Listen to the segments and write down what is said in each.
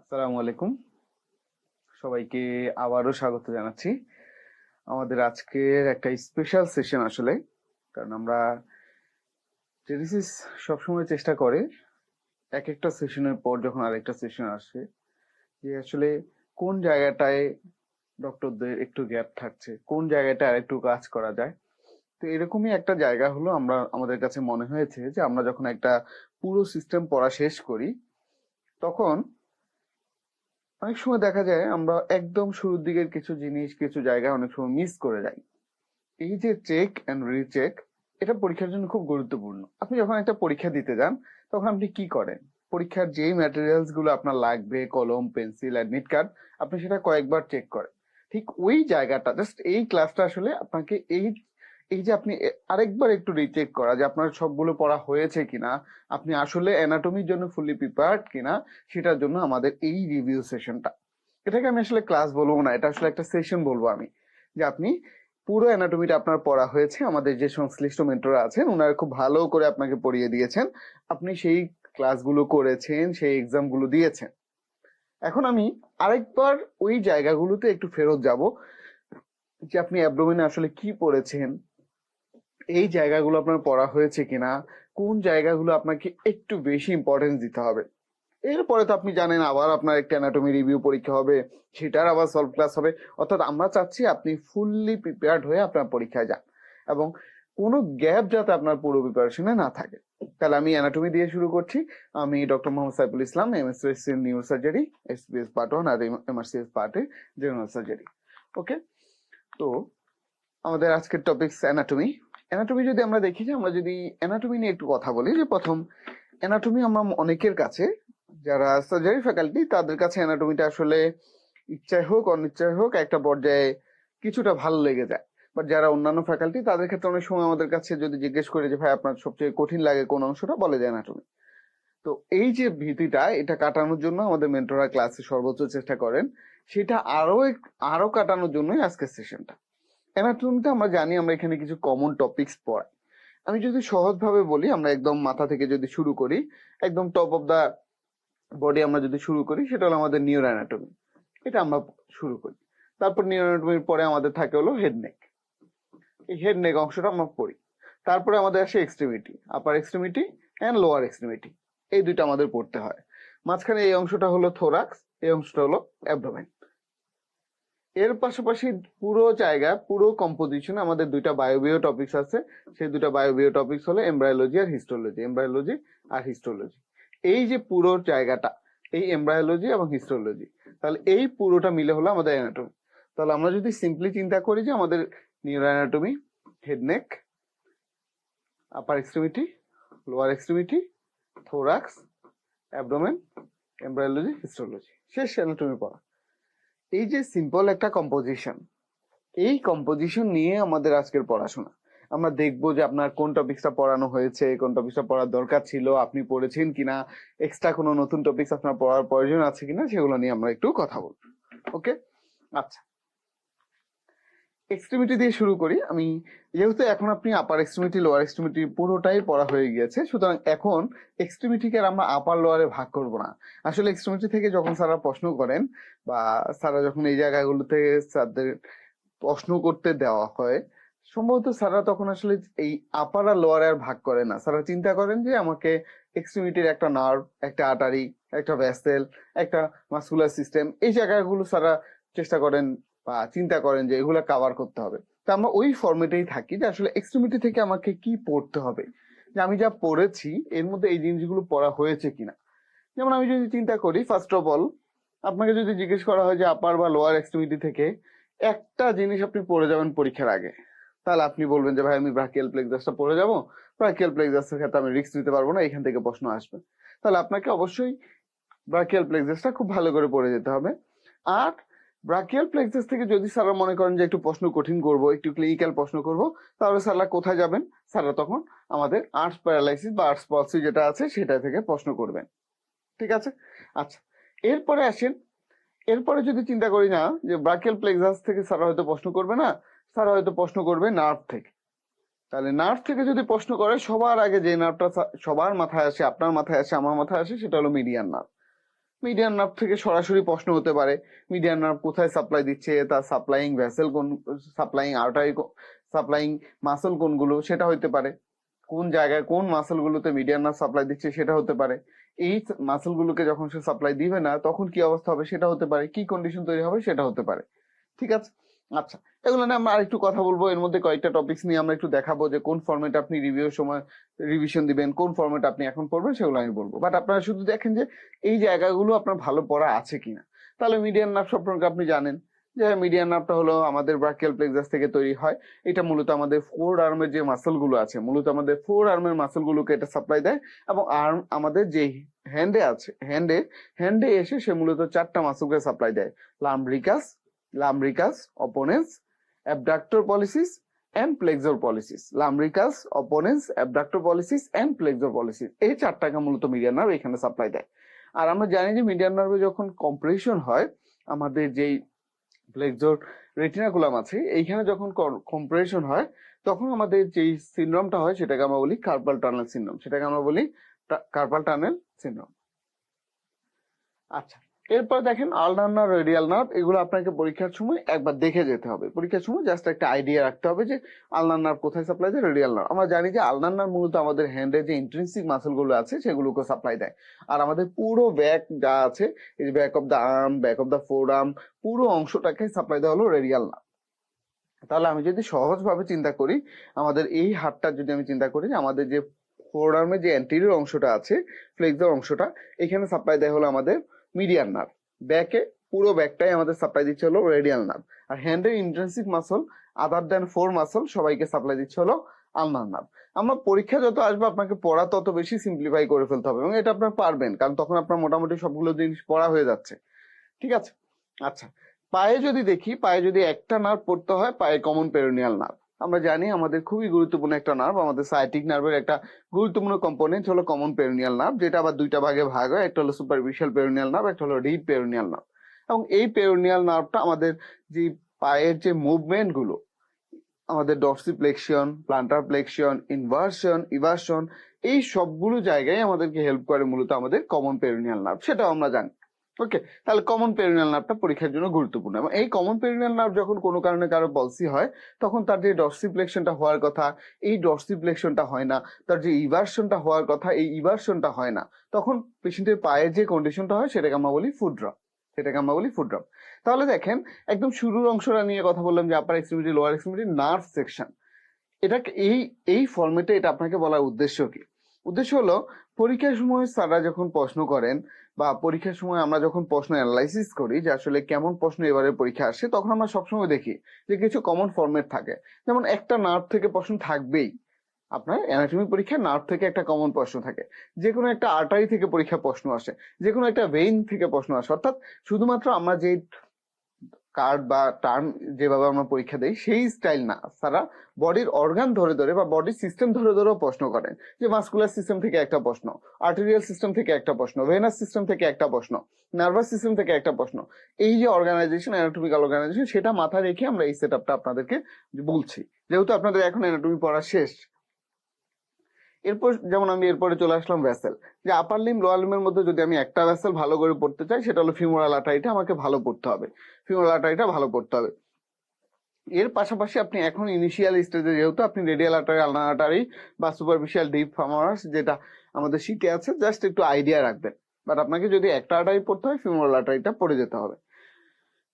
আসসালামু আলাইকুম। সবাইকে আবারও স্বাগত জানাচ্ছি আমাদের আজকের একটা স্পেশাল সেশন আসলে। কারণ আমরা জেনেসিস সবসময় চেষ্টা করে এক একটা সেশনের পর যখন আরেকটা সেশন আসে যে আসলে কোন জায়গাটায় ডক্টরদের একটু গ্যাপ থাকছে, কোন জায়গাটায় আরেকটু কাজ করা যায়। তো এরকমই একটা জায়গা হলো আমাদের কাছে মনে হয়েছে যে আমরা যখন একটা পুরো সিস্টেম পড়া শেষ করি তখন অনেক সময় দেখা যায় আমরা একদম শুরুর দিকের কিছু জিনিস কিছু জায়গা অনেক সময় মিস করে যাই। এই যে চেক এন্ড রিচেক, এটা পরীক্ষার জন্য খুব গুরুত্বপূর্ণ। আপনি যখন একটা পরীক্ষা দিতে যান তখন আপনি কি করেন? পরীক্ষার যেই ম্যাটেরিয়ালস গুলো আপনার লাগবে, কলম, পেন্সিল, অ্যাডমিট কার্ড, আপনি সেটা কয়েকবার চেক করেন। ঠিক ওই জায়গাটা, জাস্ট এই ক্লাসটা আসলে আপনাকে এই এই যে আপনি আরেকবার একটু রিচেক করা যে আপনার সবগুলো পড়া হয়েছে কিনা, আপনি আসলে অ্যানাটমির জন্য ফুললি প্রিপেয়ার্ড কিনা, সেটার জন্য আমাদের এই রিভিউ সেশনটা। এটাকে আমি আসলে ক্লাস বলবো না, এটা আসলে একটা সেশন বলবো আমি। যে আপনি পুরো অ্যানাটমিটা আপনার পড়া হয়েছে, আমাদের যে সংশ্লিষ্ট মেন্টররা আছেন ওনারা খুব ভালো করে আপনাকে পড়িয়ে দিয়েছেন, আপনি সেই ক্লাসগুলো করেছেন, সেই এক্সামগুলো দিয়েছেন। এখন আমি আরেকবার ওই জায়গাগুলোতে একটু ফেরত যাব যে আপনি অ্যাবডোমেনে আসলে কি পড়েছেন, এই জায়গাগুলো আপনার পড়া হয়েছে কিনা, কোন জায়গাগুলো আপনাকে একটু বেশি ইম্পর্টেন্স দিতে হবে। এরপরে তো আপনি জানেন আবার আপনার একটা অ্যানাটমি রিভিউ পরীক্ষা হবে, সেটার আবার সলভ ক্লাস হবে। অর্থাৎ আমরা চাচ্ছি আপনি ফুললি প্রিপেয়ার্ড হয়ে আপনার পরীক্ষায় যান এবং কোনো গ্যাপ যাতে আপনার পুরো প্রিপারেশনে না থাকে। তাহলে আমি অ্যানাটমি দিয়ে শুরু করছি। আমি doctor Mohammad Saiful Islam, MSc in neuro surgery, SBS part 1 আর এমআরসিএস পার্টে জেনারেল সার্জারি। ওকে, তো আমাদের আজকের টপিকস অ্যানাটমি। অ্যানাটমি যদি আমরা দেখি, যে আমরা যদি অ্যানাটমি নিয়ে একটু কথা বলি, যে প্রথম অ্যানাটমি আমরা অনেকের কাছে, যারা সার্জারি ফ্যাকাল্টি তাদের কাছে অ্যানাটমিটা আসলে ইচ্ছায় হোক অনিচ্ছায় হোক একটা পর্যায়ে কিছুটা ভালো লেগে যায়। বাট যারা অন্যান্য ফ্যাকাল্টি তাদের ক্ষেত্রে অনেক সময় আমাদের কাছে যদি জিজ্ঞেস করি যে ভাই আপনার সবচেয়ে কঠিন লাগে কোন অংশটা, বলে যায় অ্যানাটমি। তো এই যে ভীতিটা, এটা কাটানোর জন্য আমাদের মেন্টররা ক্লাসে সর্বোচ্চ চেষ্টা করেন, সেটা আরো কাটানোর জন্যই আজকের সেশনটা। অ্যানাটমিতে আমরা জানি আমরা এখানে কিছু কমন টপিকস পড়াই। আমি যদি সহজভাবে বলি, আমরা একদম মাথা থেকে যদি শুরু করি, একদম টপ অফ দা বডি আমরা যদি শুরু করি, সেটা হলো আমাদের নিউরো অ্যানাটমি। এটা আমরা শুরু করি। তারপর নিউরো অ্যানাটমির পরে আমাদের থাকে হলো হেড নেক। এই হেড নেক অংশটা আমরা পড়ি। তারপরে আমাদের আসে extremity, upper extremity and lower extremity. এই দুইটা আমাদের পড়তে হয়। মাঝখানে এই অংশটা হলো থোরাক্স, এই অংশটা হলো অ্যাবডোমেন। এর পাশাপাশি পুরো জায়গা, পুরো কম্পোজিশনে আমাদের দুইটা বায়োবিও টপিকস আছে। সেই দুইটা বায়োবিও টপিকস হলো এমব্রায়োলজি আর হিস্টোলজি, এমব্রায়োলজি আর হিস্টোলজি। এই যে পুরো জায়গাটা, এই এমব্রায়োলজি এবং হিস্টোলজি, তাহলে এই পুরোটা মিলে হলো আমাদের অ্যানাটমি। তাহলে আমরা যদি সিম্পলি চিন্তা করি যে আমাদের neuro anatomy, head neck, upper extremity, lower extremity, thorax, abdomen, embryology, histology, শেষ অ্যানাটমি পড়া। এই যে সিম্পল একটা কম্পোজিশন, এই কম্পোজিশন নিয়ে আমাদের আজকের পড়াশোনা। আমরা দেখবো যে আপনার কোন টপিকসটা পড়ানো হয়েছে, কোন টপিকসটা পড়ার দরকার ছিল, আপনি পড়েছেন কিনা, এক্সট্রা কোনো নতুন টপিকস আপনার পড়ার প্রয়োজন আছে কিনা, সেগুলো নিয়ে আমরা একটু কথা বলবো। ওকে, আচ্ছা, এক্সট্রিমিটি দিয়ে শুরু করি আমি। যেহেতু এখন আপনি আপার এক্সট্রিমিটি লোয়ার এক্সট্রিমিটি পুরোটাই পড়া হয়ে গিয়েছে, সুতরাং এখন এক্সট্রিমিটিকে আর আমরা আপার লোয়ারে ভাগ করব না। আসলে এক্সট্রিমিটি থেকে যখন স্যাররা প্রশ্ন করেন, বা স্যাররা যখন এই জায়গাগুলোতে স্যারদের প্রশ্ন করতে দেওয়া হয়, সম্ভবত স্যাররা তখন আসলে এই আপার আর লোয়ার আর ভাগ করে না। স্যাররা চিন্তা করেন যে আমাকে এক্সট্রিমিটির একটা নার্ভ, একটা আর্টারি, একটা ভেসেল, একটা মাসকুলার সিস্টেম, এই জায়গাগুলো স্যাররা চেষ্টা করেন বা চিন্তা করেন যে এগুলো কভার করতে হবে। তো আমরা ওই ফর্মেটেই থাকি যে আসলে এক্সট্রিমিটি থেকে আমাকে কি পড়তে হবে, যে আমি যা পড়েছি এর মধ্যে এই জিনিসগুলো পড়া হয়েছে কিনা। যেমন আমি যদি চিন্তা করি, ফার্স্ট অফ অল আপনাকে যদি জিজ্ঞেস করা হয় যে আপার বা লোয়ার এক্সট্রিমিটি থেকে একটা জিনিস আপনি পড়ে যাবেন পরীক্ষার আগে, তাহলে আপনি বলবেন যে ভাই আমি ব্রাকিয়াল প্লেক্সাসটা পড়ে যাব, ব্রাকিয়াল প্লেক্সাসের ক্ষেত্রে আমি রিস্ক নিতে পারবো না, এখান থেকে প্রশ্ন আসবে। তাহলে আপনাকে অবশ্যই ব্রাকিয়াল প্লেক্সাসটা খুব ভালো করে পড়ে যেতে হবে। আর ব্রাকিয়াল প্লেক্সাস থেকে যদি স্যাররা মনে করেন যে একটু প্রশ্ন কঠিন করব, একটু ক্লিনিক্যাল প্রশ্ন করব, তাহলে স্যাররা কোথায় যাবেন? স্যাররা তখন আমাদের আর্টস প্যারালাইসিস বা আর্টস পলসি যেটা আছে সেটা থেকে প্রশ্ন করবেন। ঠিক আছে, আচ্ছা, এরপরে আসেন। এরপরে যদি চিন্তা করি না যে ব্রাকিয়াল প্লেক্সাস থেকে স্যার হয়তো প্রশ্ন করবে না, স্যার হয়তো প্রশ্ন করবে নার্ভ থেকে। তাহলে নার্ভ থেকে যদি প্রশ্ন করে, সবার আগে যে নার্ভটা সবার মাথায় আসে, আপনার মাথায় আসে, আমার মাথায় আসে, সেটা হলো মিডিয়ান নার্ভ। মিডিয়ান নার্ভ থেকে সরাসরি প্রশ্ন হতে পারে মিডিয়ান নার্ভ কোথায় সাপ্লাই দিচ্ছে, তার সাপ্লাইং ভেসেল কোন, সাপ্লাইং আর্টারি, সাপ্লাইং মাসল কোনগুলো সেটা হতে পারে, কোন জায়গায় কোন মাসল গুলোতে মিডিয়ান নার্ভ সাপ্লাই দিচ্ছে সেটা হতে পারে, এই মাসল গুলোকে যখন সে সাপ্লাই দিবে না তখন কি অবস্থা হবে সেটা হতে পারে, কি কন্ডিশন তৈরি হবে সেটা হতে পারে। ঠিক আছে, আচ্ছা এগুলো নিয়ে আমরা আরেকটু কথা বলবো, এর মধ্যে কয়েকটা টপিকস নিয়ে আমরা একটু দেখাবো যে কোন ফরম্যাটে আপনি রিভিউর সময় রিভিশন দিবেন, কোন ফরম্যাট আপনি এখন পড়বেন সেগুলো আমি বলবো। বাট আপনারা শুধু দেখেন যে এই জায়গাগুলো আপনার ভালো পড়া আছে কিনা। তাহলে মিডিয়ান নার্ভ সম্পর্কে আপনি জানেন যে মিডিয়ান নার্ভটা হলো আমাদের ব্রাকিয়াল প্লেক্সাস থেকে তৈরি হয়। এটা মূলত আমাদের ফোর আর্মের যে মাসল গুলো আছে, মূলত আমাদের ফোর আর্মের মাসল গুলোকে এটা সাপ্লাই দেয়, এবং আর্ম আমাদের যে হ্যান্ডে আছে, হ্যান্ডে এসে সে মূলত চারটা মাসলকে সাপ্লাই দেয়, lumbricals, opponens, abductor pollicis and flexor pollicis. Lumbricals, opponens, abductor pollicis and flexor pollicis, এই চারটাকে মূলত মিডিয়ান নার্ভ এখানে সাপ্লাই দেয়। আর আমরা জানি যে মিডিয়ান নার্ভে যখন কম্প্রেশন হয়, আমাদের যেই প্লেক্সর রেটিনাকুলাম আছে এইখানে যখন কম্প্রেশন হয়, তখন আমাদের যেই সিনড্রোমটা হয় সেটাকে আমরা বলি কার্পাল টানেল সিনড্রোম, সেটাকে আমরা বলি কার্পাল টানেল সিনড্রোম। আচ্ছা, এরপর দেখেন আলনার নার্ভ, রেডিয়াল নার্ভ, এগুলো আপনাকে পরীক্ষার সময় একবার দেখে যেতে হবে। পরীক্ষার সময় জাস্ট একটা আইডিয়া রাখতে হবে যে আলনার নার্ভ কোথায় সাপ্লাই দেয়, রেডিয়াল নার্ভ। আমরা জানি যে আলনার নার্ভ মূলত আমাদের হ্যান্ডে যে ইন্ট্রিনসিক মাসল গুলো আছে সেগুলোকে সাপ্লাই দেয়। আর আমাদের পুরো ব্যাক যা আছে, এই back of the arm, back of the four arm, পুরো অংশটাকে সাপ্লাই দেওয়া হলো রেডিয়াল নার্ভ। তাহলে আমি যদি সহজভাবে চিন্তা করি, আমাদের এই হাতটা যদি আমি চিন্তা করি, আমাদের যে ফোর আর্মের যে অ্যান্টেরিয়র অংশটা আছে, ফ্লেক্সর অংশটা, এখানে সাপ্লাই দেয় হলো আমাদের মিডিয়ান নার্ভ। ব্যাকে পুরো ব্যাকটাই আমাদের সাপ্লাই দিচ্ছে হলো রেডিয়াল নার্ভ। আর হ্যান্ডের ইন্ট্রিনসিক মাসল আদার দেন ফোর মাসল সবাইকে সাপ্লাই দিচ্ছে হলো আলনার নার্ভ। আমরা পরীক্ষা যত আসবে আপনাকে পড়া তত বেশি সিম্পলিফাই করে ফেলতে হবে, এবং এটা আপনার পারবেন, কারণ তখন আপনার মোটামুটি সবগুলো জিনিস পড়া হয়ে যাচ্ছে। ঠিক আছে, আচ্ছা পায়ে যদি দেখি, পায়ে যদি একটা নার্ভ পড়তে হয়, পায়ে কমন পেরোনিয়াল নার্ভ। আমরা জানি আমাদের খুবই গুরুত্বপূর্ণ একটা নার্ভ, আমাদের সায়াটিক নার্ভের একটা গুরুত্বপূর্ণ কম্পোনেন্ট হলো কমন পেরোনিয়াল নার্ভ, যেটা আবার দুইটা ভাগে ভাগ হয়, একটা হলো সুপারফিশিয়াল পেরোনিয়াল নার্ভ, একটা হলো ডিপ পেরোনিয়াল নার্ভ। এবং এই পেরোনিয়াল নার্ভটা আমাদের যে পায়ের যে মুভমেন্ট গুলো, আমাদের ডর্সিফ্লেকশন, প্লান্টার ফ্লেকশন, ইনভার্সন, ইভার্সন, এই সবগুলো জায়গায় আমাদেরকে হেল্প করে মূলত আমাদের কমন পেরোনিয়াল নার্ভ, সেটাও আমরা জানি। ওকে, তাহলে কমন পেরিনিয়াল নার্ভটা পরীক্ষার জন্য গুরুত্বপূর্ণ, এবং এই কমন পেরিনিয়াল নার্ভ যখন কোনো কারণে কারো পলসি হয়, তখন তার যে ডর্সিফ্লেকশনটা হওয়ার কথা, এই ডর্সিফ্লেকশনটা হয় না, তার যে ইভার্সনটা হওয়ার কথা, এই ইভার্সনটা হয় না, তখন পেশেন্টের পায়ের যে কন্ডিশনটা হয় সেটাকে আমরা বলি ফুট ড্রপ, তাহলে দেখেন একদম শুরুর অংশটা নিয়ে কথা বললাম যে upper extremity, lower extremity, nerve section. এটাকে এই ফরম্যাটে এটা আপনাকে বলার উদ্দেশ্য কি? উদ্দেশ্য হলো পরীক্ষার সময় স্যাররা যখন প্রশ্ন করেন, বা পরীক্ষার সময় আমরা যখন প্রশ্ন অ্যানালাইসিস করি যে আসলে কেমন প্রশ্ন এবারে পরীক্ষা আসে, তখন আমরা সবসময় দেখি যে কিছু কমন ফরম্যাট থাকে। যেমন একটা নার্ভ থেকে প্রশ্ন থাকবেই, আপনার অ্যানাটমি পরীক্ষায় নার্ভ থেকে একটা কমন প্রশ্ন থাকে, যে কোনো একটা আর্টারি থেকে পরীক্ষা প্রশ্ন আসে, যে কোনো একটা ভেইন থেকে প্রশ্ন আসে। অর্থাৎ শুধুমাত্র আমরা যে কার্ড বা টার্ম যেভাবে আমরা পরীক্ষা দেই সেই স্টাইল না, তারা বডির অর্গান ধরে ধরে বা বডির সিস্টেম ধরে ধরেও প্রশ্ন করেন, যে মাসকুলার সিস্টেম থেকে একটা প্রশ্ন, আর্টেরিয়াল সিস্টেম থেকে একটা প্রশ্ন, ভেনাস সিস্টেম থেকে একটা প্রশ্ন, নার্ভাস সিস্টেম থেকে একটা প্রশ্ন। এই যে অর্গানাইজেশন, অ্যানাটমিক্যাল অর্গানাইজেশন, সেটা মাথায় রেখে আমরা এই সেটআপটা আপনাদেরকে বলছি, যেহেতু আপনাদের এখন অ্যানাটমি পড়া শেষ। এরপর যেমন আমি এরপরে চলে আসলাম ভ্যাসেল, যে আপার লিম লোয়ার লিমের মধ্যে যদি আমি একটা ভ্যাসেল ভালো করে পড়তে চাই, সেটা হলো ফিমোরাল আর্টারিটা আমাকে ভালো পড়তে হবে, এর পাশাপাশি আপনি এখন ইনিশিয়াল স্টেজে, যেহেতু আপনি রেডিয়াল আর্টারি, আলনার আর্টারি বা সুপারফিশিয়াল ডিপ ফিমোরাস যেটা আমাদের শিটে আছে, জাস্ট একটু আইডিয়া রাখবেন। বাট আপনাকে যদি একটা আর্টারি পড়তে হয়, ফিমোরাল আর্টারিটা পড়ে যেতে হবে।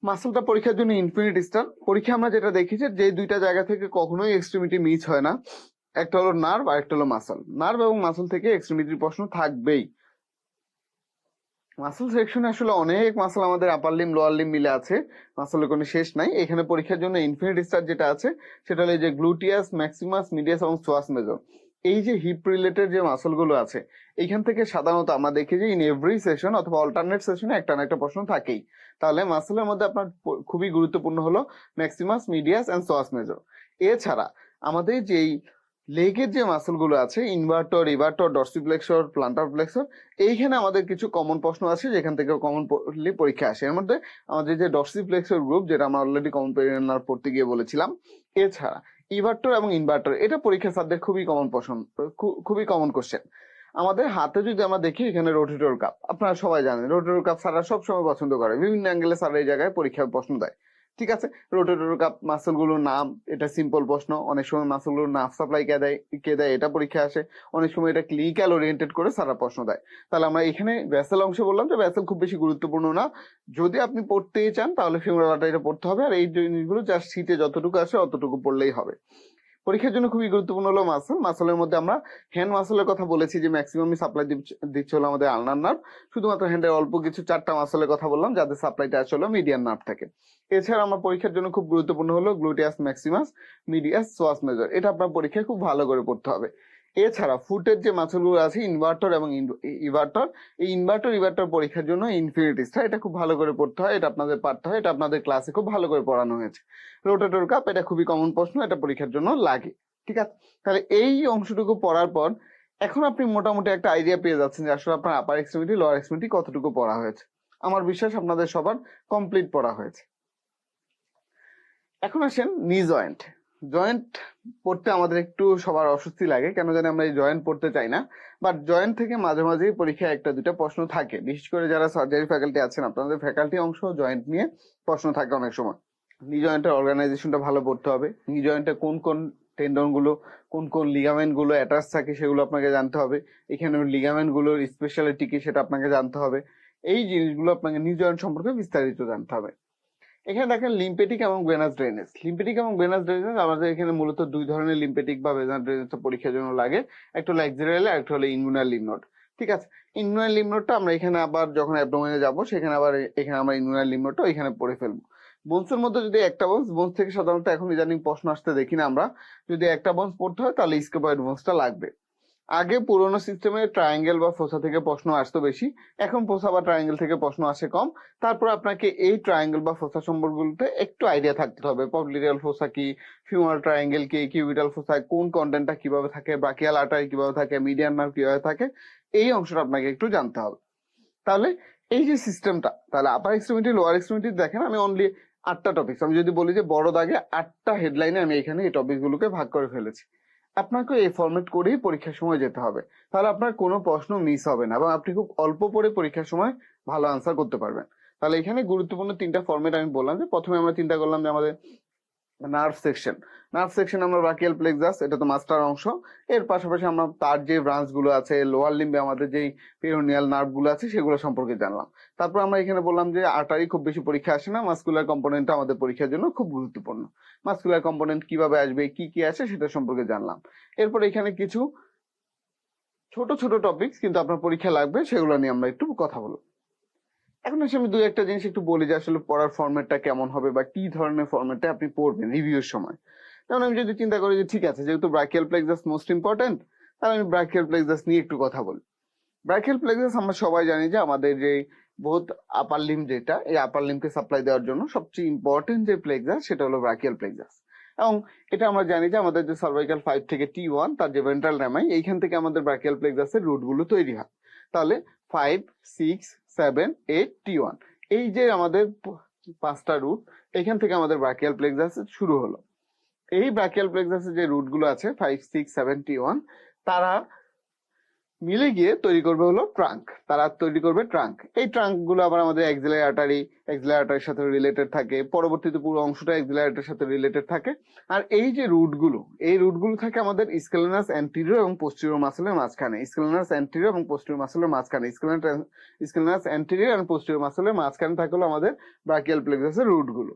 মাসলটা পরীক্ষার জন্য ইনফিনিট স্টার পরীক্ষা আমরা যেটা দেখি যে দুইটা জায়গা থেকে কখনোই এক্সট্রিমিটি মিস হয় না, একটা হলো নার্ভ আর একটা হলো মাসল। নার্ভ এবং মাসল থেকে এক্সট্রিমিটির প্রশ্ন থাকবেই। মাসল সেকশনে আসলে অনেক মাসল আমাদের আপার লিম লোয়ার লিম মিলে আছে, মাসলের কোনো শেষ নাই। এখানে পরীক্ষার জন্য ইনফিনিট স্টার যেটা আছে সেটা হলো এই যে গ্লুটিয়াস, ম্যাক্সিমাস, মিডিয়াস এবং সোয়াস মেজর। এই যে হিপ রিলেটেড যে মাসল গুলো আছে, এইখান থেকে সাধারণত আমরা দেখি যে ইন এভরি সেশন অথবা অল্টারনেট সেশনে একটা না একটা প্রশ্ন থাকেই। তাহলে মাসলের মধ্যে আপনার খুবই গুরুত্বপূর্ণ হলো ম্যাক্সিমাস, মিডিয়াস এন্ড সোয়াস মেজর। এছাড়া আমাদের যেই লেগের যে মাসল গুলো আছে, ইনভার্টর, ইভার্টর, ডর্সিফ্লেক্সর, প্লান্টার ফ্লেক্সর, এইখানে আমাদের কিছু কমন প্রশ্ন আছে যেখান থেকে কমন পরীক্ষা আসে। এর মধ্যে আমাদের যে ডর্সিফ্লেক্সর গ্রুপ, যেটা আমরা অলরেডি কমন পেরিনিয়াল পড়তে গিয়ে বলেছিলাম, এছাড়া ইভার্টর এবং ইনভার্টর, এটা পরীক্ষা স্যারদের খুবই কমন কোশ্চেন। আমাদের হাতে যদি আমরা দেখি এখানে রোটেটর কাপ, আপনারা সবাই জানেন রোটেটর কাপ স্যাররা সবসময় পছন্দ করে, বিভিন্ন অ্যাঙ্গেলে স্যার এই জায়গায় পরীক্ষায় প্রশ্ন দেয়। ঠিক আছে, রোটেটর কাপ মাসল গুলোর নাম, এটা সিম্পল প্রশ্ন। অনেক সময় মাসল গুলোর নার্ভ সাপ্লাই কে দেয় এটা পরীক্ষা আসে। অনেক সময় এটা ক্লিনিক্যাল ওরিয়েন্টেড করে স্যাররা প্রশ্ন দেয়। তাহলে আমরা এখানে ভেসেল অংশে বললাম যে ভেসেল খুব বেশি গুরুত্বপূর্ণ না, যদি আপনি পড়তেই চান তাহলে ফিমোরাল আর্টারিটা পড়তে হবে, আর এই জিনিসগুলো জাস্ট শীতে যতটুকু আসে অতটুকু পড়লেই হবে। পরীক্ষার জন্য খুবই গুরুত্বপূর্ণ হলো মাসল। মাসলের মধ্যে আমরা হ্যান্ড মাসলের কথা বলেছি যে ম্যাক্সিমামই সাপ্লাই দিচ্ছে হলো আমাদের আলনার নার্ভ। শুধুমাত্র হ্যান্ডের অল্প কিছু 4টা মাসলের কথা বললাম যাদের সাপ্লাইটা আসলে মিডিয়ান নার্ভ থাকে। এছাড়া আমার পরীক্ষার জন্য খুব গুরুত্বপূর্ণ হলো গ্লুটিয়াস ম্যাক্সিমাস, মিডিয়াস, সোয়াস মেজর। এটা আপনার পরীক্ষায় খুব ভালো করে পড়তে হবে। এছাড়া ফুটের যে মাসলগুলো আছে ইনভার্টর এবং ইভার্টর, এই ইভার্টর পরীক্ষার জন্য ইনফিনিটিসটা এটা খুব ভালো করে পড়তে হয়, এটা আপনাদের পারতে হয়, এটা আপনাদের ক্লাসে খুব ভালো করে পড়ানো হয়েছে। রোটেটর কাপ এটা খুবই কমন প্রশ্ন, এটা পরীক্ষার জন্য লাগে। ঠিক আছে, তাহলে এই অংশটুকু পড়ার পর এখন আপনি মোটামুটি একটা আইডিয়া পেয়ে যাচ্ছেন যে আসলে আপনার আপার এক্সট্রিমিটি লোয়ার এক্সট্রিমিটি কতটুকু পড়া হয়েছে। আমার বিশ্বাস আপনাদের সবার কমপ্লিট পড়া হয়েছে। এখন আসেন নি জয়েন্ট। জয়েন্ট পড়তে আমাদের একটু সবার অস্বস্তি লাগে, কেন জানি আমরা এই জয়েন্ট পড়তে চাই না, বাট জয়েন্ট থেকে মাঝে মাঝেই পরীক্ষায় একটা দুটা প্রশ্ন থাকে, বিশেষ করে যারা সার্জারি ফ্যাকাল্টি আছেন আপনাদের ফ্যাকাল্টি অংশ জয়েন্ট নিয়ে প্রশ্ন থাকে অনেক সময়। নি জয়েন্টের অর্গানাইজেশনটা ভালো পড়তে হবে, নি জয়েন্টে কোন কোন টেন্ডন গুলো, কোন কোন লিগামেন্ট গুলো অ্যাটাচ থাকে সেগুলো আপনাকে জানতে হবে, এখানে লিগামেন্ট গুলোর স্পেশালিটি কি সেটা আপনাকে জানতে হবে। এই জিনিসগুলো আপনাকে নি জয়েন্ট সম্পর্কে বিস্তারিত জানতে হবে। এখানে দেখেন লিম্পেটিক এবং ভেনাস ড্রেনেজ। লিম্পেটিক এবং ভেনাস ড্রেনেজ আমাদের এখানে মূলত দুই ধরনের লিম্পেটিক বা ভেনাস ড্রেনেজ পরীক্ষার জন্য লাগে, একটা হলো এক্সিলারি আর একটা হলো ইনগুইনাল লিম্ফ নোড। ঠিক আছে, ইনগুইনাল লিম্ফ নোডটা আমরা এখানে আবার যখন অ্যাবডোমেনে যাব সেখানে আবার এখানে আমরা ইনগুইনাল লিম্ফ নোডটা এখানে পড়ে ফেলবো। বোনসের মধ্যে যদি একটা বোনস থেকে সাধারণত এখন ইদানিং প্রশ্ন আসতে দেখি না আমরা, যদি একটা বোনস পড়তে হয় তাহলে স্কেপয়েড বোনসটা লাগবে। আগে পুরোনো সিস্টেমে ট্রায়াঙ্গেল বা ফোসা থেকে প্রশ্ন আসতো বেশি, এখন ফোসা বা ট্রায়াঙ্গেল থেকে প্রশ্ন আসে কম। তারপর আপনাকে এই ট্রায়াঙ্গেল বা ফোসা সম্পর্কগুলোতে একটু আইডিয়া থাকতে হবে, পবলিরিয়াল ফোসা কি, ফিউমার ট্রায়াঙ্গেল কি, কিউবিটাল ফোসায় কোন কন্টেন্টটা কিভাবে থাকে, ব্রাকিয়াল আর্টারি কিভাবে থাকে, মিডিয়ান নার্ভ কিভাবে থাকে, এই অংশটা আপনাকে একটু জানতে হবে। তাহলে এই যে সিস্টেমটা, তাহলে আপার এক্সট্রিমিটি লোয়ার এক্সট্রিমিটি দেখেন আমি অনলি 8টা টপিকস, আমি যদি বলি যে বড় দাগে 8টা হেডলাইনে আমি এখানে এই টপিকগুলোকে ভাগ করে ফেলেছি। আপনাকে এই ফরম্যাট করেই পরীক্ষার সময় যেতে হবে, তাহলে আপনার কোনো প্রশ্ন মিস হবে না এবং আপনি খুব অল্প পড়ে পরীক্ষার সময় ভালো আনসার করতে পারবেন। তাহলে এখানে গুরুত্বপূর্ণ 3টা ফরম্যাট আমি বললাম, যে প্রথমে আমরা চিন্তা করলাম যে আমাদের নার্ভ সেকশন। নার্ভ সেকশন আমরা ব্রাকিয়াল প্লেক্সাস, এটা তো মাস্টার অংশ। এর পাশাপাশি আমরা তার যে ব্রাঞ্চ গুলো আছে লোয়ার লিম্বে আমাদের যেই পেরোনিয়াল নার্ভ গুলো আছে সেগুলো সম্পর্কে জানলাম। তারপর আমরা এখানে বললাম যে আর্টারি খুব বেশি পরীক্ষা আসে না, মাসকুলার কম্পোনেন্টটা আমাদের পরীক্ষার জন্য খুব গুরুত্বপূর্ণ। মাসকুলার কম্পোনেন্ট কিভাবে আসবে, কি কি আছে সেটা সম্পর্কে জানলাম। এরপর এখানে কিছু ছোট ছোট টপিকস কিন্তু আপনার পরীক্ষা লাগবে, সেগুলো নিয়ে আমরা একটু কথা বলবো। এখন এসে আমি দুই একটা জিনিস একটু বলি যে আসলে পড়ার ফরম্যাটটা কেমন হবে বা কি ধরনের ফরম্যাটে আপনি পড়বেন রিভিউর সময়। যেমন আমি যদি চিন্তা করি যে ঠিক আছে যেহেতু ব্রাকিয়াল প্লেক্সাস মোস্ট ইম্পর্টেন্ট, তাহলে আমি ব্রাকিয়াল প্লেক্সাস নিয়ে একটু কথা বলি। ব্রাকিয়াল প্লেক্সাস আমরা সবাই জানি যে আমাদের যে বহুত আপার লিম্ব, যেটা এই আপার লিম্বকে সাপ্লাই দেওয়ার জন্য সবচেয়ে ইম্পর্টেন্ট যে প্লেক্সাস সেটা হলো ব্রাকিয়াল প্লেক্সাস। এবং এটা আমরা জানি যে আমাদের যে সার্ভাইকাল 5 থেকে T1 তার যে ভেন্ট্রাল রামাই, এইখান থেকে আমাদের ব্রাকিয়াল প্লেক্সাসের রুট গুলো তৈরি হয়। তাহলে 5, 6, 7, 8, T1, এই যে আমাদের 5টা রুট, এখান থেকে আমাদের ব্রাকিয়াল প্লেক্সাস শুরু হলো। এই ব্রাকিয়াল প্লেক্সাসের যে রুট গুলো আছে 5, 6, 7, T1, তারা মিলে গিয়ে তৈরি করবে হলো ট্রাঙ্ক, তারা তৈরি করবে ট্রাঙ্ক। এই ট্রাঙ্ক গুলো আবার আমাদের এক্সিলারি আর্টারির সাথে রিলেটেড থাকে, পরবর্তীতে পুরো অংশটা এক্সিলারি আর্টারির সাথে রিলেটেড থাকে। আর এই যে এই রুট গুলো থাকে আমাদের স্কেলেনাস অ্যান্টেরিয়র এবং পোস্টেরিয়র মাসলের মাঝখানে, স্কেলেনাস অ্যান্টেরিয়র এবং পোস্টেরিয়র মাসলের মাঝখানে, স্কেলেনাস অ্যান্টেরিয়র এবং পোস্টেরিয়র মাসলের মাঝখানে থাকে হলো আমাদের ব্রাকিয়াল প্লেক্সাসের রুট গুলো।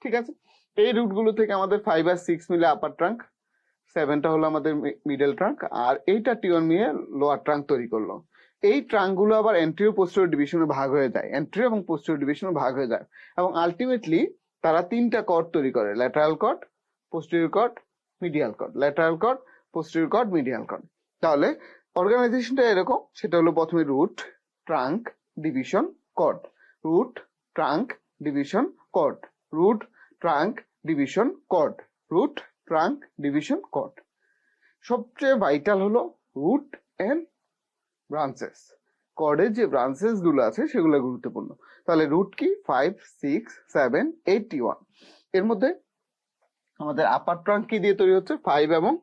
ঠিক আছে, এই রুট গুলো থেকে আমাদের 5 আর 6 মিলে আপার ট্রাঙ্ক, 7টা হলো আমাদের মিডল ট্রাঙ্ক, আর এইটা T1 মিলে লোয়ার ট্রাঙ্ক তৈরি করলো। এই ট্রাঙ্ক গুলো আবার এন্টেরিয়র পোস্টেরিয়র ডিভিশনে ভাগ হয়ে যায়, এন্টেরিয়র এবং পোস্টেরিয়র ডিভিশনে ভাগ হয়ে যায়, এবং আলটিমেটলি তারা 3টা কর্ড তৈরি করে, lateral cord, posterior cord, medial cord, lateral cord, posterior cord, medial cord. তাহলে অর্গানাইজেশনটা এরকম, সেটা হলো প্রথমে root, trunk, division, cord, root, trunk, division, cord, root, trunk, division, cord, root, trunk, division, cord. সবচেয়ে ভাইটাল হলো রুট এন্ড ব্রাঞ্চেস। কর্ডের যে ব্রাঞ্চেস গুলো আছে সেগুলো গুরুত্বপূর্ণ। তাহলে রুট কি 5, 6, 7, 8, T1। এর মধ্যে আমাদের আপার ট্রাঙ্ক কি দিয়ে তৈরি হচ্ছে 5 এবং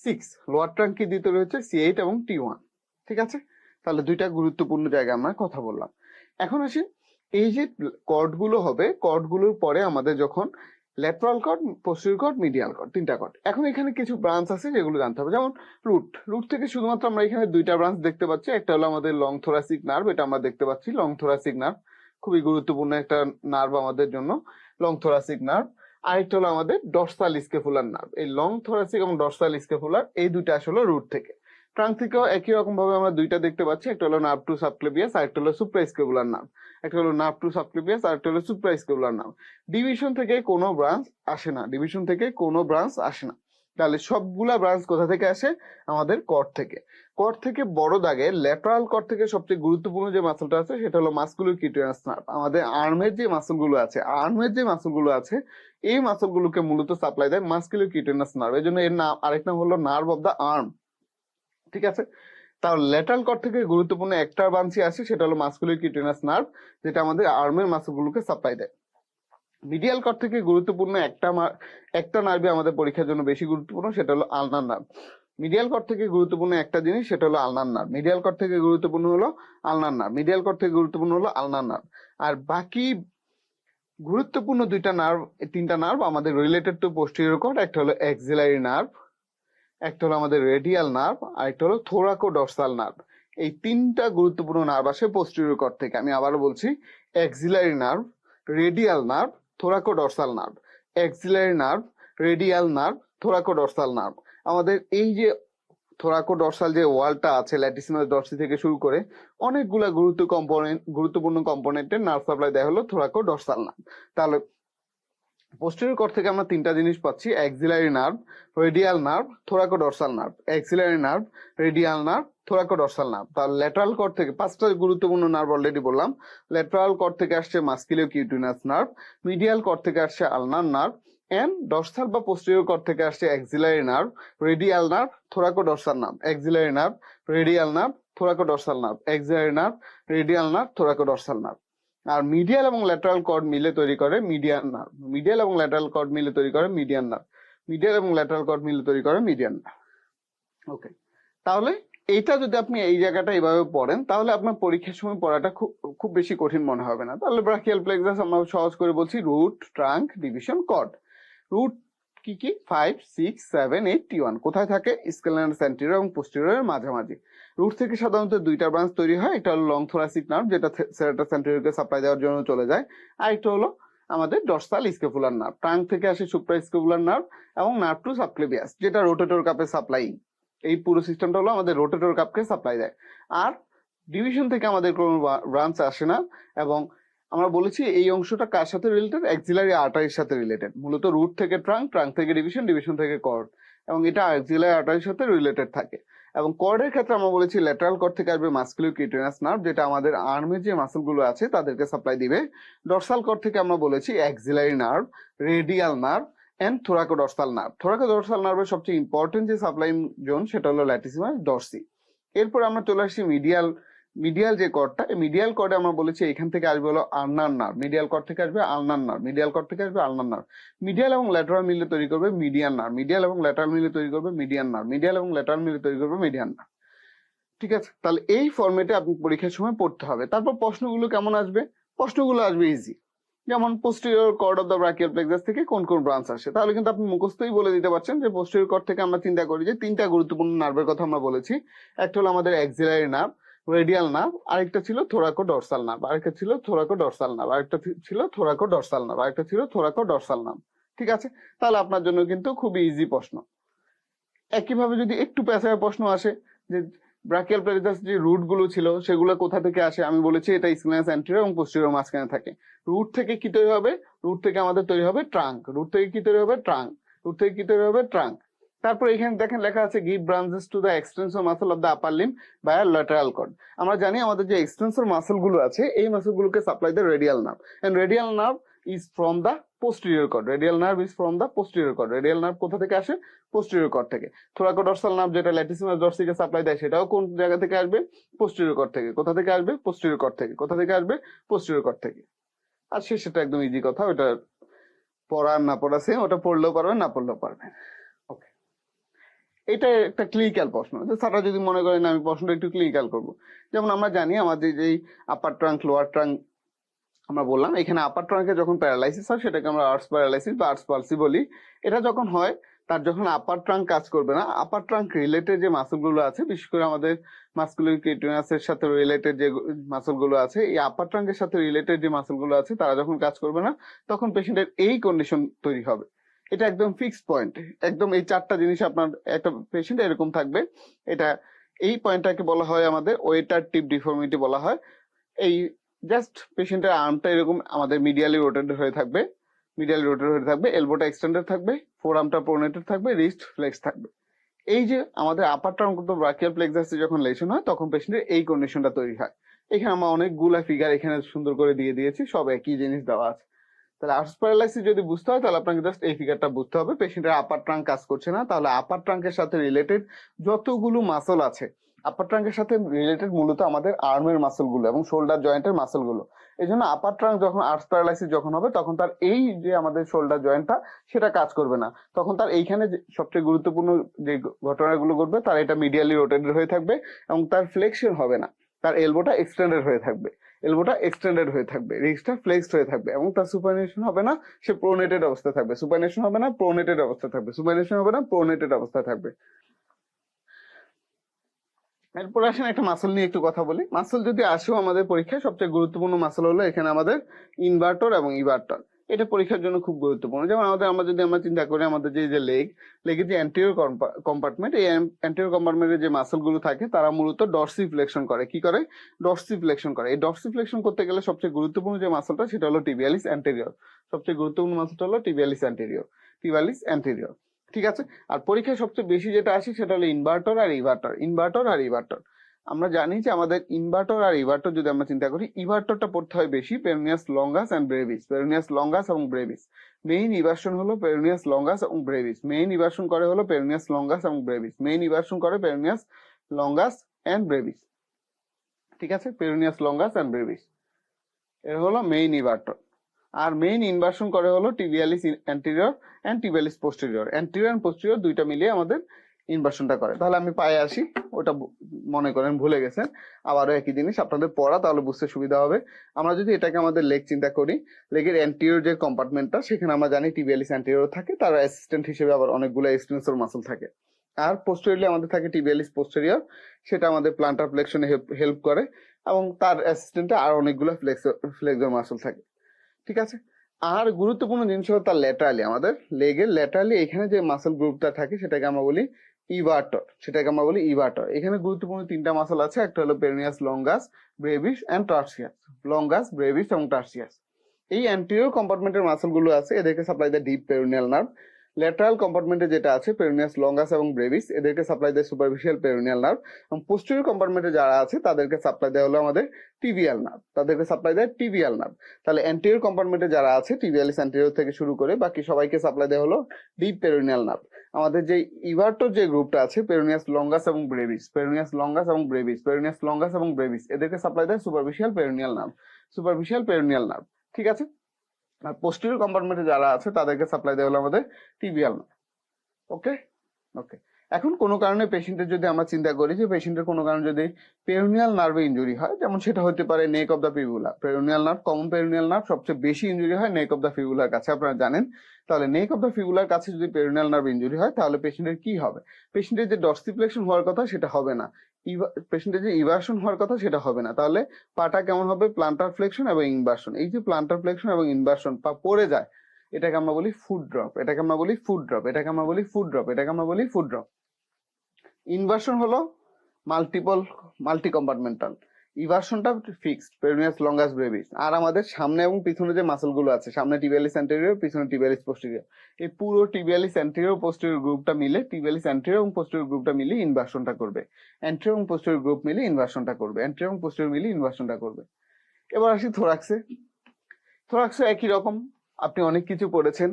6, লোয়ার ট্রাঙ্ক কি দিয়ে তৈরি হচ্ছে C8 এবং T1। ঠিক আছে, তাহলে দুইটা গুরুত্বপূর্ণ জায়গা আমরা কথা বললাম। এখন আসি, এই যে কর্ড গুলো হবে, কর্ড গুলোর পরে আমাদের যখন lateral cord, posterior cord, medial cord, তিনটা কর্ড। এখন এখানে কিছু ব্রাঞ্চ আছে যেগুলো জানতে হবে, যেমন রুট। রুট থেকে শুধুমাত্র আমরা এখানে দুইটা ব্রাঞ্চ দেখতে পাচ্ছি, একটা হলো আমাদের লং থোরাসিক নার্ভ, এটা আমরা দেখতে পাচ্ছি লং থোরাসিক নার্ভ, খুবই গুরুত্বপূর্ণ একটা নার্ভ আমাদের জন্য, লং থোরাসিক নার্ভ। আরেকটা হলো আমাদের ডর্সাল স্কেপুলার নার্ভ। এই লং থোরাসিক এবং ডর্সাল স্কেপুলার এই দুইটা আসলে রুট থেকে। ট্রাঙ্ক থেকেও একই রকম ভাবে আমরা দুইটা দেখতে পাচ্ছি, একটা হলো নার্ভ টু সাবক্লেভিয়াস, আর একটা হলো সুপ্রাস্কেপুলার নার্ভ। একটা হলো নার্ভ টু সাবক্লেভিয়াস, আর একটা হলো সুপ্রাস্কেপুলার নার্ভ। ডিভিশন থেকে কোনো ব্রাঞ্চ আসে না, ডিভিশন থেকে কোনো ব্রাঞ্চ আসে না। তাহলে সবগুলা ব্রাঞ্চ কোথা থেকে আসে? আমাদের কর্ড থেকে। কর্ড থেকে বড় দাগে ল্যাটারাল কর্ড থেকে সবচেয়ে গুরুত্বপূর্ণ যে মাসলটা আছে সেটা হলো মাসকুলার কিউটেনাস নার্ভ। আমাদের আর্মের যে মাসলগুলো আছে, এই মাসলগুলোকে মূলত সাপ্লাই দেয় মাসকুলার কিউটেনাস নার্ভ। এই জন্য এর নাম, আরেক নাম হলো নার্ভ অফ দা আর্ম। ঠিক আছে, তার ল্যাটারাল কর্ড থেকে গুরুত্বপূর্ণ একটা ব্রাঞ্চই আছে, সেটা হলো মাসকুলার কিউটেনাস নার্ভ, যেটা আমাদের আর্মের মাসলগুলোকে সাপ্লাই দেয়। মিডিয়াল কর্ড থেকে গুরুত্বপূর্ণ একটা নার্ভই আমাদের পরীক্ষার জন্য বেশি গুরুত্বপূর্ণ, সেটা হলো আলনার নার্ভ। মিডিয়াল কর্ড থেকে গুরুত্বপূর্ণ একটা জিনিস, সেটা হলো আলনার নার্ভ। মিডিয়াল কর্ড থেকে গুরুত্বপূর্ণ হলো আলনার নার্ভ, মিডিয়াল কর্ড থেকে গুরুত্বপূর্ণ হলো আলনার নার্ভ। আর বাকি গুরুত্বপূর্ণ তিনটা নার্ভ আমাদের রিলেটেড টু পোস্টেরিয়র কর্ড, একটা হলো এক্সিলারি নার্ভ, একটা হলো আমাদের রেডিয়াল নার্ভ, আর একটা হলো থোরাকোডর্সাল নার্ভ। এই তিনটা গুরুত্বপূর্ণ নার্ভ আসে পোস্টেরিয়র কর্ড থেকে। আমি আবারও বলছি, axillary nerve, radial nerve, thoracodorsal nerve. Axillary nerve, radial nerve, thoracodorsal nerve. আমাদের এই যে থোরাকোডর্সাল যে ওয়ালটা আছে, ল্যাটিসিমাস ডরসি থেকে শুরু করে অনেকগুলা গুরুত্বপূর্ণ কম্পোনেন্টের নার্ভ সাপ্লাই দেয়া হলো থোরাকোডর্সাল নার্ভ। তাহলে পোস্টেরিয়র কর্ড থেকে আমরা তিনটা জিনিস পাচ্ছি, axillary nerve, radial nerve, thoracodorsal nerve. Axillary nerve, radial nerve, thoracodorsal nerve. তার ল্যাটারাল কর্ড থেকে পাঁচটা গুরুত্বপূর্ণ নার্ভ অলরেডি বললাম। ল্যাটারাল কর্ড থেকে আসছে musculocutaneous nerve, medial cord থেকে আসছে আলনার নার্ভ, এন্ড ডর্সাল বা পোস্টেরিয়র কর্ড থেকে আসছে axillary nerve, radial nerve, thoracodorsal nerve. Axillary nerve, radial nerve, thoracodorsal nerve. Axillary nerve, radial nerve, thoracodorsal nerve. আর medial এবং lateral cord মিলে তৈরি করে মিডিয়ান নার্ভ। মিডিয়াল এবং ল্যাটারাল কর্ড মিলে তৈরি করে মিডিয়ান নার্ভ। মিডিয়াল এবং ল্যাটারাল কর্ড মিলে তৈরি করে মিডিয়ান নার্ভ। ওকে, তাহলে এইটা যদি আপনি এই জায়গাটা এইভাবে পড়েন, তাহলে আপনার পরীক্ষার সময় পড়াটা খুব বেশি কঠিন মনে হবে না। তাহলে ব্রাকিয়াল প্লেক্সাস আমরা সহজ করে বলছি, root, trunk, division, cord. Root কি কি? 5, 6, 7, 8, T1 কোথায় থাকে? স্কেলেনাস অ্যান্টেরিয়র এবং পোস্টেরিয়রের মাঝামাঝি। রুট থেকে সাধারণত দুইটা ব্রাঞ্চ তৈরি হয়, একটা হলো লং থোরাসিক নার্ভ, যেটা সেরাটাস অ্যান্টেরিয়রকে সাপ্লাই দেওয়ার জন্য চলে যায়, আর একটা হলো আমাদের ডর্সাল স্কেপুলার নার্ভ। ট্রাঙ্ক থেকে আসে সুপ্রা স্কেপুলার নার্ভ এবং নার্ভ টু সাবক্লেভিয়াস, যেটা রোটেটর কাপে সাপ্লাই। এই পুরো সিস্টেমটা হলো আমাদের রোটেটর কাপকে সাপ্লাই দেয়। আর ডিভিশন থেকে আমাদের কোনো ব্রাঞ্চ আসে না, এবং আমরা বলেছি এই অংশটা কার সাথে রিলেটেড? এক্সিলারি আর্টারির সাথে রিলেটেড। মূলত রুট থেকে ট্রাঙ্ক, ট্রাঙ্ক থেকে ডিভিশন, ডিভিশন থেকে কর্ড, এবং এটা এক্সিলারি আর্টারির সাথে রিলেটেড থাকে। এবং কর্ডের ক্ষেত্রে আমরা বলেছি ল্যাটারাল কর্ড থেকে আসবে মাসকুলার কিউটেনাস নার্ভ, যেটা আমাদের আর্মের যে মাসলগুলো আছে তাদেরকে সাপ্লাই দিবে। ডর্সাল কর্ড থেকে আমরা বলেছি axillary nerve, radial nerve and thoracodorsal nerve. Thoracodorsal নার্ভের সবচেয়ে ইম্পর্টেন্ট যে সাপ্লাই জোন সেটা হলো ল্যাটিসিমাস ডরসি। এরপর আমরা চলে আসছি মিডিয়াল যে কর্ডটা, এই মিডিয়াল কর্ডে আমরা বলেছি এখান থেকে আসবে হলো আলনার নার্ভ। মিডিয়াল কর্ড থেকে আসবে আলনার নার্ভ, মিডিয়াল কর্ড থেকে আসবে আলনার নার্ভ। মিডিয়াল এবং ল্যাটারাল মিলে তৈরি করবে মিডিয়ান নার্ভ, মিডিয়াল এবং ল্যাটারাল মিলে তৈরি করবে মিডিয়ান নার্ভ, মিডিয়াল এবং ল্যাটারাল মিলে তৈরি করবে মিডিয়ান নার্ভ। ঠিক আছে, তাহলে এই ফরম্যাটে আপনি পরীক্ষার সময় পড়তে হবে। তারপর প্রশ্নগুলো কেমন আসবে? প্রশ্নগুলো আসবে ইজি, যেমন posterior cord of the brachial plexus থেকে কোন কোন ব্রাঞ্চ আসে, তাহলে কিন্তু আপনি মুখস্থই বলে দিতে পারছেন যে পোস্টেরিয়র কর্ড থেকে আমরা চিন্তা করি যে তিনটা গুরুত্বপূর্ণ নার্ভের কথা আমরা বলেছি। একটা হলো আমাদের এক্সিলারি নার্ভ, রেডিয়াল নার্ভ, আরেকটা ছিল থোরাকোডর্সাল নার্ভ, আরেকটা ছিল থোরাকোডর্সাল নার্ভ, আরেকটা ছিল থোরাকোডর্সাল নার্ভ, আরেকটা ছিল থোরাকোডর্সাল নার্ভ। ঠিক আছে, তাহলে আপনার জন্য কিন্তু খুবই ইজি প্রশ্ন। একইভাবে যদি একটু পেঁচায় প্রশ্ন আসে যে ব্রাকিয়াল প্লেক্সাস যে রুট গুলো ছিল সেগুলো কোথা থেকে আসে, আমি বলেছি এটা স্কেলেনাস অ্যান্টেরিয়র এবং পোস্টেরিয়র মাঝখানে থাকে। রুট থেকে কি তৈরি হবে? রুট থেকে আমাদের তৈরি হবে ট্রাঙ্ক। রুট থেকে কি তৈরি হবে? ট্রাঙ্ক। রুট থেকে কি তৈরি হবে? ট্রাঙ্ক। তারপর এখানে দেখেন লেখা আছে give branches to the extensor muscle of the upper limb by lateral cord. আমরা জানি আমাদের যে এক্সটেন্সর মাসল গুলো আছে এই মাসল গুলোকে সাপ্লাই দেয় radial nerve, and radial nerve is from the posterior cord. Radial nerve is from the posterior cord. Radial nerve কোথা থেকে আসে? posterior cord থেকে। থোরাকোডর্সাল নার্ভ যেটা ল্যাটিসিমাস ডরসিকে সাপ্লাই দেয় সেটাও কোন জায়গা থেকে আসবে? posterior cord থেকে। কোথা থেকে আসবে? posterior cord থেকে। কোথা থেকে আসবে? posterior cord থেকে। আর সেটা একদম ইজি কথা, ওটা পড়ার না পড়া সেম, ওটা পড়লেও পারবে না পড়লেও পারবে। ওকে, এটা একটা ক্লিনিক্যাল প্রশ্ন, যে স্যাররা যদি মনে করেন আমি প্রশ্নটা একটু ক্লিনিক্যাল করব। যেমন আমরা জানি আমাদের যেই আপার ট্রাঙ্ক লোয়ার ট্রাঙ্ক আমরা বললাম, এখানে আপার ট্রাঙ্কে যখন প্যারালাইসিস হয় সেটাকে আমরা আর্টস প্যারালাইসিস বা আর্টস পালসি বলি। এটা যখন হয় তার যখন আপার ট্রাঙ্ক কাজ করবে না, আপার ট্রাঙ্ক রিলেটেড যে মাসলগুলো আছে, বিশেষ করে আমাদের মাসকুলার কিউটেনাসের সাথে রিলেটেড যে মাসলগুলো আছে, এই আপার ট্রাঙ্কের সাথে রিলেটেড যে মাসলগুলো আছে তারা যখন কাজ করবে না, তখন পেশেন্টের এই কন্ডিশন তৈরি হবে। এটা একদম ফিক্সড পয়েন্ট, একদম এই চারটা জিনিস আপনার একটা পেশেন্ট এরকম থাকবে। এটা এই পয়েন্টটাকে বলা হয় আমাদের ওয়েটার টিপ ডিফর্মিটি বলা হয়। এই জাস্ট পেশেন্টের আর্মটা এরকম আমাদের মিডিয়ালি রোটেটেড হয়ে থাকবে, এলবোটা এক্সটেন্ডেড থাকবে, ফোর আর্মটা প্রোনেটেড থাকবে, রিস্ট ফ্লেক্স থাকবে। এই যে আমাদের আপার ট্রাঙ্ক তো ব্রাকিয়াল প্লেক্সাসে যখন লেশন হয় তখন পেশেন্টের এই কন্ডিশনটা তৈরি হয়। এখানে আমরা অনেকগুলা ফিগার এখানে সুন্দর করে দিয়ে দিয়েছি, সব একই জিনিস দেওয়া আছে। তাহলে আর্টস প্যারালাইসিস যদি বুঝতে হয় তাহলে আপনাকে জাস্ট এই ফিগারটা বুঝতে হবে। পেশেন্টের আপার ট্রাঙ্ক কাজ করছে না, তাহলে আপার ট্রাঙ্কের সাথে রিলেটেড যতগুলো মাসল আছে, আপার ট্রাঙ্কের সাথে রিলেটেড মূলত আমাদের আর্মের মাসলগুলো এবং শোল্ডার জয়েন্টের মাসলগুলো। এই জন্য আপার ট্রাঙ্ক যখন আর্টস প্যারালাইসিস যখন হবে তখন তার এই যে আমাদের শোল্ডার জয়েন্টটা সেটা কাজ করবে না, তখন তার এইখানে সবচেয়ে গুরুত্বপূর্ণ যে ঘটনাগুলো ঘটবে, তার এটা মিডিয়ালি রোটেটেড হয়ে থাকবে এবং তার ফ্লেক্সিয়ন হবে না, তার এলবোটা এক্সটেন্ডেড হয়ে থাকবে, রিস্টটা ফ্লেক্সড হয়ে থাকবে এবং তার সুপারনেশন হবে না, সে প্রোনেটেড অবস্থায় থাকবে। সুপারনেশন হবে না, প্রোনেটেড অবস্থায় থাকবে। এরপর আসেন একটা মাসল নিয়ে একটু কথা বলি। মাসল যদি আসেও আমাদের পরীক্ষায়, সবচেয়ে গুরুত্বপূর্ণ মাসল হলো এখানে আমাদের ইনভার্টর এবং ইভার্টর। এটা পরীক্ষার জন্য খুব গুরুত্বপূর্ণ। যেমন আমরা যদি চিন্তা করি আমাদের যে লেগের যে অ্যান্টেরিয়র কম্পার্টমেন্ট, এই অ্যান্টেরিয়র কম্পার্টমেন্টের যে মাসল গুলো থাকে তারা মূলত ডরসিফ্লেকশন করে। কি করে? ডরসিফ্লেকশন করে। এই ডরসিফ্লেকশন করতে গেলে সবচেয়ে গুরুত্বপূর্ণ যে মাসলটা সেটা হলো টিবিয়ালিস অ্যান্টেরিয়র। টিবিয়ালিস অ্যান্টেরিয়র। ঠিক আছে। আর পরীক্ষায় সবচেয়ে বেশি যেটা আসে সেটা হলো ইনভার্টর আর ইভার্টর। আমরা জানি যে আমাদের ইনভার্টর আর ইভার্টর যদি আমরা চিন্তা করি, ইভার্টরটা পড়তে হয় বেশি পেরোনিয়াস লঙ্গাস এবং ব্রেভিস। মেইন ইভার্সন হলো পেরোনিয়াস লঙ্গাস এবং ব্রেভিস। মেইন ইভার্সন করে পেরোনিয়াস লঙ্গাস এন্ড ব্রেভিস। ঠিক আছে, পেরোনিয়াস লঙ্গাস এন্ড ব্রেভিস এর হলো মেইন ইভার্টর। আর মেইন ইনভার্সন করে হলো tibialis anterior and tibialis posterior. Anterior and posterior দুইটা মিলিয়ে আমাদের ইনভার্সনটা করে। তাহলে আমি পায়ে আসি, ওটা মনে করেন ভুলে গেছেন, আবারও একই জিনিস আপনাদের পড়া, তাহলে বুঝতে সুবিধা হবে। আমরা যদি এটাকে আমাদের লেগ চিন্তা করি, লেগের অ্যান্টেরিয়র যে কম্পার্টমেন্টটা, সেখানে আমরা জানি টিবিয়ালিস অ্যান্টেরিয়র থাকে, তার অ্যাসিস্ট্যান্ট হিসেবে আবার অনেকগুলো এক্সটেনসর মাসল থাকে। আর পোস্টেরিয়রলি আমাদের থাকে টিবিয়ালিস পোস্টেরিয়র, সেটা আমাদের প্লান্টার ফ্লেকশনে হেল্প করে এবং তার অ্যাসিস্ট্যান্টে আর অনেকগুলো ফ্লেক্সর মাসল থাকে। ঠিক আছে। আর গুরুত্বপূর্ণ জিনিস হলো তার ল্যাটারালি, আমাদের লেগের ল্যাটারালি এখানে যে মাসল গ্রুপটা থাকে সেটাকে আমরা বলি ইভার্টর। এখানে গুরুত্বপূর্ণ তিনটা মাসল আছে, একটা হলো পেরোনিয়াস লঙ্গাস, ব্রেভিস এন্ড টার্সিয়াস। এই অ্যান্টেরিয়র কম্পার্টমেন্টের মাসল গুলো আছে, এদেরকে সাপ্লাই দেয় ডিপ পেরোনিয়াল নার্ভ। ল্যাটারাল কম্পার্টমেন্টে যেটা আছে পেরোনিয়াস লঙ্গাস এবং ব্রেভিস, এদেরকে সাপ্লাই দেয় সুপারফিশিয়াল পেরোনিয়াল নার্ভ। এবং পোস্টেরিয়র কম্পার্টমেন্টে যারা আছে তাদেরকে সাপ্লাই দেয় হলো আমাদের টিবিয়াল নার্ভ। তাহলে অ্যান্টেরিয়র কম্পার্টমেন্টে যারা আছে টিবিয়ালিস অ্যান্টেরিয়র থেকে শুরু করে বাকি সবাইকে সাপ্লাই দেয় হলো ডিপ পেরোনিয়াল নার্ভ। আমাদের যে ইভার্টর যে গ্রুপটা আছে পেরোনিয়াস লঙ্গাস এবং ব্রেভিস, এদেরকে সাপ্লাই দেয় সুপারফিশিয়াল পেরোনিয়াল নার্ভ। ঠিক আছে। আর পোস্টেরিয়র কম্পার্টমেন্টে যারা আছে তাদেরকে সাপ্লাই দেওয়া হলো আমাদের টিবিয়াল নার্ভ। ওকে। এখন কোনো কারণে পেশেন্টের যদি আমরা চিন্তা করি যে পেশেন্টের কোনো কারণে যদি পেরোনিয়াল নার্ভে ইনজুরি হয়, যেমন সেটা হতে পারে নেক of the fibula. Common peroneal nerve সবচেয়ে বেশি ইনজুরি হয় নেক অফ দ্য ফিবুলার কাছে, আপনারা জানেন। তাহলে নেক অফ দ্য ফিবুলার কাছে যদি পেরোনিয়াল নার্ভ ইনজুরি হয় তাহলে পেশেন্টের কি হবে? পেশেন্টের যে ডরসিফ্লেকশন হওয়ার কথা সেটা হবে না, পেশেন্টের যে ইভার্সন হওয়ার কথা সেটা হবে না। তাহলে পাটা কেমন হবে? প্লান্টার ফ্লেকশন এবং ইনভার্সন। এই যে প্লান্টার ফ্লেকশন এবং ইনভার্সন, পা পড়ে যায়, এটাকে আমরা বলি ফুট ড্রপ। ইনভার্সন হলো মাল্টি কম্পার্টমেন্টাল, ইভার্সনটা ফিক্সড, পেরোনিয়াস লঙ্গাস ব্রেভিস। আর আমাদের সামনে এবং পিছনে যে মাসল গুলো আছে, সামনে টিবিয়ালিস অ্যান্টেরিয়র, পিছনে টিবিয়ালিস পোস্টেরিয়র, এই পুরো টিবিয়ালিস অ্যান্টেরিয়র পোস্টেরিয়র গ্রুপটা মিলে ইনভার্সনটা করবে। অ্যান্টেরিয়র এবং পোস্টেরিয়র গ্রুপ মিলে ইনভার্সনটা করবে। এবার আসি থোরাক্সে একই রকম, আপনি অনেক কিছু পড়েছেন,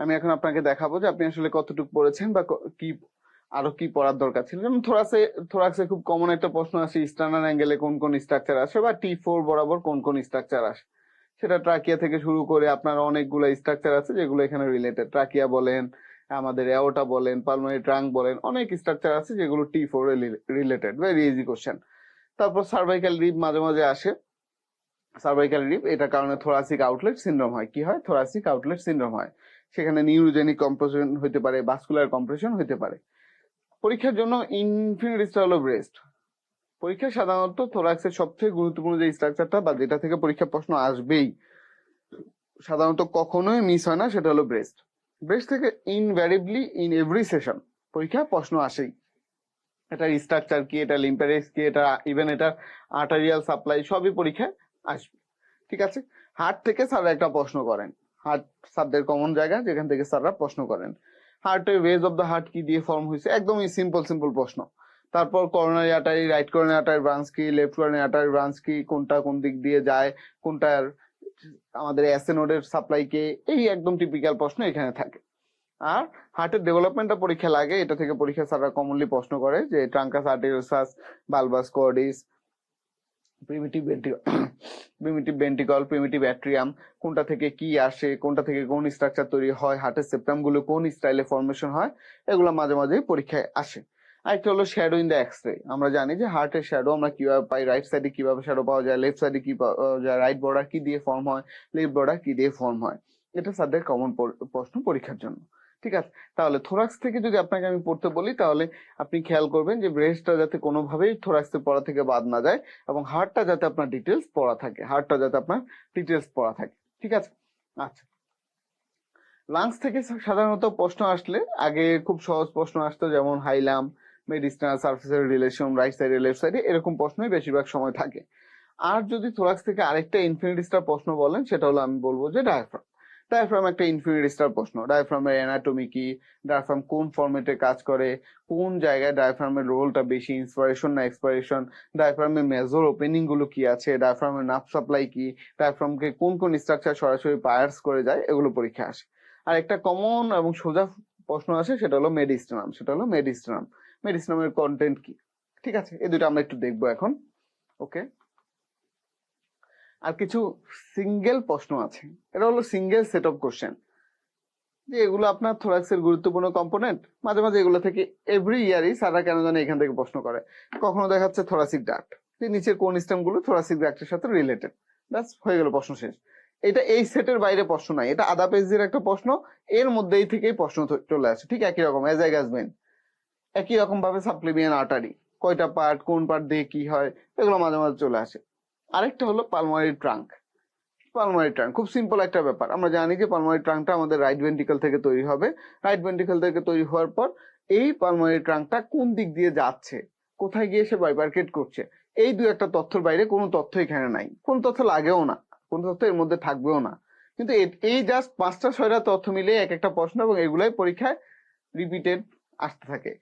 আমি এখন আপনাকে দেখাবো যে আপনি আসলে কতটুকু পড়েছেন বা কি আরো কি পড়ার দরকার ছিল। যেমন থোরাক্সে খুব কমন একটা প্রশ্ন আসে, স্টার্নাল অ্যাঙ্গেলে কোন কোন স্ট্রাকচার আসে বা T4 বরাবর কোন কোন স্ট্রাকচার আসে। সেটা ট্রাকিয়া থেকে শুরু করে আপনার অনেকগুলো স্ট্রাকচার আছে যেগুলো এখানে রিলেটেড। ট্রাকিয়া বলেন, আমাদের এওটা বলেন, পালমোনারি ট্রাঙ্ক বলেন, অনেক স্ট্রাকচার আছে যেগুলো T4 related, very easy question. তারপর সার্ভাইকাল রিব মাঝে মাঝে আসে। সার্ভাইকাল রিব এটার কারণে থোরাসিক আউটলেট সিনড্রোম হয়। কি হয়? থোরাসিক আউটলেট সিনড্রোম হয়। সেখানে নিউরোজেনিক কম্প্রেশন হতে পারে, ভাস্কুলার কম্প্রেশন হতে পারে। পরীক্ষার জন্য ইনফিনিট হলো ব্রেস্ট। পরীক্ষায় সাধারণত থোরাক্সের সবচেয়ে গুরুত্বপূর্ণ যে স্ট্রাকচারটা বা যেটা থেকে পরীক্ষা প্রশ্ন আসবেই, সাধারণত কখনোই মিস হয় না, সেটা হলো ব্রেস্ট। ব্রেস্ট থেকে ইনভ্যারিবলি ইন এভরি সেশন পরীক্ষা প্রশ্ন আসেই। এটার স্ট্রাকচার কি, এটা লিম্ফ্যাটিক্স কি, এটা ইভেন এটা আর্টারিয়াল সাপ্লাই, সবই পরীক্ষায় আসবে। ঠিক আছে। হার্ট থেকে স্যাররা একটা প্রশ্ন করেন। হার্ট স্যারদের কমন জায়গা, যেখান থেকে স্যাররা প্রশ্ন করেন। হার্টের ওয়েজ অফ দ্য হার্ট কি দিয়ে ফর্ম হয়েছে, একদমই সিম্পল প্রশ্ন। তারপর coronary artery, right coronary artery branch কি, লেফট করোনারি আর্টারি ব্রাঞ্চ কি, কোনটা কোন দিক দিয়ে যায়, কোনটার আমাদের অ্যাসেনোডের সাপ্লাই কে, এই একদম টিপিক্যাল প্রশ্ন এখানে থাকে। আর হার্টের ডেভেলপমেন্টটা পরীক্ষা লাগে, এটা থেকে পরীক্ষা স্যাররা কমনলি প্রশ্ন করে যে truncus arteriosus, bulbus cordis, primitive ventricle, primitive atrium, কোনটা থেকে কি আসে, কোনটা থেকে কোন স্ট্রাকচার তৈরি হয়, হার্টের সেপ্টাম গুলো কোন স্টাইলে ফর্মেশন হয়, এগুলো মাঝে মাঝে পরীক্ষায় আসে। আরেকটা হলো শ্যাডো ইন দ্য এক্সরে। আমরা জানি যে হার্টের শ্যাডো আমরা কিভাবে পাই, রাইট সাইডে কিভাবে শ্যাডো পাওয়া যায়, লেফট সাইডে কি পাওয়া যায়, রাইট বর্ডার কি দিয়ে ফর্ম হয়, লেফট বর্ডার কি দিয়ে ফর্ম হয়। এটা স্যারদের কমন প্রশ্ন পরীক্ষার জন্য। ঠিক আছে। তাহলে থোরাক্স থেকে যদি আপনাকে আমি পড়তে বলি, তাহলে আপনি খেয়াল করবেন যে ব্রেস্টটা যাতে কোনোভাবেই থোরাক্সের পড়া থেকে বাদ না যায়, এবং হার্টটা যাতে আপনার ডিটেলস পড়া থাকে। ঠিক আছে। আচ্ছা, লাংস থেকে সাধারণত প্রশ্ন আসলে আগে খুব সহজ প্রশ্ন আসতো, যেমন হাইলাম, মেডিসিনাল সার্ফেসের রিলেশন, রাইট সাইডে লেফট সাইডে, এরকম প্রশ্নই বেশিরভাগ সময় থাকে। আর যদি থোরাক্স থেকে আরেকটা ইনফিনিটি স্টার প্রশ্ন বলেন, সেটা হলো আমি বলবো যে ডায়াফ্রাম। ডায়াফ্রাম একটা ইনফিনিটি স্টার প্রশ্ন। ডায়াফ্রামের অ্যানাটমি কি, ডায়াফ্রাম কোন ফরম্যাটে কাজ করে, কোন জায়গায় ডায়াফ্রামের রোলটা বেশি, ইন্সপিরেশন না এক্সপিরেশন, ডায়াফ্রামের মেজর ওপেনিং গুলো কি আছে, ডায়াফ্রামের নার্ভ সাপ্লাই কি, ডায়াফ্রামকে কোন কোন স্ট্রাকচার সরাসরি পায়ার্স করে যায়, এগুলো পরীক্ষা আসে। আর একটা কমন এবং সোজা প্রশ্ন আসে, সেটা হলো মেডিস্টানামের কন্টেন্ট কি। ঠিক আছে, এই দুটো আমরা একটু দেখবো এখন। ওকে। আর কিছু সিঙ্গেল প্রশ্ন আছে, এটা হলো সিঙ্গেল সেট অফ কোশ্চেন, যে এগুলো আপনার থোরাক্সের গুরুত্বপূর্ণ কম্পোনেন্ট। মাঝে মাঝে এগুলো থেকে এভরি ইয়ারই সারা কেন জানে এখান থেকে প্রশ্ন করে। কখনো দেখাচ্ছে থোরাসিক ডাক্ট, যে নিচের কোন স্টেম গুলো থোরাসিক ডাক্টের সাথে রিলেটেড, ব্যাস হয়ে গেল, প্রশ্ন শেষ। এটা এই সেটের বাইরে প্রশ্ন নাই, এটা আধা পেজের একটা প্রশ্ন, এর মধ্যেই থেকেই প্রশ্ন চলে আসে। ঠিক একই রকম এজ আই গাজবেন, একই রকম ভাবে সাপ্লিমিয়ান আর্টারি, কয়টা পার্ট, কোন পার্ট দিয়ে কি হয়, এগুলো মাঝে মাঝে চলে আসে। আরেকটা হলো পালমোনারি ট্রাঙ্ক। খুব সিম্পল একটা ব্যাপার। আমরা জানি যে পালমোনারি ট্রাঙ্কটা আমাদের রাইট ভেন্ট্রিকল থেকে তৈরি হবে। রাইট ভেন্ট্রিকল থেকে তৈরি হওয়ার পর এই পালমোনারি ট্রাঙ্কটা কোন দিক দিয়ে যাচ্ছে, কোথায় গিয়ে সে বাইফার্কেট করছে, এই দু একটা তথ্যের বাইরে কোনো তথ্য এখানে নাই, কোন তথ্য লাগেও না, কোন তথ্য এর মধ্যে থাকবেও না। কিন্তু এই জাস্ট 5টা 6টা তথ্য মিলে এক একটা প্রশ্ন, এবং এগুলাই পরীক্ষায় রিপিটেড আসতে থাকে।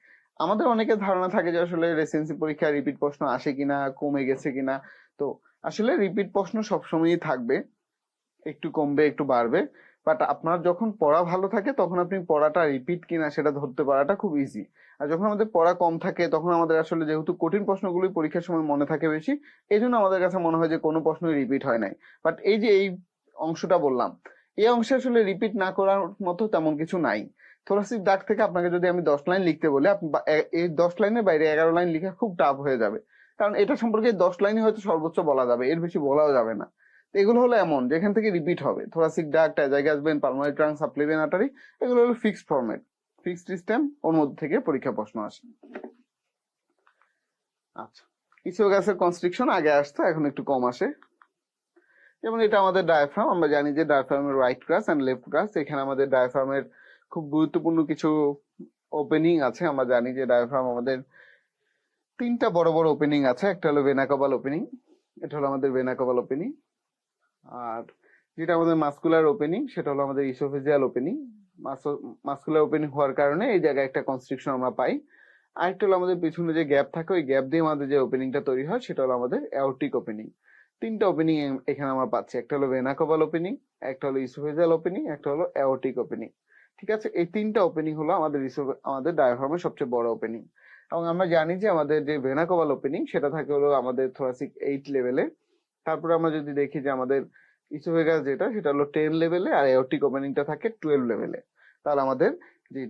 আমাদের অনেকের ধারণা থাকে যে আসলে রেসিডেন্সি পরীক্ষায় রিপিট প্রশ্ন আসে কিনা, কমে গেছে কিনা। তো আসলে রিপিট প্রশ্ন সবসময়ই থাকবে, একটু কমবে একটু বাড়বে, বাট আপনার যখন পড়া ভালো থাকে তখন আপনি পড়াটা রিপিট কিনা সেটা ধরতে পারাটা খুব ইজি। আর যখন আমাদের পড়া কম থাকে তখন আমাদের আসলে যেহেতু কঠিন প্রশ্নগুলোই পরীক্ষার সময় মনে থাকে বেশি, এই জন্য আমাদের কাছে মনে হয় যে কোনো প্রশ্নই রিপিট হয় নাই। বাট এই যে এই অংশটা বললাম, এই অংশে আসলে রিপিট না করার মতো তেমন কিছু নাই। থোরাসিক দাগ থেকে আপনাকে যদি আমি 10 লাইন লিখতে বলি, এই 10 লাইনের বাইরে 11 লাইন লিখা খুব টাফ হয়ে যাবে, কারণ এটা সম্পর্কে 10 লাইনই হয়তো সর্বোচ্চ বলা যাবে, এর বেশি বলাও যাবে না। এগুলো হলো এমন যেখান থেকে রিপিট হবে, thoracic duct, azygos vein, pulmonary trunk, supplement artery, এগুলো হলো ফিক্সড ফরম্যাট, ফিক্সড সিস্টেম, ওর মধ্যে থেকে পরীক্ষা প্রশ্ন আসে। আচ্ছা, ইসোগাসের কনস্ট্রিকশন আগে আসতো, এখন একটু কম আসে। যেমন এটা আমাদের ডায়াফ্রাম, আমরা জানি যে ডায়াফ্রামের রাইট ক্রাস এন্ড লেফট ক্রাস, এখানে আমাদের ডায়াফ্রামের খুব গুরুত্বপূর্ণ কিছু ওপেনিং আছে। আমরা জানি যে ডায়াফ্রাম আমাদের 3টা বড় বড় ওপেনিং আছে। একটা হলো ভেনাকবাল ওপেনিং, এটা হলো আমাদের ভেনাকবাল ওপেনিং। আর যেটা আমাদের মাস্কুলার ওপেনিং, সেটা হলো আমাদের ইসোফেজিয়াল ওপেনিং। মাস্কুলার ওপেনিং হওয়ার কারণে এই জায়গায় একটা কনস্ট্রিকশন আমরা পাই। আরেকটা হলো আমাদের পিছনে যে গ্যাপ থাকে, ওই গ্যাপ দিয়ে আমাদের যে ওপেনিংটা তৈরি হয়, সেটা হলো আমাদের অ্যাওর্টিক ওপেনিং। 3টা ওপেনিং এখানে আমরা পাচ্ছি, একটা হলো ভেনাকবাল ওপেনিং, একটা হলো ইসোফেজিয়াল ওপেনিং, একটা হলো অ্যাওর্টিক ওপেনিং। ঠিক আছে, এই 3টা ওপেনিং হলো আমাদের ডায়াফ্রামের সবচেয়ে বড় ওপেনিং। এবং আমরা জানি যে আমাদের যে ভেনাকবাল ওপেনিং, সেটা থাকে হলো আমাদের থোরাসিক 8 লেভেলে। তারপরে আমরা যদি দেখি যে আমাদের ইসোফেগাস যেটা, সেটা হলো 10 লেভেলে, আর এওরটিক ওপেনিংটা থাকে 12 লেভেলে। তাহলে আমাদের জি,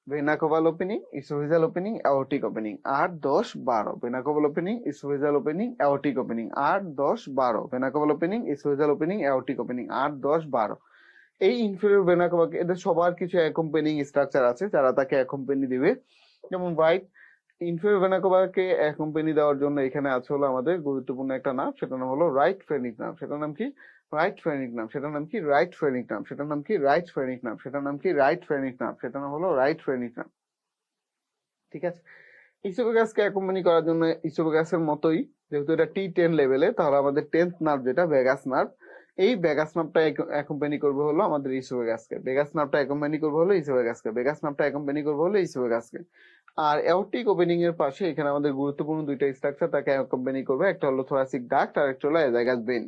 vena caval opening, oesophageal opening, aortic opening, 8, 10, 12। Vena caval opening, oesophageal opening, aortic opening, 8, 10, 12। Vena caval opening, oesophageal opening, aortic opening, 8, 10, 12। এই ইনফেরিয়র ভেনা কভাকে এদের সবার কিছু অ্যাকম্পেনিং স্ট্রাকচার আছে যারা তাকে অ্যাকম্পেনি দিবে। যেমন রাইট ইনফেরিয়র ভেনা কভাকে অ্যাকম্পেনি দেওয়ার জন্য এখানে আছে হলো আমাদের গুরুত্বপূর্ণ একটা নাম, সেটার নাম হলো রাইট ফ্রেনিক নাম। সেটার নাম কি? রাইট ফ্রেনিক নাম। সেটার নাম কি? রাইট ফ্রেনিক নাম। সেটার নাম কি? রাইট ফ্রেনিক নাম। সেটার নাম কি? রাইট ফ্রেনিক নাম। সেটার নাম হলো রাইট ফ্রেনিক নাম। ঠিক আছে, ইসোফেগাসকে অ্যাকম্পানি করার জন্য ইসোফেগাসের মতোই, যেহেতু এটা T10 লেভেলে, তাহলে আমাদের 10th নার্ভ যেটা ভেগাস নার্ভ, এই ভেগাস নার্ভটা অ্যাকম্পানি করবে হলো আমাদের ইসোফেগাসকে। ভেগাস নার্ভটা অ্যাকম্পানি করবে হলো ইসোফেগাসকে। ভেগাস নার্ভটা অ্যাকম্পানি করবে হলো ইসোফেগাসকে। আর অ্যাওর্টিক ওপেনিং এর পাশে এখানে আমাদের গুরুত্বপূর্ণ দুইটা স্ট্রাকচার তাকে অ্যাকম্পানি করবে। একটা হলো থোরাসিক ডাক্ট আর একটা হলো এজাইগাস ভেইন।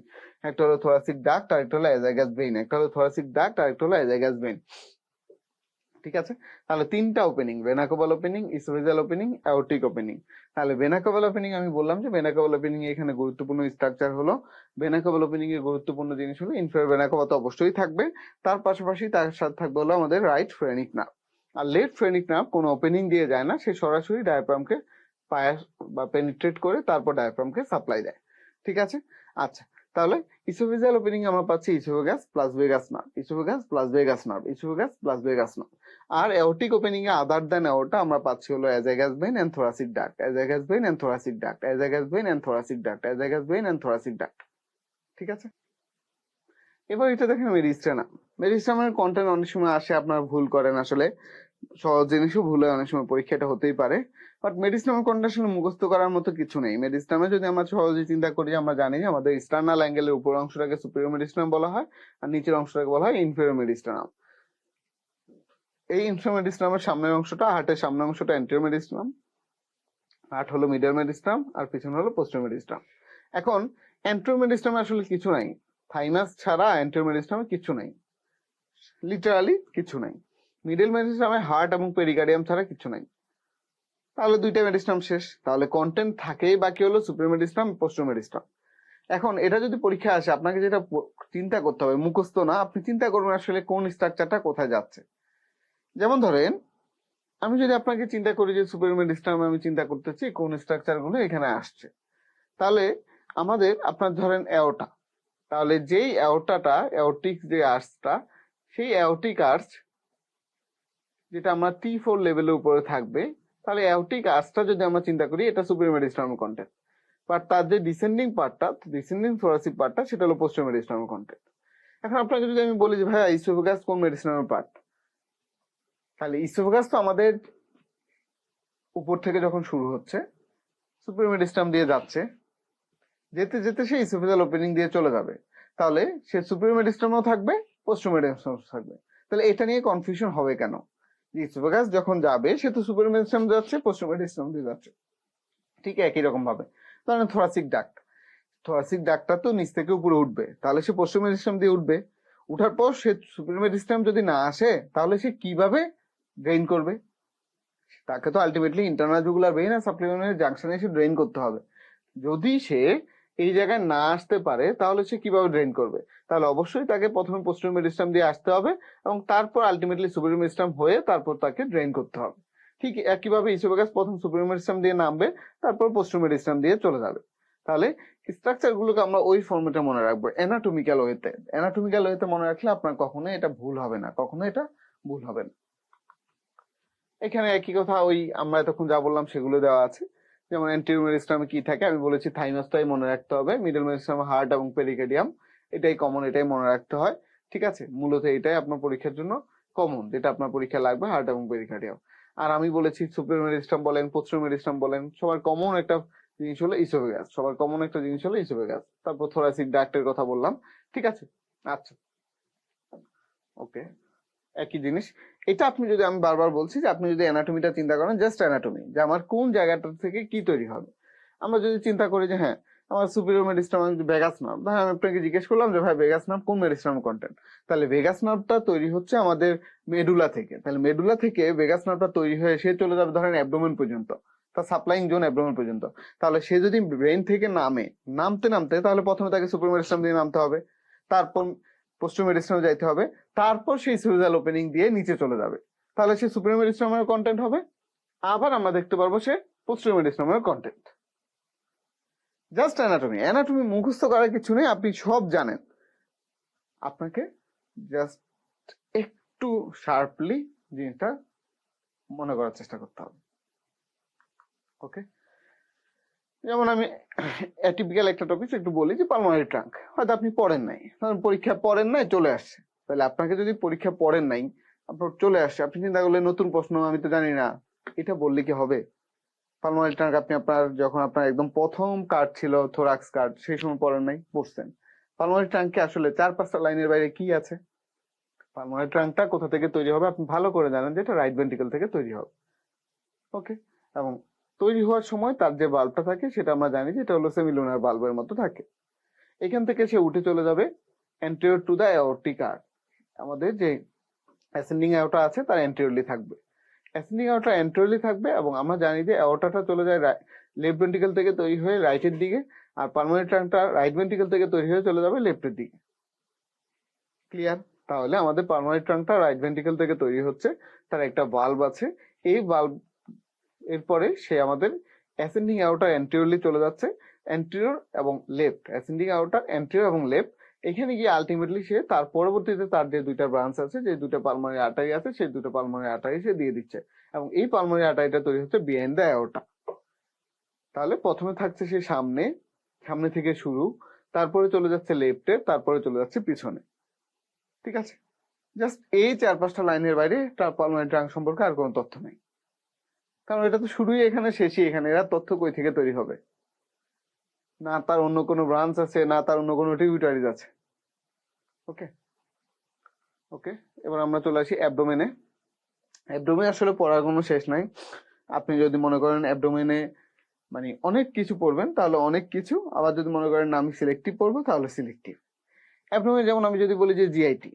একটা হলো থোরাসিক ডাক্ট আর একটা হলো এজাইগাস ভেইন। একটা হলো থোরাসিক ডাক্ট আর একটা হলো এজাইগাস ভেইন। ঠিক আছে, তাহলে তিনটা opening, vena caval opening, oesophageal opening, aortic opening. তাহলে ভেনাকোভাল ওপেনিং আমি বললাম যে ভেনাকোভাল ওপেনিং এখানে গুরুত্বপূর্ণ স্ট্রাকচার হলো, ভেনাকোভাল ওপেনিং এর গুরুত্বপূর্ণ জিনিস হলো ইনফেরিয়র ভেনাকোভা তো অবশ্যই থাকবে, তার পাশাপাশি তার সাথে থাকবে হলো আমাদের রাইট ফ্রেনিক নার্ভ। আর লেফট ফ্রেনিক নার্ভ কোনো ওপেনিং দিয়ে যায় না, সে সরাসরি ডায়াফ্রামকে পায়া বা পেনিট্রেট করে তারপর ডায়াফ্রামকে সাপ্লাই দেয়। ঠিক আছে, আচ্ছা, তাহলে ইসোফেজিয়াল ওপেনিং আমরা পাচ্ছি oesophagus plus vagus nerve, oesophagus plus vagus nerve, oesophagus plus vagus nerve. আর অ্যাওর্টিক ওপেনিং এ আদার দ্যান অ্যাওর্টা আমরা পাচ্ছি হলো azygos vein and thoracic duct, azygos vein and thoracic duct, azygos vein and thoracic duct, azygos vein and thoracic duct. ঠিক আছে, এবার এটা দেখেন মেরিস্টেনাম। মেরিস্টেনামের কন্টেন্ট অনেক সময় আসে, আপনারা ভুল করেন, আসলে সহজ জিনিসও ভুল হয় অনেক সময়, পরীক্ষা এটা হতেই পারে। বাট মেরিস্টেনামের কন্টেন্ট আসলে মুখস্থ করার মতো কিছু নেই। মেরিস্টেনামে যদি আমরা সহজে চিন্তা করি, আমরা জানি যে আমাদের স্টার্নাল অ্যাঙ্গেলের উপর অংশটাকে সুপিরিয়র মেরিস্টেনাম বলা হয় আর নিচের অংশটাকে বলা হয় ইনফেরিয়র মেরিস্টেনাম। এই ইনফেরিয়র মেরিস্টেনামের সামনের অংশটা, হার্টের সামনের অংশটা অ্যান্টেরিয়র মেরিস্টেনাম, হার্ট হলো মিডিয়াল মেরিস্টেনাম আর পিছনে হলো পোস্টেরিয়র মেরিস্টেনাম। এখন অ্যান্টেরিয়র মেরিস্টেনামে আসলে কিছু নাই, থাইমাস ছাড়া অ্যান্টেরিয়র মেরিস্টেনামে কিছু নাই, লিটারালি কিছু নাই। মিডল মেরিস্টেনামে হার্ট এবং পেরিকার্ডিয়াম ছাড়া কিছু নাই। তাহলে দুইটা মেরিস্টেনাম শেষ, তাহলে কন্টেন্ট থাকেই বাকি হলো সুপিরিয়র মেরিস্টেনাম, পোস্টেরিয়র মেরিস্টেনাম। এখন এটা যদি পরীক্ষা আসে, আপনাকে যেটা চিন্তা করতে হবে, মুখস্থ না, আপনি চিন্তা করবেন আসলে কোন স্ট্রাকচারটা কোথায় যাচ্ছে। যেমন ধরেন আমি যদি আপনাকে চিন্তা করি যে সুপিরিয়র মেরিস্টেনামে আমি চিন্তা করতেছি কোন স্ট্রাকচার গুলো এখানে আসছে, তাহলে আমাদের আপনার ধরেন অ্যাওর্টা, তাহলে যেই অ্যাওর্টাটা, অ্যাওর্টিক যে আর্চটা, সেই অ্যাওর্টিক আর্চ যেটা আমরা T4 লেভেলের উপরে থাকবে, তাহলে অ্যাওর্টিক আর্চটা যদি আমরা চিন্তা করি, এটা সুপিরিয়র মেরিস্টেনাম কন্টেন্ট। বাট তার যে ডিসেন্ডিং পার্টটা, ডিসেন্ডিং থোরাসিক পার্টটা, সেটা হলো পোস্টেরিয়র মেরিস্টেনাম কন্টেন্ট। এখন আপনাকে যদি আমি বলি যে ভাই ইসোফেগাস কোন মেরিস্টেনামের পার্ট, তাহলে ইসোফেগাস তো আমাদের উপর থেকে যখন শুরু হচ্ছে সুপিরিয়র মেরিস্টেনাম দিয়ে যাচ্ছে, যেতে যেতে সে ইসোফেজিয়াল ওপেনিং দিয়ে চলে যাবে, তাহলে সে সুপিরিয়র মেরিস্টেনামও থাকবে, পোস্টেরিয়র মেরিস্টেনামও থাকবে। তাহলে এটা নিয়ে কনফিউশন হবে কেন? ইসোফেগাস যখন যাবে সে তো সুপিরিয়র মেরিস্টেনাম যাচ্ছে, পোস্টেরিয়র মেরিস্টেনাম দিয়ে যাচ্ছে, ঠিক একই রকম ভাবে। ধরেন থোরাসিক ডাক্ট, থোরাসিক ডাক্টটা তো নিচ থেকে উপরে উঠবে, তাহলে সে পোস্টেরিয়র মেরিস্টেনাম দিয়ে উঠবে। উঠার পর সে সুপিরিয়র মেরিস্টেনাম যদি না আসে, তাহলে সে কিভাবে ড্রেইন করবে? তাকে তো আলটিমেটলি ইন্টারনাল জুগুলার ভেইন আর সাপ্লিমেন্টারি জাংশনে এসে ড্রেইন করতে হবে। যদি সে এই জায়গায় না আসতে পারে, তাহলে সে কিভাবে ড্রেইন করবে? তাহলে অবশ্যই তাকে প্রথমে পোস্টেরিয়র মেরিস্টেনাম দিয়ে আসতে হবে এবং তারপর আলটিমেটলি সুপিরিয়র মেরিস্টেনাম হয়ে তারপর তাকে ড্রেইন করতে হবে। ঠিক একইভাবে ইসোফেগাস প্রথম সুপিরিয়র মেরিস্টেনাম দিয়ে নামবে, তারপর পোস্টেরিয়র মেরিস্টেনাম দিয়ে চলে যাবে। তাহলে স্ট্রাকচার গুলোকে আমরা ওই ফর্মেটে মনে রাখবো, অ্যানাটমিক্যাল ওয়েতে। অ্যানাটমিক্যাল ওয়েতে মনে রাখলে আপনার কখনো এটা ভুল হবে না, কখনো এটা ভুল হবে না। এখানে একই কথা, ওই আমরা এতক্ষণ যা বললাম সেগুলো দেওয়া আছে। যেমন অ্যান্টেরিয়র মেরিস্টেনামে কি থাকে আমি বলেছি, থাইমাসটাই মনে রাখতে হবে। মিডল মেরিস্টেনামে হার্ট এবং পেরিকার্ডিয়াম, এটাই কমন, এটাই মনে রাখতে হয়। ঠিক আছে, মূলত এটাই আপনার পরীক্ষার জন্য কমন, যেটা আপনার পরীক্ষা লাগবে, হার্ট এবং পেরিকার্ডিয়াম। আর আমি বলেছি সুপিরিয়র মেরিস্টেনাম বলেন, পোস্টেরিয়র মেরিস্টেনাম বলেন, সবার কমন একটা জিনিস হলো ইসোফেগাস, সবার কমন একটা জিনিস হলো ইসোফেগাস। তারপর থোরাসিক ডাক্টের কথা বললাম। ঠিক আছে, আচ্ছা, ওকে, একই জিনিস। এটা আপনি যদি, আমি বারবার বলছি যে আপনি যদি অ্যানাটমিটা চিন্তা করেন, জাস্ট অ্যানাটমি, যে আমার কোন জায়গাটা থেকে কি তৈরি হবে। আমরা যদি চিন্তা করি যে হ্যাঁ আমার সুপিরিয়র মেরিস্টেনাম ভেগাস নার্ভ, ভাই আমি আপনাকে জিজ্ঞেস করলাম যে ভাই ভেগাস নার্ভ কোন মেরিস্টেনাম কন্টেন্ট, তাহলে ভেগাস নার্ভটা তৈরি হচ্ছে আমাদের মেডুলা থেকে, তাহলে মেডুলা থেকে ভেগাস নার্ভটা তৈরি হয়ে সে চলে যাবে ধরেন অ্যাবডোমেন পর্যন্ত, তার সাপ্লাইং জোন অ্যাবডোমেন পর্যন্ত। তাহলে সে যদি ব্রেন থেকে নামে, নামতে নামতে তাহলে প্রথমে তাকে সুপিরিয়র মেরিস্টেনাম দিয়ে নামতে হবে, তারপর পোস্টেরিয়র মেরিস্টেনামে যাইতে হবে, তারপর সেই ইসোফেজিয়াল ওপেনিং দিয়ে নিচে চলে যাবে। তাহলে সে সুপিরিয়র মেডিস্টামের কন্টেন্ট হবে। আবার আমরা দেখতে পারবো সে পোস্টেরিয়র মেডিস্টামের কন্টেন্ট। জাস্ট অ্যানাটমি, অ্যানাটমি মুখস্থ করার কিছু নেই, আপনি সব জানেন। আপনাকে জাস্ট একটু শার্পলি জিনিসটা মনে করার চেষ্টা করতে হবে। ওকে, যেমন আমি অ্যাটিপিক্যাল একটা টপিক একটু বলি যে পালমোনারি ট্রাঙ্ক, হয়তো আপনি পড়েন নাই, পরীক্ষা পড়েন নাই চলে আসছে। তাহলে আপনাকে যদি পরীক্ষা পড়েন নাই, আপনার চলে আসছে, আপনি চিন্তা করলেন নতুন প্রশ্ন আমি তো জানি না, এটা বললে কি হবে? পালমোনারি ট্রাঙ্ক আপনি যখন আপনার একদম প্রথম কার্ড ছিল থোরাক্স কার্ড, সেই সময় পড়েন নাই, পড়ছেন। পালমোনারি ট্রাঙ্কে আসলে 4-5টা লাইনের বাইরে কি আছে? পালমোনারি ট্রাঙ্কটা কোথা থেকে তৈরি হবে আপনি ভালো করে জানেন, যে এটা রাইট ভেন্ট্রিকল থেকে তৈরি হবে। ওকে, এবং তৈরি হওয়ার সময় তার যে বাল্বটা থাকে সেটা আমরা জানি যে এটা হলো সেমিলুনার বাল্বের মতো থাকে। এখান থেকে সে উঠে চলে যাবে anterior to the aortic arch. আমাদের যে অ্যাসেন্ডিং অ্যাওর্টা আছে তার অ্যান্টেরিয়রলি থাকবে, অ্যাসেন্ডিং অ্যাওর্টা অ্যান্টেরিয়রলি থাকবে, এবং আমরা জানি যে অ্যাওর্টাটা চলে যায় লেফট ভেন্ট্রিকল থেকে তৈরি হয়ে রাইটের দিকে, আর পালমোনারি ট্রাঙ্কটা রাইট ভেন্ট্রিকল থেকে তৈরি হয়ে চলে যাবে লেফটের দিকে। ক্লিয়ার? তাহলে আমাদের পালমোনারি ট্রাঙ্কটা রাইট ভেন্ট্রিকল থেকে তৈরি হচ্ছে, তার একটা বাল্ব আছে, এই বাল্ব এরপরে সে আমাদের অ্যাসেন্ডিং আউটার অ্যান্টেরিয়রলি চলে যাচ্ছে, অ্যান্টেরিয়র এবং লেফট, অ্যাসেন্ডিং আউটার অ্যান্টেরিয়র এবং লেফট। এখানে গিয়ে আলটিমেটলি সে তার পরবর্তীতে তার যে দুইটা ব্রাঞ্চ আছে, যে দুটো পালমোনারি আর্টারি আছে, সেই দুটো পালমোনারি আর্টারি সে দিয়ে দিচ্ছে, এবং এই পালমোনারি আর্টারিটা তৈরি হচ্ছে বিহাইন্ড দ্য অ্যাওর্টা। তাহলে প্রথমে থাকছে সে সামনে থেকে শুরু, তারপরে চলে যাচ্ছে লেফটে, তারপরে চলে যাচ্ছে পিছনে। ঠিক আছে, জাস্ট এই 4-5টা লাইনের বাইরে তার পালমোনারি ট্রাঙ্ক সম্পর্কে আর কোনো তথ্য নেই, কারণ এটা তো শুরুই এখানে শেষই এখানে, এরা তথ্য কই থেকে তৈরি হবে? না তার অন্য কোনো ব্রাঞ্চ আছে, না তার অন্য কোনো টিউটারিজ আছে। ওকে ওকে, এবার আমরা চলে আসি অ্যাবডোমেনে। অ্যাবডোমেনে আসলে পড়ার কোনো শেষ নাই। আপনি যদি মনে করেন অ্যাবডোমেনে মানে অনেক কিছু পড়বেন তাহলে অনেক কিছু, আবার যদি মনে করেন না আমি সিলেক্টিভ পড়বো তাহলে সিলেক্টিভ। অ্যাবডোমেনে যেমন আমি যদি বলি যে জিআইটি,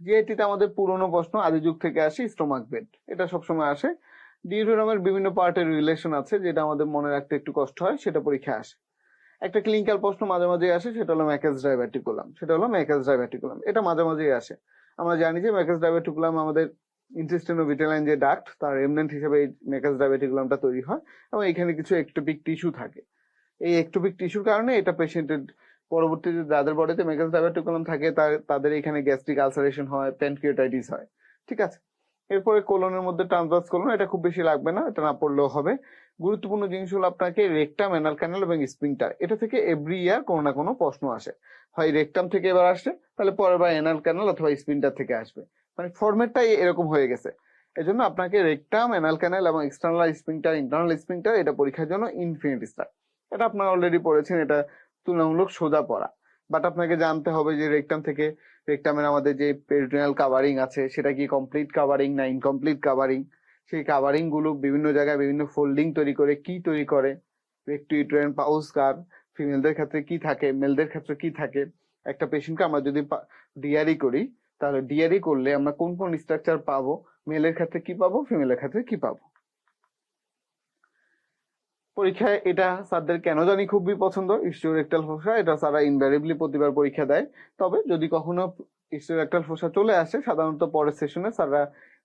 জিআইটিতে আমাদের পুরনো প্রশ্ন আদি যুগ থেকে আসে, স্টোমাক বেড, এটা সবসময় আসে। ডিউটেরামের বিভিন্ন পার্টের রিলেশন আছে যেটা আমাদের মনে রাখতে একটু কষ্ট হয়, সেটা পরীক্ষায় আসে। একটা ক্লিনিক্যাল প্রশ্ন মাঝে মাঝে আসে, সেটা হলো ম্যাকেজ ডাইভার্টিকুলাম, এটা মাঝে মাঝেই আসে। আমরা জানি যে ম্যাকেজ ডাইভার্টিকুলাম আমাদের ইন্টেস্টিনোভিটেলাইন যে ডাক্ট, তার রেমনেন্ট হিসেবে এই ম্যাকেজ ডাইভার্টিকুলামটা তৈরি হয়, এবং এখানে কিছু একটোপিক টিস্যু থাকে। এই একটোপিক টিস্যুর কারণে এটা পেশেন্টের পরবর্তীতে যাদের বডিতে ম্যাকেজ ডাইভার্টিকুলাম থাকে তাদের এখানে গ্যাস্ট্রিক আলসারেশন হয়, প্যানক্রিয়াটাইটিস হয়। ঠিক আছে, এরপরে কোলনের মধ্যে ট্রান্সভার্স কোলন, এটা খুব বেশি লাগবে না, এটা না পড়লেও হবে। গুরুত্বপূর্ণ জিনিস হলো আপনাকে রেকটাম, অ্যানাল ক্যানাল এবং স্পিংটার, এটা থেকে এভরি ইয়ার কোনো না কোনো প্রশ্ন আসে, হয় রেকটাম থেকে এবার আসছে, তাহলে পরের বার অ্যানাল ক্যানাল অথবা স্পিংটার থেকে আসবে, মানে ফরম্যাটটাই এরকম হয়ে গেছে। এজন্য আপনাকে রেকটাম, অ্যানাল ক্যানাল এবং এক্সটার্নাল স্পিংটার, ইন্টারনাল স্পিংটার, এটা পরীক্ষার জন্য ইনফিনিটি স্টার। এটা আপনারা অলরেডি পড়েছেন, এটা তুলনামূলক সোজা পড়া, বাট আপনাকে জানতে হবে যে রেকটাম থেকে, রেকটামের আমাদের যে পেরিটোনিয়াল কাভারিং আছে সেটা কি কমপ্লিট কাভারিং না ইনকমপ্লিট কাভারিং, সেই কাভারিং গুলো বিভিন্ন জায়গায় বিভিন্ন ফোল্ডিং তৈরি করে, কি তৈরি করে, রেক্টোইউটেরাইন পাউচ কার, ফিমেলদের ক্ষেত্রে কি থাকে, মেলদের ক্ষেত্রে কি থাকে। একটা পেশেন্টকে আমরা যদি ডিআরই করি, তাহলে ডিআরই করলে আমরা কোন কোন স্ট্রাকচার পাবো, মেলের ক্ষেত্রে কি পাবো, ফিমেলের ক্ষেত্রে কি পাবো। পরীক্ষায় এটা স্যারদের কেন জানি খুবই পছন্দ, ইস্টিওরেক্টাল ফোসা, এটা স্যাররা ইনভ্যারিবলি প্রতিবার পরীক্ষা দেয়। তবে যদি কখনো ইস্টিওরেক্টাল ফোসা চলে আসে, সাধারণত পরের সেশনে স্যাররা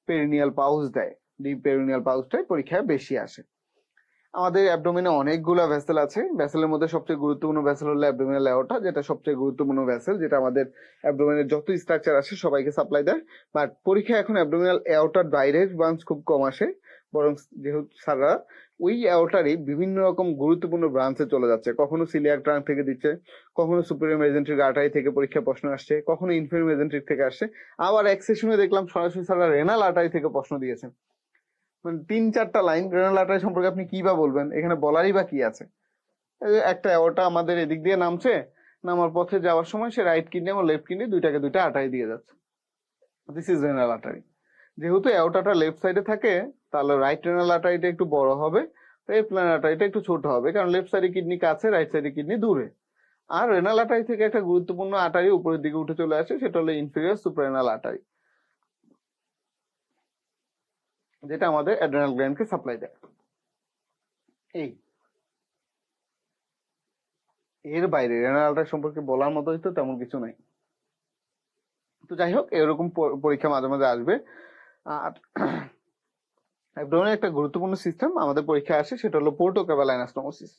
পেরিনিয়াল পাউচ দেয়, ডিপ পেরিনিয়াল পাউচটাই পরীক্ষায় বেশি আসে। আমাদের অ্যাবডোমেনে অনেকগুলো ভেসেল আছে, ভেসেলের মধ্যে সবচেয়ে গুরুত্বপূর্ণ ভেসেল হলো অ্যাবডোমিনাল অ্যাওর্টা, যেটা সবচেয়ে গুরুত্বপূর্ণ ভেসেল, যেটা আমাদের অ্যাবডোমেনের যত স্ট্রাকচার আছে সবাইকে সাপ্লাই দেয়। বাট পরীক্ষায় এখন অ্যাবডোমিনাল অ্যাওর্টার বাইরের ব্রাঞ্চ খুব কম আসে, বরং যেহেতু স্যাররা ওই অ্যাওর্টারই বিভিন্ন রকম গুরুত্বপূর্ণ ব্রাঞ্চে চলে যাচ্ছে, কখনো সিলিয়াক ট্রাঙ্ক থেকে দিচ্ছে, কখনো সুপিরিয়র মেজেন্ট্রিক আর্টারি থেকে পরীক্ষা প্রশ্ন আসছে, কখনো ইনফেরিয়র মেজেন্ট্রিক থেকে আসছে, আবার এক সেশনে দেখলাম সরাসরি স্যাররা রেনাল আর্টারি থেকে প্রশ্ন দিয়েছেন। মানে 3-4টা লাইন রেনাল আর্টারি সম্পর্কে আপনি কি বা বলবেন, এখানে বলারই বা কি আছে? একটা ওটা আমাদের এদিক দিয়ে নামছে, নামার পথে যাওয়ার সময় সে রাইট কিডনি এবং লেফট কিডনি দুইটাকে দুইটা আটাই দিয়ে যাচ্ছে, দিস ইজ রেনাল আর্টারি। যেহেতু অ্যাওর্টাটা লেফট সাইডে থাকে, তাহলে রাইট রেনাল আর্টারিটা একটু বড় হবে, লেফট রেনাল আর্টারিটা একটু ছোট হবে, কারণ লেফট সাইডে কিডনি কাছে, রাইট সাইডে কিডনি দূরে। আর রেনাল আর্টারি থেকে একটা গুরুত্বপূর্ণ আর্টারি উপরের দিকে উঠে চলে আসে, সেটা হলো ইনফেরিয়র সুপ্রারেনাল আর্টারি, যেটা আমাদের অ্যাড্রেনাল গ্ল্যান্ডকে সাপ্লাই দেয়। এই এর বাইরে রেনাল আর্টারি সম্পর্কে বলার মতোই তো তেমন কিছু নাই। তো যাই হোক, এরকম পরীক্ষা মাঝে মাঝে আসবে। আর অ্যাবডোমেনের একটা গুরুত্বপূর্ণ সিস্টেম আমাদের পরীক্ষায় আসে, সেটা হলো পোর্টোকেবল অ্যানাস্টোমোসিস।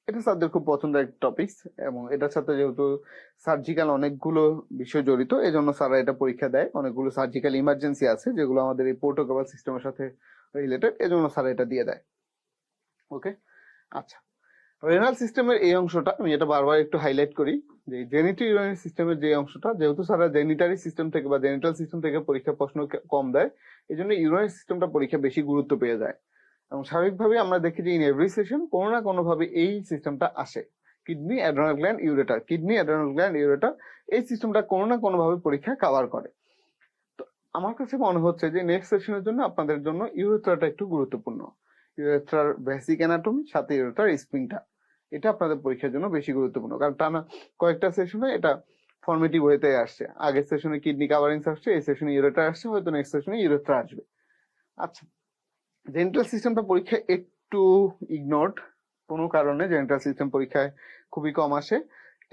এটা স্যারদের খুব পছন্দের একটা টপিক, এবং এটার সাথে যেহেতু সার্জিক্যাল অনেকগুলো বিষয় জড়িত, এজন্য স্যাররা এটা পরীক্ষা দেয়। অনেকগুলো সার্জিক্যাল ইমার্জেন্সি আছে যেগুলো আমাদের এই পোর্টোকেবল সিস্টেমের সাথে রিলেটেড, এজন্য স্যার এটা দিয়ে দেয়। ওকে, আচ্ছা, রেনাল সিস্টেমের এই অংশটা আমি এটা বারবার একটু হাইলাইট করি, যে জেনিটারি ইউরিনারি সিস্টেমের যে অংশটা, যেহেতু স্যাররা জেনিটারি সিস্টেম থেকে বা জেনিটাল সিস্টেম থেকে পরীক্ষা প্রশ্ন কম দেয়, এই জন্য ইউরিনারি সিস্টেমটা পরীক্ষা বেশি গুরুত্ব পেয়ে যায়। এবং স্বাভাবিকভাবে আমরা দেখি যে ইন এভরি সেশন কোনো না কোনো ভাবে এই সিস্টেমটা আসে। Kidney, adrenal gland, ureter, kidney, adrenal gland, ureter, এই সিস্টেমটা কোনো না কোনো ভাবে পরীক্ষা কভার করে। তো আমার কাছে মনে হচ্ছে যে নেক্সট সেশনের জন্য আপনাদের জন্য ইউরেথ্রাটা একটু গুরুত্বপূর্ণ। ইউরেথ্রার বেসিক অ্যানাটমি সাথে ইউরেথ্রার স্প্রিংটা, এটা আপনাদের পরীক্ষার জন্য বেশি গুরুত্বপূর্ণ, কারণ টানা কয়েকটা সেশনে এটা ফর্মেটিভ ওয়েতে আসছে। আগের সেশনে কিডনি কাভারিংস আসছে, এই সেশনে ইউরেটার আসছে, হয়তো নেক্সট সেশনে ইউরেথ্রা আসবে। আচ্ছা, জেনিটাল সিস্টেমটা পরীক্ষায় একটু ইগনোরড, কোনো কারণে জেনিটাল সিস্টেম পরীক্ষায় খুবই কম আসে।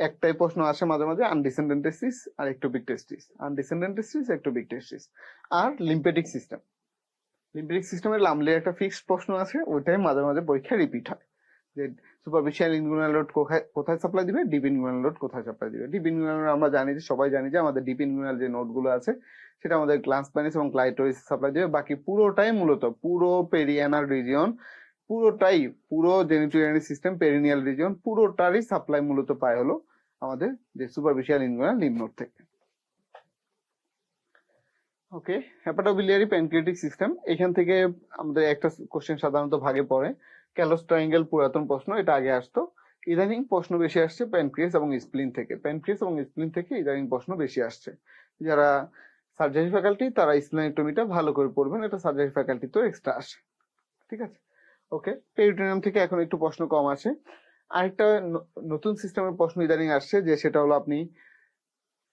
একটাই প্রশ্ন আসে মাঝে মাঝে, আনডিসেন্ডেন্ট টেস্টিস আর একটোপিক টেস্টিস, আনডিসেন্ডেন্ট টেস্টিস, একটোপিক টেস্টিস, আর লিম্ফেটিক সিস্টেম। লিম্ফেটিক সিস্টেমের লামলে একটা ফিক্সড প্রশ্ন আছে, ওইটাই মাঝে মাঝে পরীক্ষায় রিপিট হয়, যে সুপারফিশিয়াল ইনগুইনাল লোড কোথায় সাপ্লাই দিবে, ডিপ ইনগুইনাল লোড কোথায় সাপ্লাই দিবে। ডিপ ইনগুইনাল আমরা জানি যে, সবাই জানি যে আমাদের ডিপ ইনগুইনাল যে নোড গুলো আছে সেটা আমাদের গ্ল্যান্স প্যানিস এবং ক্লাইটোরিস সাপ্লাই দিবে। বাকি পুরোটাই মূলত পুরো পেরিয়ানাল রিজিয়ন, পুরো জেনিটোরিয়ারি সিস্টেম, পেরিনিয়াল রিজিয়ন, পুরোটারই সাপ্লাই মূলত পায় হলো আমাদের যে সুপারফিশিয়াল ইনগুইনাল লিম্ফ নোড থেকে। ওকে, হেপাটোবিলিয়ারি প্যানক্রিয়াটিক সিস্টেম, এখান থেকে আমাদের একটা কোশ্চেন সাধারণত ভাগে পড়ে, ক্যালোস ট্রায়াঙ্গেল পুরাতন প্রশ্ন, এটা আগে আসতো। ইদানিং প্রশ্ন বেশি আসছে প্যানক্রিয়াস এবং স্প্লিন থেকে, প্যানক্রিয়াস এবং স্প্লিন থেকে ইদানিং প্রশ্ন বেশি আসছে। যারা সার্জারি ফ্যাকাল্টি তারা স্প্লেনেক্টমিটা ভালো করে পড়বেন, এটা সার্জারি ফ্যাকাল্টি তো এক্সট্রা আসে। ঠিক আছে, ওকে। পেরিটোনিয়াম থেকে এখন একটু প্রশ্ন কম আসে। আরেকটা নতুন সিস্টেমের প্রশ্ন ইদানিং আসছে, যে সেটা হলো আপনি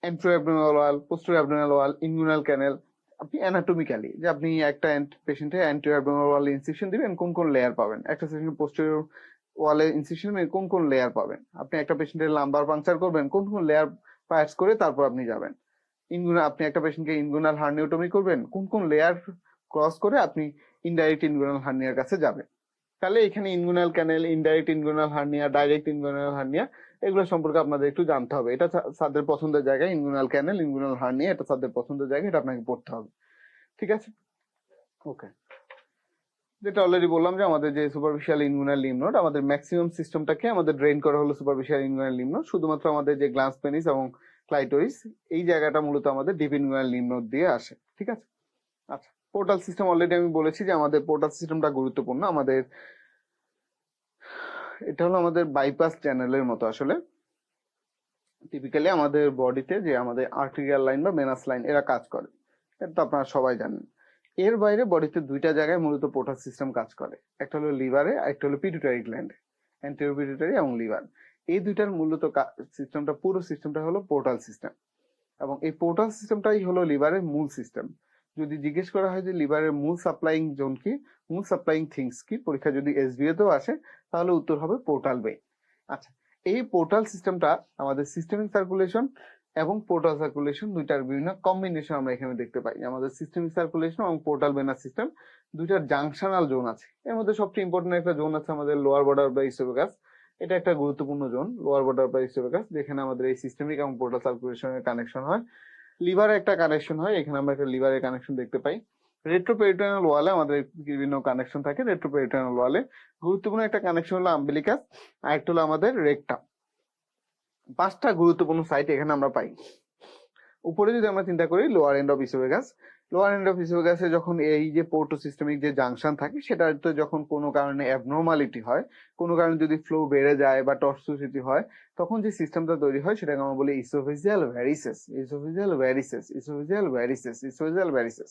antero abdominal wall, posterior abdominal wall, inguinal canal, আপনি অ্যানাটমিক্যালি যে আপনি একটা পেশেন্টে অ্যান্টেরো অ্যাবডোমিনাল ওয়ালে ইনসিশন দিবেন, কোন কোন লেয়ার পাবেন, একটা সেশন পোস্টেরিয়র ওয়ালে ইনসিশন কোন কোন লেয়ার পাবেন, আপনি একটা পেশেন্টের লাম্বার পাংচার করবেন, কোন কোন লেয়ার পাস করে তারপর আপনি যাবেন, আপনি একটা পেশেন্টকে ইনগুইনাল হার্নিওটমি করবেন, কোন কোন লেয়ার ক্রস করে আপনি ইনডাইরেক্ট ইনগুইনাল হার্নিয়ার কাছে যাবেন। তাহলে এখানে inguinal canal, indirect inguinal hernia, direct inguinal hernia, এগুলো সম্পর্কে আপনাদের একটু জানতে হবে। এটা স্যারদের পছন্দের জায়গা, ইনগুইনাল ক্যানেল, ইনগুইনাল হার্নিয়া, এটা স্যারদের পছন্দের জায়গা, এটা আপনাকে পড়তে হবে। ঠিক আছে, ওকে। যেটা অলরেডি বললাম যে আমাদের যে সুপারফিশিয়াল ইনগুইনাল লিম্ফ নোড, আমাদের ম্যাক্সিমাম সিস্টেমটাকে আমাদের ড্রেন করা হলো সুপারফিশিয়াল ইনগুইনাল লিম্ফ নোড, শুধুমাত্র আমাদের যে গ্ল্যান্স পেনিস এবং ক্লাইটোরিস, এই জায়গাটা মূলত আমাদের ডিপ ইনগুইনাল লিম্ফ নোড দিয়ে আসে। ঠিক আছে, আচ্ছা। পোর্টাল সিস্টেম অলরেডি আমি বলেছি যে আমাদের পোর্টাল সিস্টেমটা গুরুত্বপূর্ণ। আমাদের এটা হলো আমাদের বাইপাস চ্যানেলের মতো। আসলে টিপিক্যালি আমাদের বডিতে যে আমাদের আর্টেরিয়াল লাইন বা ভেনাস লাইন এরা কাজ করে, এটা তো আপনারা সবাই জানেন। এর বাইরে বডিতে দুইটা জায়গায় মূলত পোর্টাল সিস্টেম কাজ করে, একটা হলো লিভারে, একটা হলো পিটুইটারি গ্ল্যান্ডে, অ্যান্টেরিয়র পিটুইটারি এবং লিভার। এই দুইটার মূলত সিস্টেমটা, পুরো সিস্টেমটা হলো পোর্টাল সিস্টেম, এবং এই পোর্টাল সিস্টেমটাই হলো লিভারের মূল সিস্টেম। যদি জিজ্ঞেস করা হয় যে লিভারের মূল সাপ্লাইং জোন কি, মূল সাপ্লাইং থিংস কি, পরীক্ষা যদি এসবিএ তেও আসে, তাহলে উত্তর হবে পোর্টাল ভেইন। আচ্ছা, এই পোর্টাল সিস্টেমটা আমাদের সিস্টেমিক সার্কুলেশন এবং পোর্টাল সার্কুলেশন দুইটার বিভিন্ন কম্বিনেশন আমরা এখানে দেখতে পাই। আমাদের সিস্টেমিক সার্কুলেশন এবং পোর্টাল ভেনাস সিস্টেম দুইটার জাংশনাল জোন আছে। এর মধ্যে সবচেয়ে ইম্পর্টেন্ট একটা জোন আছে আমাদের লোয়ার বর্ডার বা ইসোফেগাস, এটা একটা গুরুত্বপূর্ণ জোন, লোয়ার বর্ডার বা ইসোফেগাস, যেখানে আমাদের এই সিস্টেমিক এবং পোর্টাল সার্কুলেশনের কানেকশন হয়। লিভারে একটা কানেকশন হয়, এখানে আমরা একটা লিভারের কানেকশন দেখতে পাই। রেট্রোপেরিটোনিয়াল ওয়ালে আমাদের বিভিন্ন কানেকশন থাকে। রেট্রোপেরিটোনিয়াল ওয়ালে গুরুত্বপূর্ণ একটা কানেকশন হলো আম্বিলিকাস, আর একটা হলো আমাদের রেকটাম। পাঁচটা গুরুত্বপূর্ণ সাইট এখানে আমরা পাই। উপরে যদি আমরা চিন্তা করি lower end of oesophagus, lower end of ইসোফেগাসে যখন এই যে পোর্টো সিস্টেমিক যে জাংশন থাকে, সেটাতে যখন কোনো কারণে অ্যাবনর্মালিটি হয়, কোনো কারণে যদি ফ্লো বেড়ে যায় বা টক্সিসিটি হয়, তখন যে সিস্টেমটা তৈরি হয় সেটাকে আমরা বলি oesophageal varices, oesophageal varices, oesophageal varices, oesophageal varices.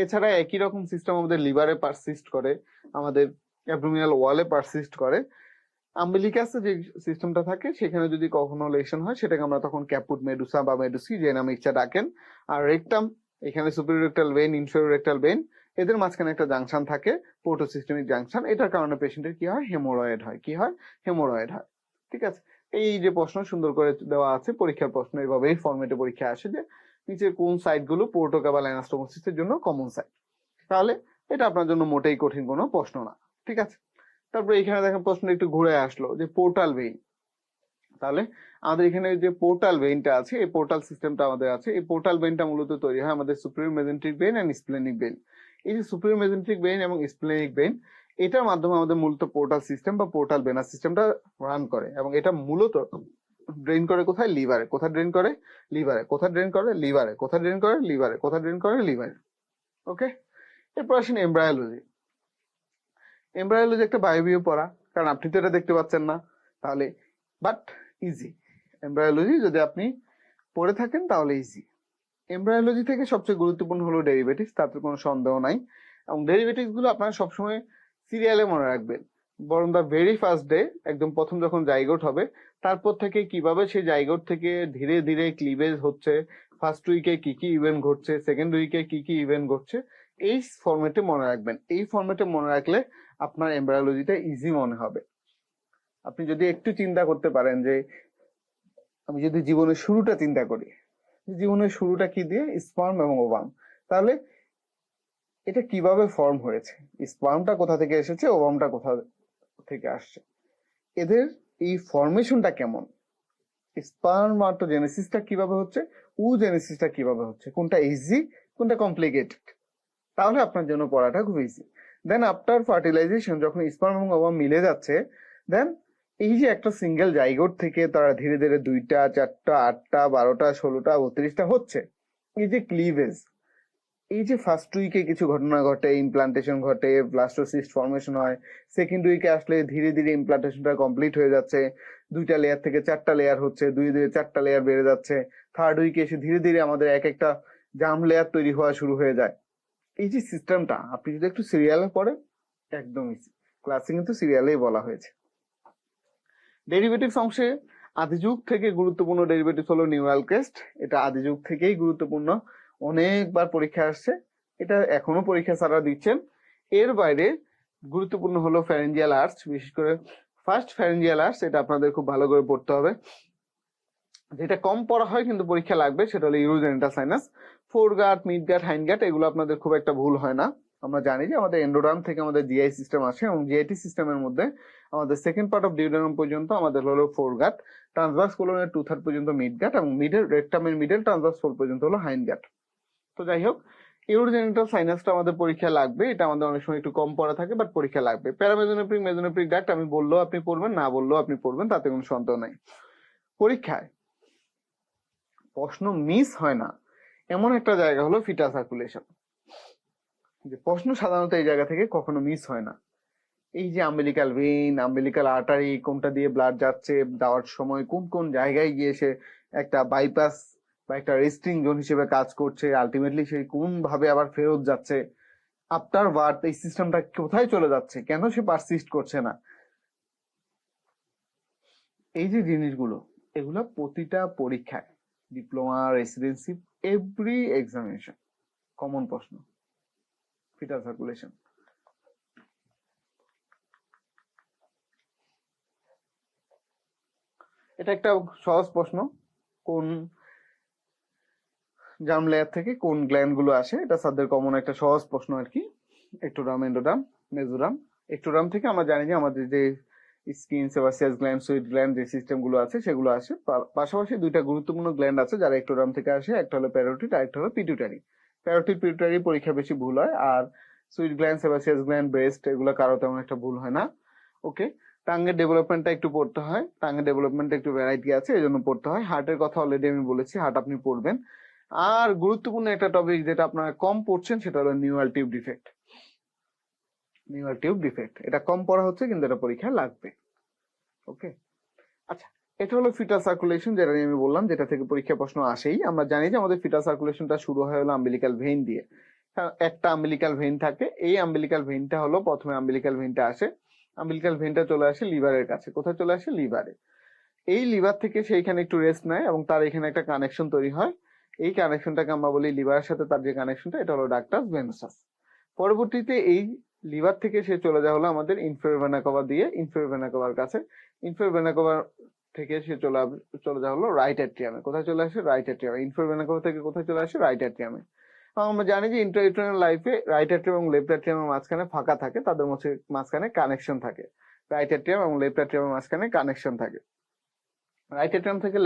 এছাড়া একই রকম সিস্টেম আমাদের লিভারে পারসিস্ট করে, আমাদের অ্যাবডোমিনাল ওয়ালে পারসিস্ট করে। আম্বিলিকাসে যে সিস্টেমটা থাকে সেখানে যদি কখনো লেশন হয়, সেটাকে আমরা তখন ক্যাপুট মেডুসা বা মেডুসি যে নামে ইচ্ছা ডাকেন। আর রেকটাম, এখানে superior rectal vein, inferior rectal vein, এদের মাঝখানে একটা জাংশন থাকে, পোর্টোসিস্টেমিক জাংশন। এটার কারণে পেশেন্টের কি হয়, হেমোরয়েড হয়। কি হয়, হেমোরয়েড হয়। ঠিক আছে, এই যে প্রশ্ন সুন্দর করে দেওয়া আছে পরীক্ষার প্রশ্ন, এইভাবেই ফরম্যাটে পরীক্ষা আসে যে নিচে কোন সাইট গুলো পোর্টোকেবল অ্যানাস্টোমোসিসের জন্য কমন সাইট। তাহলে এটা আপনার জন্য মোটেই কঠিন কোনো প্রশ্ন না। ঠিক আছে, তারপরে এখানে দেখেন প্রশ্ন একটু ঘুরে আসলো যে পোর্টাল ভেইন। তাহলে আমাদের এখানে যে পোর্টাল ভেইনটা আছে, এই পোর্টাল সিস্টেমটা আমাদের আছে। এই পোর্টাল ভেইনটা মূলত তৈরি হয় আমাদের superior mesenteric vein and splenic vein. এই যে সুপিরিয়র মেজেন্ট্রিক ভেইন এবং স্প্লেনিক ভেইন, এটার মাধ্যমে আমাদের মূলত পোর্টাল সিস্টেম বা পোর্টাল ভেনাস সিস্টেমটা রান করে, এবং এটা মূলত ড্রেন করে কোথায়? লিভারে। কোথায় ড্রেন করে? লিভারে। কোথায় ড্রেন করে? লিভারে। কোথায় ড্রেন করে? লিভারে। কোথায় ড্রেন করে? লিভারে। ওকে, এরপর আসেন এমব্রায়োলজি। এমব্রায়োলজি একটা বায়বীয় পড়া, কারণ আপনি তো এটা দেখতে পাচ্ছেন না, তাহলে বাট ইজি। এমব্রায়োলজি যদি আপনি পড়ে থাকেন তাহলে ইজি। এমব্রায়োলজি থেকে সবচেয়ে গুরুত্বপূর্ণ হলো ডেরিভেটিভস, তাতে কোনো সন্দেহ নাই। এবং ডেরিভেটিভস গুলো আপনারা সবসময় সিরিয়ালে মনে রাখবেন। বরং দ্য ভেরি ফার্স্ট ডে, একদম প্রথম যখন জাইগোট হবে, তারপর থেকে কিভাবে সেই জাইগোট থেকে ধীরে ধীরে ক্লিভেজ হচ্ছে, ফার্স্ট উইকে কি কি ইভেন্ট ঘটছে, সেকেন্ড উইকে কি কি ইভেন্ট ঘটছে, এই ফরম্যাটে মনে রাখবেন। এই ফরম্যাটে মনে রাখলে আপনার এমব্রায়োলজিটা ইজি মনে হবে। আপনি যদি একটু চিন্তা করতে পারেন যে আমি যদি জীবনের শুরুটা চিন্তা করি, জীবনের শুরুটা কি দিয়ে? স্পার্ম এবং ওভাম। তাহলে এটা কিভাবে ফর্ম হয়েছে? স্পার্মটা কোথা থেকে এসেছে, ওভামটা কোথা থেকে আসছে, এদের এই ফরমেশনটা কেমন, স্পার্মাটোজেনেসিসটা কিভাবে হচ্ছে, জেনেসিসটা কিভাবে হচ্ছে, কোনটা ইজি কোনটা কমপ্লিকেটেড, তাহলে আপনার জন্য পড়াটা খুব ইজি। দেন আফটার ফার্টিলাইজেশন, যখন স্পার্ম এবং ওভাম মিলে যাচ্ছে, দেন এই যে একটা সিঙ্গেল জাইগোট থেকে তারা ধীরে ধীরে 2টা 4টা 8টা 12টা 16টা 32টা হচ্ছে, এই যে ক্লিভেজ, এই যে ফার্স্ট উইকে কিছু ঘটনা ঘটে, ইমপ্লান্টেশন ঘটে, ব্লাস্টোসিস্ট ফর্মেশন হয়, সেকেন্ড উইকে আসলে ধীরে ধীরে ইমপ্লান্টেশনটা কমপ্লিট হয়ে যাচ্ছে, 2টা লেয়ার থেকে 4টা লেয়ার হচ্ছে, 2 2 4টা লেয়ার বেড়ে যাচ্ছে, থার্ড উইকে এসে ধীরে ধীরে আমাদের এক একটা জার্ম লেয়ার তৈরি হওয়া শুরু হয়ে যায়। এই যে সিস্টেমটা আপনি যদি একটু সিরিয়ালে পড়েন, একদম ইজি। ক্লাসে কিন্তু সিরিয়ালেই বলা হয়েছে। ডেরিভেটিভস অংশে আদিযুগ থেকে গুরুত্বপূর্ণ ডেরিভেটিভ হলো নিউরাল ক্রেস্ট। এটা আদিযুগ থেকেই গুরুত্বপূর্ণ, অনেকবার পরীক্ষা আসছে, এটা এখনো পরীক্ষা ছাড়া দিচ্ছেন। এর বাইরে গুরুত্বপূর্ণ হলো ফ্যারেঞ্জিয়াল আর্চ, বিশেষ করে ফার্স্ট ফ্যারেঞ্জিয়াল আর্চ, এটা আপনাদের খুব ভালো করে পড়তে হবে। যেটা কম পড়া হয় কিন্তু পরীক্ষা লাগবে, সেটা হলো ইউরোজেনিটাল সাইনাস। ফোরগাট, মিডগাট, হাইনগাট, এগুলো আপনাদের খুব একটা ভুল হয় না। আমরা জানি যে আমাদের এন্ডোডার্ম থেকে আমাদের জিআই সিস্টেম আসে, এবং জিআইটি সিস্টেমের মধ্যে আমাদের সেকেন্ড পার্ট অফ ডিউডেনাম পর্যন্ত আমাদের হলো ফোরগাট, ট্রান্সভার্স কোলনের 2/3 পর্যন্ত মিডগাট, এবং মিডল রেকটামের মিডল ট্রান্সভার্স 4 পর্যন্ত হলো হাইনগাট। তো যাই হোক, ইউরোজেনিটাল সাইনাসটা আমাদের পরীক্ষা লাগবে, এটা আমাদের অনেক সময় একটু কম পড়া থাকে, বাট পরীক্ষা লাগবে। প্যারামেজোনেফ্রিক মেজোনেফ্রিক ডাক্ট আমি বললেও আপনি পড়বেন, না বললেও আপনি পড়বেন, তাতে কোনো সন্দেহ নাই। পরীক্ষায় প্রশ্ন মিস হয় না এমন একটা জায়গা হলো ফিটাল সার্কুলেশন, যে প্রশ্ন সাধারণত এই জায়গা থেকে কখনো মিস হয় না। এই যে আম্বিলিকাল ভেইন, আম্বিলিকাল আর্টারি, কোনটা দিয়ে ব্লাড যাচ্ছে, যাওয়ার সময় কোন কোন জায়গায় গিয়ে সে একটা বাইপাস বা একটা রেস্টিং জোন হিসেবে কাজ করছে, আলটিমেটলি সে কোন ভাবে আবার ফেরত যাচ্ছে, আফটার বার্থ এই সিস্টেমটা কোথায় চলে যাচ্ছে, কেন সে পারসিস্ট করছে না, এই যে জিনিসগুলো, এগুলো প্রতিটা পরীক্ষায়, diploma, residency, every examination common প্রশ্ন। ফিটাল সার্কুলেশন এটা একটা সহজ প্রশ্ন, কোন জার্ম লেয়ার থেকে কোন গ্ল্যান্ড গুলো আসে, এটা স্যারদের কমন একটা সহজ প্রশ্ন আর কি। Ectoderm, endoderm, মেজোডার্ম। একটোডার্ম থেকে আমরা জানি যে আমাদের যে skin, sebaceous gland, sweet gland, যে সিস্টেম গুলো আছে সেগুলো আসে। পাশাপাশি 2টা গুরুত্বপূর্ণ গ্ল্যান্ড আছে যারা একটোডার্ম থেকে আসে, একটা হলো প্যারোটিড আর একটা হলো পিটুইটারি। প্যারোটিড পিটুইটারি পরীক্ষা বেশি ভুল হয়, আর sweat gland, sebaceous gland, breast, এগুলো কারো তেমন একটা ভুল হয় না। ওকে, টাঙ্গের ডেভেলপমেন্টটা একটু পড়তে হয়, টাঙ্গের ডেভেলপমেন্টে একটু ভ্যারাইটি আছে, এই জন্য পড়তে হয়। হার্টের কথা অলরেডি আমি বলেছি, হার্ট আপনি পড়বেন। আর গুরুত্বপূর্ণ একটা টপিক যেটা আপনারা কম পড়ছেন, সেটা হলো neural tube defect. Neural tube defect এটা কম পড়া হচ্ছে, কিন্তু এটা পরীক্ষায় লাগবে। ওকে, আচ্ছা, এটা হলো ফিটাল সার্কুলেশন, যেটা নিয়ে আমি বললাম, যেটা থেকে পরীক্ষা প্রশ্ন আসেই। আমরা জানি যে আমাদের ফিটাল সার্কুলেশনটা শুরু হয় হলো আম্বিলিকাল ভেইন দিয়ে। একটা আম্বিলিকাল ভেইন থাকে, এই আম্বিলিকাল ভেইনটা হলো, প্রথমে আম্বিলিকাল ভেইনটা আসে, আম্বিলিকাল ভেইনটা চলে আসে লিভারের কাছে। কোথায় চলে আসে? লিভারে। এই লিভার থেকে সেইখানে একটু রেস্ট নেয়, এবং তার এখানে একটা কানেকশন তৈরি হয়। এই কানেকশনটাকে আমরা বলি, লিভারের সাথে তার যে কানেকশনটা, এটা হলো ডাক্টাস ভেনোসাস। পরবর্তীতে এই লিভার থেকে সে চলে যাওয়া হলো আমাদের ইনফেরিয়র ভেনা কাভা দিয়ে ইনফেরিয়র ভেনা কাভার কাছে। ইনফেরিয়র ভেনা কাভা থেকে সে চলে যাওয়া হলো রাইট অ্যাট্রিয়ামে। কোথায় চলে আসে? রাইট অ্যাট্রিয়ামে। ইনফেরিয়র ভেনা কাভা থেকে কোথায় চলে আসে? রাইট অ্যাট্রিয়ামে। আমরা জানি যে ইন্ট্রাইউটেরাইন লাইফে রাইট অ্যাট্রিয়াম এবং লেফট অ্যাট্রিয়ামের মাঝখানে ফাঁকা থাকে, তাদের মাঝখানে কানেকশন থাকে। রাইট অ্যাট্রিয়াম এবং লেফট অ্যাট্রিয়ামের মাঝখানে কানেকশন থাকে। রাইট অ্যাট্রিয়াম থেকে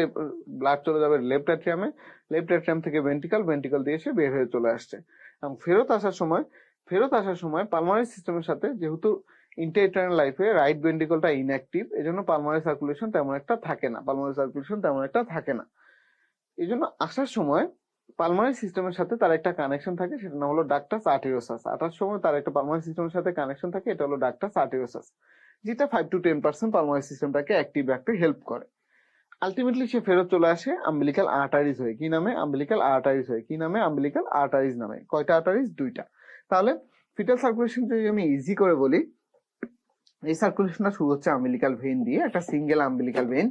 ব্লাড চলে যাবে লেফট অ্যাট্রিয়ামে, লেফট অ্যাট্রিয়াম থেকে ভেন্ট্রিকল, ভেন্ট্রিকল দিয়ে এসে বের হয়ে চলে আসছে। এবং ফেরত আসার সময় পালমারি সিস্টেমের সাথে, যেহেতু ইন্ট্রাইউটেরাইন লাইফে রাইট ভেন্ট্রিকলটা ইনঅ্যাক্টিভ, এজন্য পালমারি সার্কুলেশন তেমন একটা থাকে না। এই জন্য আসার সময় পালমারি সিস্টেমের সাথে তার একটা কানেকশন থাকে, সেটা নাম হলো ডাক্টাস আর্টেরিওসাস। আসার সময় তার একটা পালমারি সিস্টেমের সাথে কানেকশন থাকে, এটা হলো ডাক্টাস আর্টেরিওসাস, যেটা 5 to 10% পালমারি সিস্টেমটাকে অ্যাক্টিভ রাখতে হেল্প করে। আলটিমেটলি সে ফেরত চলে আসে আম্বিলিকাল আর্টারিজ হয়ে। কি নামে? আম্বিলিকাল আর্টারিজ নামে। কয়টা আর্টারিজ? 2টা। তাহলে ফিটাল সার্কুলেশন যদি আমি ইজি করে বলি, এই সার্কুলেশনটা শুরু হচ্ছে আম্বিলিকাল ভেইন দিয়ে, একটা সিঙ্গেল আম্বিলিকাল ভেইন।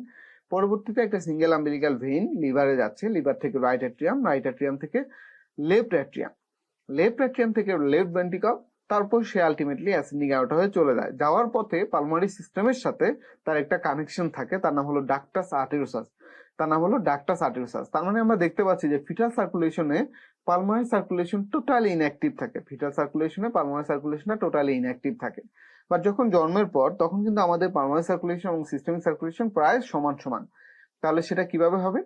পরবর্তীতে একটা সিঙ্গেল আম্বিলিকাল ভেইন লিভারে যাচ্ছে, লিভার থেকে রাইট অ্যাট্রিয়াম থেকে লেফট অ্যাট্রিয়াম থেকে লেফট ভেন্ট্রিকল, তারপর সে আলটিমেটলি অ্যাসেন্ডিং আউট হয়ে চলে যায়। যাওয়ার পথে পালমারি সিস্টেমের সাথে তার একটা কানেকশন থাকে, তার নাম হলো ডাক্টাস আর্টেরিওসাস। তার মানে আমরা দেখতে পাচ্ছি যে ফিটাল সার্কুলেশনে পালমারি সার্কুলেশন টোটালি ইনঅ্যাক্টিভ থাকে। বাট যখন জন্মের পর, তখন কিন্তু আমাদের পালমারি সার্কুলেশন এবং সিস্টেমিক সার্কুলেশন প্রায় সমান সমান। তাহলে সেটা কিভাবে হবে?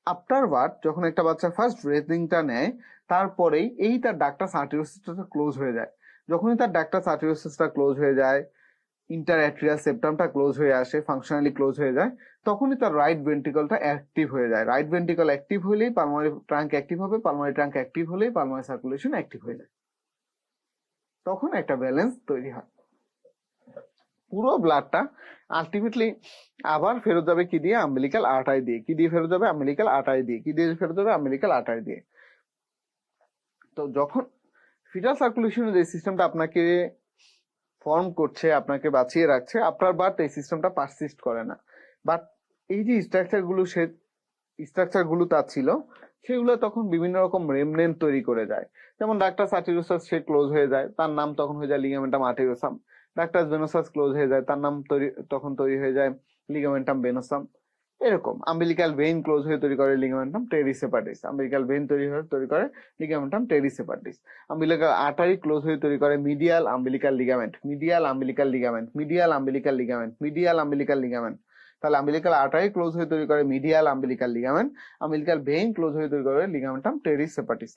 আফটার বার্থ, যখন একটা বাচ্চা ফার্স্ট ব্রেথিংটা নেয়, তারপরেই তার ডাক্টাস আর্টেরিওসাসটা ক্লোজ হয়ে যায়। যখনই তার ডাক্টাস আর্টেরিওসাসটা ক্লোজ হয়ে যায়, ইন্টার অ্যাট্রিয়াল সেপ্টামটা ক্লোজ হয়ে আসে, ফাংশনালি ক্লোজ হয়ে যায়, তখনই তার রাইট ভেন্ট্রিকলটা অ্যাক্টিভ হয়ে যায়। রাইট ভেন্ট্রিকল অ্যাক্টিভ হলেই পালমারি ট্রাঙ্ক অ্যাক্টিভ হবে, পালমারি ট্রাঙ্ক অ্যাক্টিভ হলেই পালমারি সার্কুলেশন অ্যাক্টিভ হয়ে যায়। তখন একটা ব্যালেন্স তৈরি হয়। পুরো ব্লাডটা আলটিমেটলি আবার ফেরত যাবে কি দিয়ে? আম্বিলিকাল আর্টারি দিয়ে। কি দিয়ে ফেরত যাবে? আম্বিলিকাল আর্টারি দিয়ে। তো যখন ফিটাল সার্কুলেশনের যে সিস্টেমটা আপনাকে ফর্ম করছে, আপনাকে বাঁচিয়ে রাখছে, আফটার বার্থ এই সিস্টেমটা পারসিস্ট করে না। বাট এই যে স্ট্রাকচার গুলো তার ছিল, সেগুলো তখন বিভিন্ন রকম রেমনেন্ট তৈরি করে যায়। যেমন ডাক্টাস আর্টেরিওসাস সে ক্লোজ হয়ে যায়, তার নাম তখন হয়ে যায় লিগামেন্টাম আর্টেরিওসাম। ডাক্টাস ভেনোসাস ক্লোজ হয়ে যায়, তার নাম তখন তৈরি হয়ে যায় লিগামেন্টাম ভেনোসাম। এরকম আম্বিলিকাল ভেইন ক্লোজ হয়ে তৈরি করে লিগামেন্টাম টেরিসেপাটিস। আম্বিলিকাল আর্টারি ক্লোজ হয়ে তৈরি করে মিডিয়াল আম্বিলিকাল লিগামেন্ট। তাহলে আম্বিলিকাল আর্টারি ক্লোজ হয়ে তৈরি করে medial umbilical ligament, umbilical vein close হয়ে তৈরি করে লিগামেন্টাম টেরিসেপাটিস।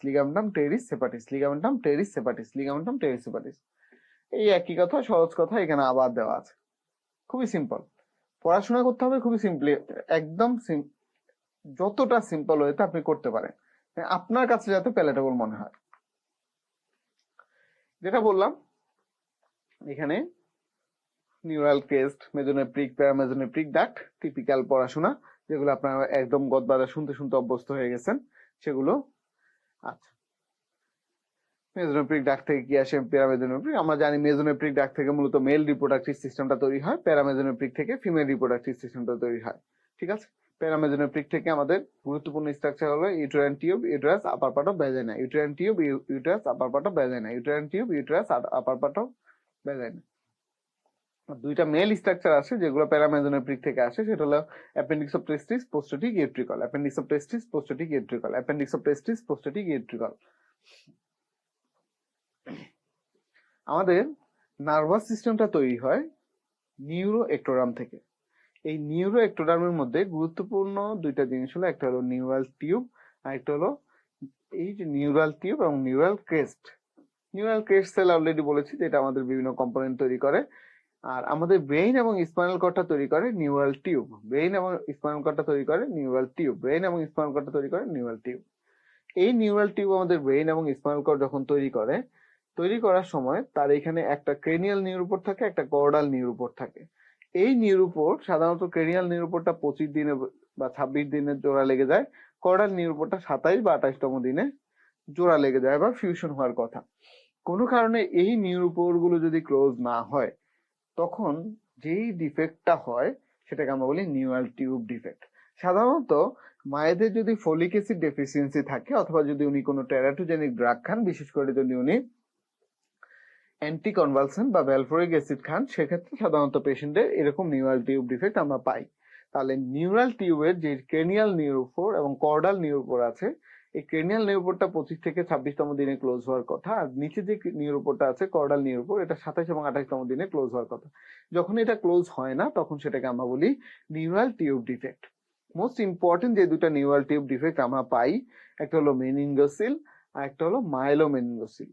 এই একই কথা, সহজ কথা এখানে আবার দেওয়া আছে। খুবই সিম্পল, পড়াশোনা করতে হবে খুবই সিম্পলি, একদম যতটা সিম্পল হইতে আপনি করতে পারেন, আপনার কাছে যাতে প্যালেটেবল মনে হয়। যেটা বললাম এখানে নিউরাল ক্রেস্ট, মেজোনেফ্রিক, প্যারামেজোনেফ্রিক ডাক্ট, টিপিক্যাল পড়াশোনা, যেগুলো আপনারা একদম গদবাদা শুনতে অভ্যস্ত হয়ে গেছেন সেগুলো। আচ্ছা, মেজোনেফ্রিক ডাক্ট থেকে কি আসে? প্যারামেজোনেফ্রিক। আমরা জানি মেজোনেফ্রিক ডাক্ট থেকে মূলত মেল রিপ্রোডাক্টিভ সিস্টেমটা তৈরি হয়, প্যারামেজোনেফ্রিক থেকে ফিমেল রিপ্রোডাক্টিভ সিস্টেমটা তৈরি হয়। ঠিক আছে, প্যারামেজোনেফ্রিক থেকে আমাদের গুরুত্বপূর্ণ স্ট্রাকচার হলো uterine tube, uterus, upper part of vagina. দুইটা মেল স্ট্রাকচার আছে যেগুলো প্যারামেজোনেফ্রিক থেকে আসে, সেটা হলো অ্যাপেন্ডিক্স অফ টেস্টিস, পোস্টেটিক ইউট্রিকল। আমাদের নার্ভাস সিস্টেমটা তৈরি হয় নিউরো একটোডার্ম থেকে। এই নিউরো একটোডার্মের মধ্যে গুরুত্বপূর্ণ দুইটা জিনিস হলো, একটা হলো নিউরাল টিউব, আর একটা হলো এই যে নিউরাল টিউব এবং নিউরাল ক্রেস্ট সেল অলরেডি বলেছি যে এটা আমাদের বিভিন্ন কম্পোনেন্ট তৈরি করে। আর আমাদের ব্রেইন এবং স্পাইনাল কর্ডটা তৈরি করে নিউরাল টিউব। এই নিউরাল টিউব আমাদের ব্রেইন এবং স্পাইনাল কর্ড যখন তৈরি করার সময় তার এখানে একটা ক্রেনিয়াল নিউরোপোর থাকে, একটা কর্ডাল নিউরোপোর থাকে। এই নিউরোপোর সাধারণত ক্রেনিয়াল নিউরোপোরটা 25 দিনে বা 26 দিনে জোড়া লেগে যায়, কর্ডাল নিউরোপোরটা 27 বা 28তম দিনে জোড়া লেগে যায় বা ফিউশন হওয়ার কথা। কোনো কারণে এই নিউরোপোর গুলো যদি ক্লোজ না হয়, তখন যেই ডিফেক্টটা হয় সেটাকে আমরা বলি নিউরাল টিউব ডিফেক্ট। সাধারণত মায়েদের যদি ফলিক অ্যাসিড ডেফিসিয়েন্সি থাকে, অথবা যদি উনি কোনো টেরাটোজেনিক ড্রাগ খান, বিশেষ করে যদি উনি অ্যান্টিকনভালসেন্ট বা ভ্যালফোরিক অ্যাসিড খান, সেক্ষেত্রে সাধারণত পেশেন্টের এরকম নিউরাল টিউব ডিফেক্ট আমরা পাই। তাহলে নিউরাল টিউবের যে ক্রেনিয়াল নিউরোপোর এবং কর্ডাল নিউরোপোর আছে, এই ক্রেনিয়াল নিউরোপোরটা 25 থেকে 26তম দিনে ক্লোজ হওয়ার কথা, আর নিচে যে নিউরোপোরটা আছে কর্ডাল নিউরোপোর, এটা 27 এবং 28তম দিনে ক্লোজ হওয়ার কথা। যখন এটা ক্লোজ হয় না তখন সেটাকে আমরা বলি neural tube defect. Most important যে দুটা নিউরাল টিউব ডিফেক্ট আমরা পাই, একটা হলো মেনিনগোসিল আর একটা হলো মাইলোমেনিনগোসিল।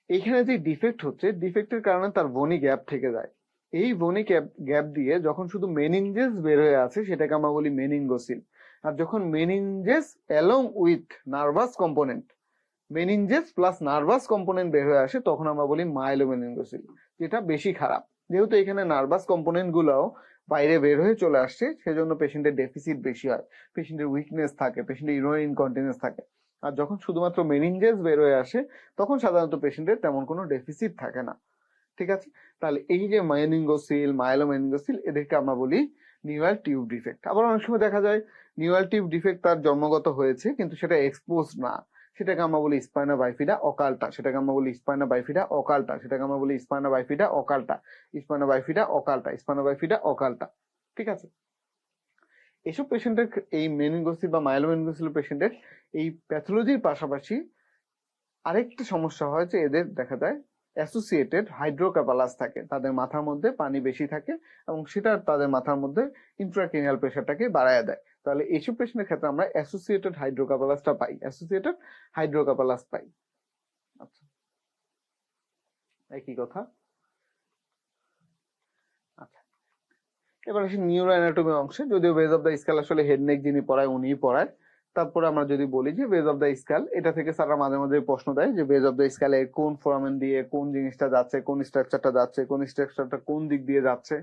এইখানে যে ডিফেক্ট হচ্ছে, ডিফেক্টের কারণে তার বনি গ্যাপ থেকে যায়। এই বনি গ্যাপ দিয়ে যখন শুধু মেনিনজেস বের হয়ে আছে সেটাকে আমরা বলি মেনিনগোসিল। আর যখন meninges along with nervous component, meninges plus nervous component বের হয়ে আসে তখন আমরা বলি মাইলোমেনিনগোসিল, যেটা বেশি খারাপ। যেহেতু এখানে নার্ভাস কম্পোনেন্ট গুলাও বাইরে বের হয়ে চলে আসছে, সেজন্য পেশেন্টের ডেফিসিট বেশি হয়, পেশেন্টের উইকনেস থাকে, পেশেন্টের ইউরিন ইনকন্টিনেন্স থাকে। আর যখন শুধুমাত্র মেনিনজেস বের হয়ে আসে তখন সাধারণত পেশেন্টের তেমন কোনো ডেফিসিট থাকে না। ঠিক আছে, তাহলে এই যে মেনিনগোসিল, মাইলোমেনিনগোসিল, এদেরকে আমরা বলি নিউরাল টিউব ডিফেক্ট। আবার অনেক সময় দেখা যায় নিউরাল টিউব ডিফেক্ট তার জন্মগত হয়েছে কিন্তু সেটা এক্সপোজ না, সেটাকে আমরা বলি স্পাইনা বাইফিডা অকাল্টা, সেটাকে আমরা বলি স্পাইনা বাইফিডা অকাল্টা, সেটাকে আমরা বলি spina bifida occulta, spina bifida occulta, spina bifida occulta. ঠিক আছে, এসব পেশেন্টের, এই মেনিনগোসিল বা মাইলোমেনিনগোসিল পেশেন্টের এই প্যাথোলজির পাশাপাশি আরেকটা সমস্যা হয় যে এদের দেখা যায় অ্যাসোসিয়েটেড হাইড্রোকাপালাস থাকে, তাদের মাথার মধ্যে পানি বেশি থাকে এবং সেটা তাদের মাথার মধ্যে ইন্ট্রাক্রেনিয়াল প্রেশারটাকে বাড়ায় দেয়। তাহলে এইসব পেশেন্টের ক্ষেত্রে আমরা অ্যাসোসিয়েটেড হাইড্রোকাপালাসটা পাই, অ্যাসোসিয়েটেড হাইড্রোকাপালাস পাই। আচ্ছা, একই কথা। আচ্ছা, এবার আসি নিউরো অ্যানাটমি অংশে। যদিও বেজ অফ দ্য স্কেল আসলে হেড নেক যিনি পড়ায় উনিই পড়ায়, তারপরে আমরা যদি বলি যে বেজ অফ দ্য স্কেল, এটা থেকে স্যাররা মাঝে মাঝে প্রশ্ন দেয় যে বেজ অফ দ্য স্কেলে কোন ফোরামেন দিয়ে কোন জিনিসটা যাচ্ছে, কোন স্ট্রাকচারটা যাচ্ছে, কোন স্ট্রাকচারটা কোন দিক দিয়ে যাচ্ছে,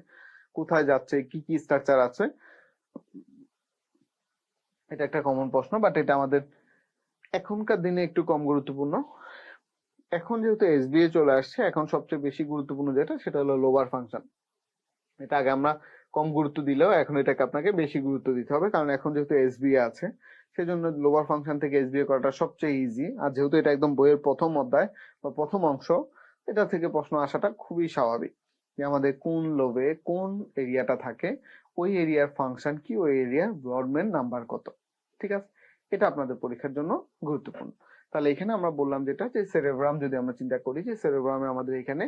কোথায় যাচ্ছে, কি কি স্ট্রাকচার আছে। এটা একটা কমন প্রশ্ন, বাট এটা আমাদের এখনকার দিনে একটু কম গুরুত্বপূর্ণ। এখন যেহেতু এসবিএ চলে আসছে, এখন সবচেয়ে বেশি গুরুত্বপূর্ণ যেটা সেটা হলো লোবার ফাংশন। এটা আগে আমরা কম গুরুত্ব দিলেও এখন এটাকে আপনাকে বেশি গুরুত্ব দিতে হবে, কারণ এখন যেহেতু এসবিএ আছে সেজন্য লোবার ফাংশন থেকে এসবিএ করাটা সবচেয়ে ইজি। আর যেহেতু এটা একদম বইয়ের প্রথম অধ্যায় বা প্রথম অংশ, এটা থেকে প্রশ্ন আসাটা খুবই স্বাভাবিক যে আমাদের কোন লোবে কোন এরিয়াটা থাকে, ওই এরিয়ার ফাংশন কি, ওই এরিয়ার ব্রডম্যান নাম্বার কত। ঠিক আছে, এটা আপনাদের পরীক্ষার জন্য গুরুত্বপূর্ণ। তাহলে এখানে আমরা বললাম যেটা, যে সেরেব্রাম যদি আমরা চিন্তা করি, যে সেরেব্রামে আমাদের এখানে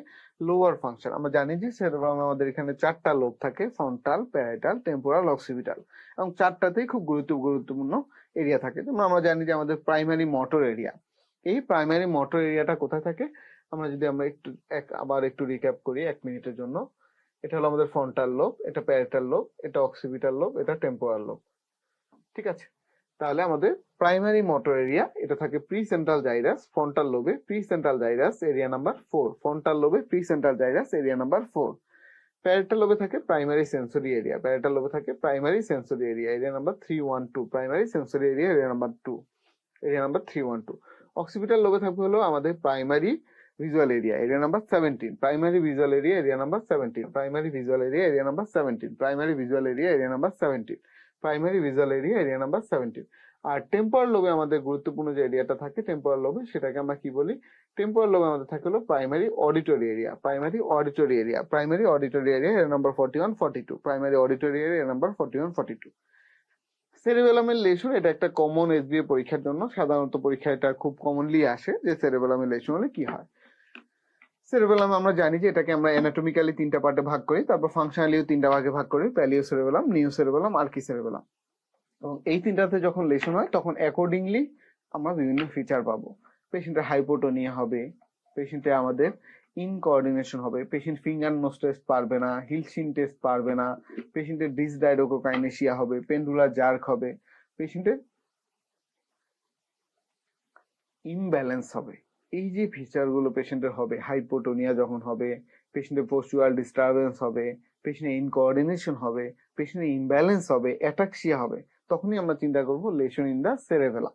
লোয়ার ফাংশন, আমরা জানি যে সেরেব্রামে আমাদের এখানে 4টা লোব থাকে, ফ্রন্টাল, প্যারাইটাল, টেম্পোরাল, অক্সিপিটাল, এবং 4টাতেই খুব গুরুত্বপূর্ণ এরিয়া থাকে। যেমন আমরা জানি যে আমাদের প্রাইমারি মোটর এরিয়া, এই প্রাইমারি মোটর এরিয়াটা কোথায় থাকে, আমরা যদি আমরা আবার একটু রিক্যাপ করি 1 মিনিটের জন্য। এটা হলো আমাদের ফ্রন্টাল লোব, এটা প্যারাইটাল লোব, এটা অক্সিপিটাল লোব, এটা টেম্পোরাল লোব। ঠিক আছে, তাহলে আমাদের প্রাইমারি মোটর এরিয়া এটা থাকে প্রি সেন্ট্রাল জাইরাস, ফ্রন্টাল লোবে pre central gyrus area number 4, frontal লোবে pre central gyrus area number 4। Parietal লোবে থাকে প্রাইমারি সেন্সরি এরিয়া, প্যারাইটাল লোবে থাকে primary sensory area area number 312, primary sensory area area number 2, area number 312। Occipital লোবে থাকবে হলো আমাদের primary visual area area number 17, primary visual area area number 17, primary visual area area number 17, primary visual area area number 17, primary visual area area number 17। আর temporal লোবে আমাদের গুরুত্বপূর্ণ যে এরিয়াটা থাকে temporal লোবে, সেটাকে আমরা কি বলি, টেম্পোরাল লোবে আমাদের থাকে হলো primary auditory area, primary auditory area, primary auditory area area number 41, 42, primary auditory area number 41, 42। সেরেবেলামের লেশন, এটা একটা কমন এসবিএ পরীক্ষার জন্য, সাধারণত পরীক্ষা এটা খুব কমনলি আসে যে সেরেবেলামের লেশন হলে কি হয়। সেরেবেলাম আমরা জানি যে এটাকে আমরা অ্যানাটমিক্যালি 3টা পার্টে ভাগ করি, তারপর ফাংশনালিও 3টা ভাগে ভাগ করি, প্যালিও সেরেবেলাম, নিও সেরেবেলাম, আর্কি সেরেবেলাম। এবং এই 3টাতে যখন লেশন হয় তখন অ্যাকর্ডিংলি আমরা বিভিন্ন ফিচার পাবো। পেশেন্টের হাইপোটোনিয়া হবে, পেশেন্টে আমাদের ইনকোঅর্ডিনেশন হবে, পেশেন্ট ফিঙ্গার নোজ টেস্ট পারবে না, হিলসিন টেস্ট পারবে না, পেশেন্টের ডিসডাইডোকোকাইনেসিয়া হবে, পেন্ডুলার জার্ক হবে, পেশেন্টের ইমব্যালেন্স হবে। এই যে ফিচার গুলো পেশেন্টের হবে, হাইপোটোনিয়া যখন হবে, পেশেন্টের পোস্চুরাল ডিস্টারবেন্স হবে, পেশেন্টের ইনকোঅর্ডিনেশন হবে, পেশেন্টের ইমব্যালেন্স হবে, অ্যাটাক্সিয়া হবে, তখনই আমরা চিন্তা করব lesion in the cerebellum.